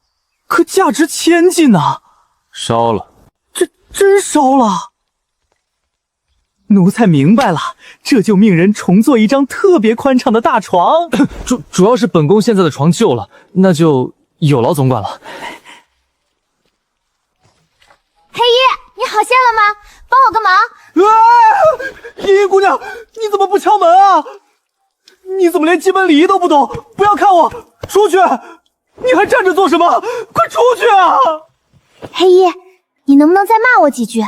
可价值1000金呢！烧了。这真烧了。奴才明白了，这就命人重做一张特别宽敞的大床。主要是本宫现在的床旧了，那就有劳总管了。黑衣，你好些了吗？帮我个忙。茵茵姑娘，你怎么不敲门啊？你怎么连基本礼仪都不懂？不要看我，出去！你还站着做什么？快出去啊！黑衣，你能不能再骂我几句？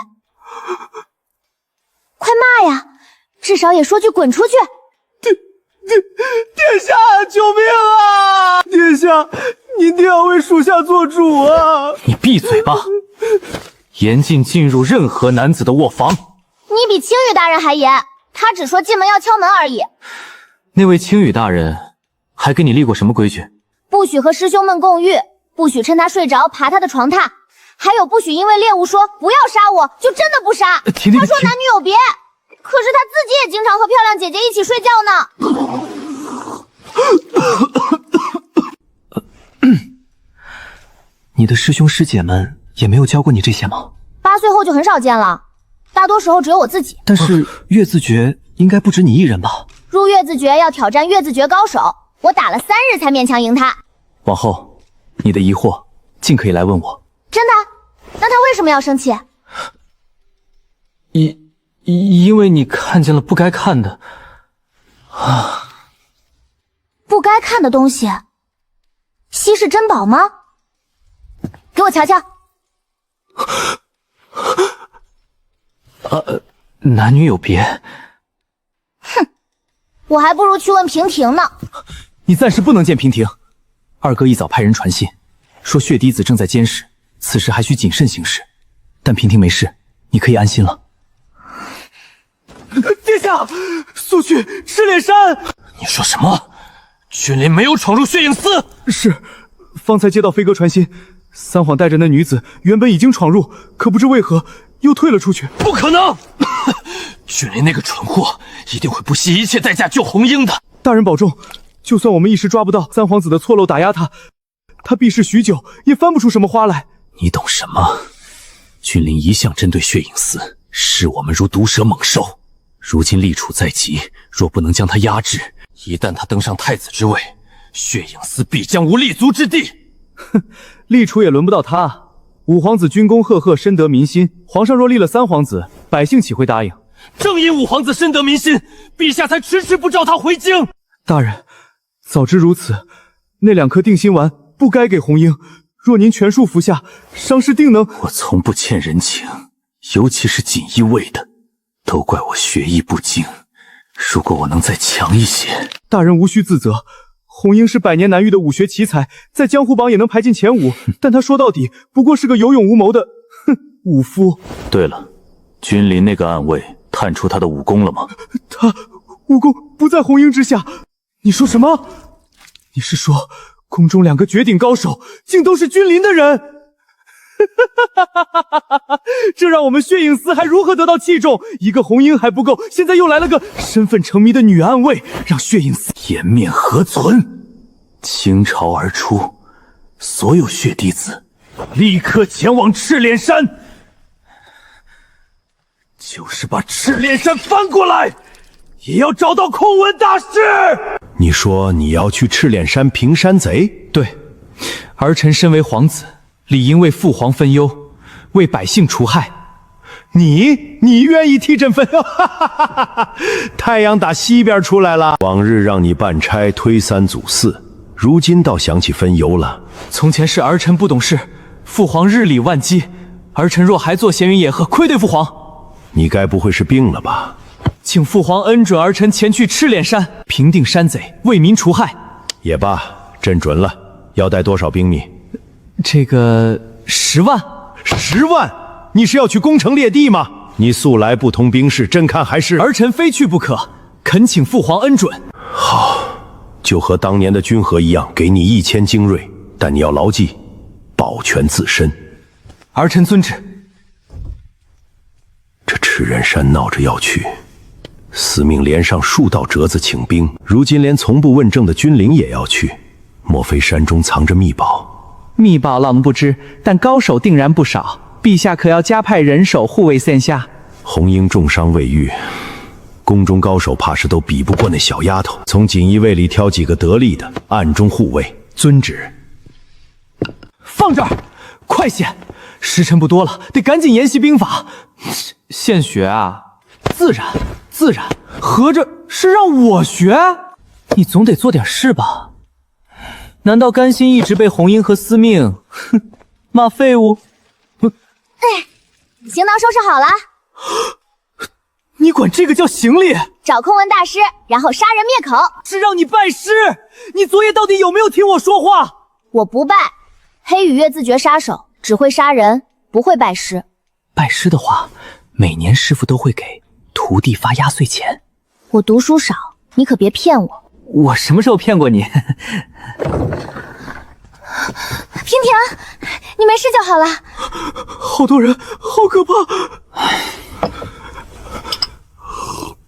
快骂呀！至少也说句滚出去。殿下，救命啊！殿下，您一定要为属下做主啊！你闭嘴吧！严禁进入任何男子的卧房。你比青羽大人还严，他只说进门要敲门而已。那位青羽大人还给你立过什么规矩？不许和师兄们共浴，不许趁他睡着爬他的床榻，还有不许因为猎物说不要杀我就真的不杀。他说男女有别，可是他自己也经常和漂亮姐姐一起睡觉呢。你的师兄师姐们也没有教过你这些吗？8岁后就很少见了，大多时候只有我自己。但是月字诀应该不止你一人吧？入月字诀要挑战月字诀高手，我打了3日才勉强赢他。往后你的疑惑尽可以来问我。真的？那他为什么要生气？因为你看见了不该看的啊！不该看的东西，稀世珍宝吗？给我瞧瞧。男女有别。哼，我还不如去问平婷呢。你暂时不能见平婷。二哥一早派人传信，说血滴子正在监视，此时还需谨慎行事。但平婷没事，你可以安心了。殿下，速去赤炼山！你说什么？君临没有闯入血影寺？是，方才接到飞鸽传信，三皇带着那女子原本已经闯入，可不知为何又退了出去。不可能！君临那个蠢货一定会不惜一切代价救红英的。大人保重，就算我们一时抓不到三皇子的错漏打压他，他避世许久也翻不出什么花来。你懂什么？君临一向针对血影寺，视我们如毒蛇猛兽。如今立储在即，若不能将他压制，一旦他登上太子之位，血影寺必将无立足之地。哼，立储也轮不到他。五皇子军功赫赫，深得民心。皇上若立了三皇子，百姓岂会答应？正因五皇子深得民心，陛下才迟迟不召他回京。大人，早知如此，那2颗定心丸不该给红英。若您全数服下，伤势定能……我从不欠人情，尤其是锦衣卫的。都怪我学艺不精，如果我能再强一些……大人无需自责，红英是100年难遇的武学奇才，在江湖榜也能排进前5，但他说到底不过是个有勇无谋的武夫。对了，君临那个暗卫探出他的武功了吗？他武功不在红缨之下。你说什么？你是说宫中2个绝顶高手竟都是君临的人？这让我们血影司还如何得到器重？一个红缨还不够，现在又来了个身份成谜的女暗卫，让血影司颜面何存？倾巢而出，所有血弟子立刻前往赤炼山，就是把赤炼山翻过来，也要找到空文大师。你说你要去赤炼山平山贼？对，儿臣身为皇子，理应为父皇分忧，为百姓除害。你愿意替朕分忧？太阳打西边出来了。往日让你办差推三阻四，如今倒想起分忧了。从前是儿臣不懂事，父皇日理万机，儿臣若还做闲云野鹤，愧对父皇。你该不会是病了吧？请父皇恩准儿臣前去赤炼山，平定山贼，为民除害。也罢，朕准了。要带多少兵力？这个10万。10万？你是要去攻城略地吗？你素来不通兵事，朕看还是……儿臣非去不可，恳请父皇恩准。好，就和当年的君和一样，给你1000精锐，但你要牢记，保全自身。儿臣遵旨。这赤人山闹着要去，司命连上数道折子请兵，如今连从不问政的君临也要去，莫非山中藏着秘宝？秘宝老奴不知，但高手定然不少。陛下可要加派人手护卫线下。红缨重伤未愈，宫中高手怕是都比不过那小丫头。从锦衣卫里挑几个得力的，暗中护卫。遵旨。放这儿，快些！时辰不多了，得赶紧研习兵法。现学啊？自然，合着是让我学？你总得做点事吧？难道甘心一直被红缨和司命？哼，骂废物！行囊收拾好了。你管这个叫行礼？找空文大师，然后杀人灭口。是让你拜师。你昨夜到底有没有听我说话？我不拜。黑羽月自觉杀手，只会杀人，不会拜师。拜师的话，每年师傅都会给徒弟发压岁钱。我读书少，你可别骗我。我什么时候骗过你？平平，你没事就好了。好多人，好可怕！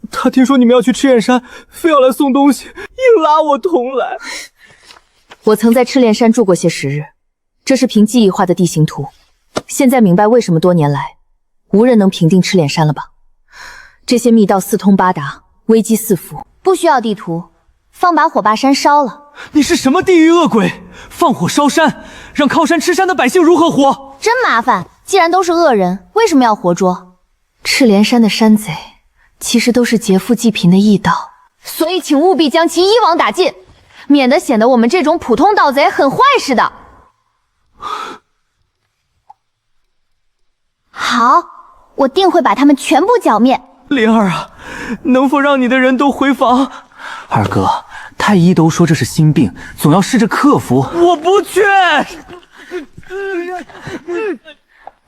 他听说你们要去赤焰山，非要来送东西，硬拉我同来。我曾在赤炼山住过些时日，这是凭记忆画的地形图。现在明白为什么多年来无人能平定赤炼山了吧？这些密道四通八达，危机四伏。不需要地图，放把火把山烧了。你是什么地狱恶鬼？放火烧山，让靠山吃山的百姓如何活？真麻烦！既然都是恶人，为什么要活捉？赤炼山的山贼其实都是劫富济贫的异道，所以请务必将其一网打尽，免得显得我们这种普通盗贼很坏似的。好，我定会把他们全部剿灭。灵儿啊，能否让你的人都回房？二哥，太医都说这是心病，总要试着克服。我不去。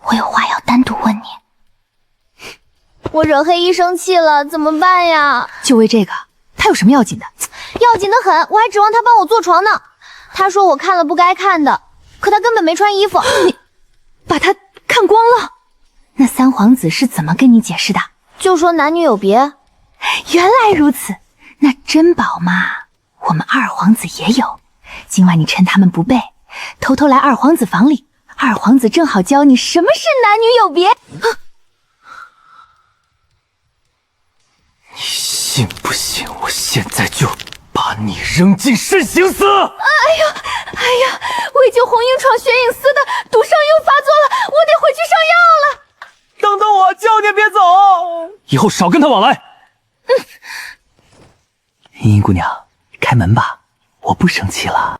我有话要单独问你。我惹黑医生气了，怎么办呀？就为这个，他有什么要紧的？要紧的很，我还指望他帮我做床呢。他说我看了不该看的，可他根本没穿衣服。你把他看光了？那三皇子是怎么跟你解释的？就说男女有别。原来如此，那珍宝嘛，我们二皇子也有。今晚你趁他们不备，偷偷来二皇子房里，二皇子正好教你什么是男女有别。你信不信我现在就把你扔进慎刑司？哎呀，为救红缨闯血影司的毒伤又发作了，我得回去上药了。等等我，叫你别走。以后少跟他往来。茵茵姑娘，开门吧，我不生气了。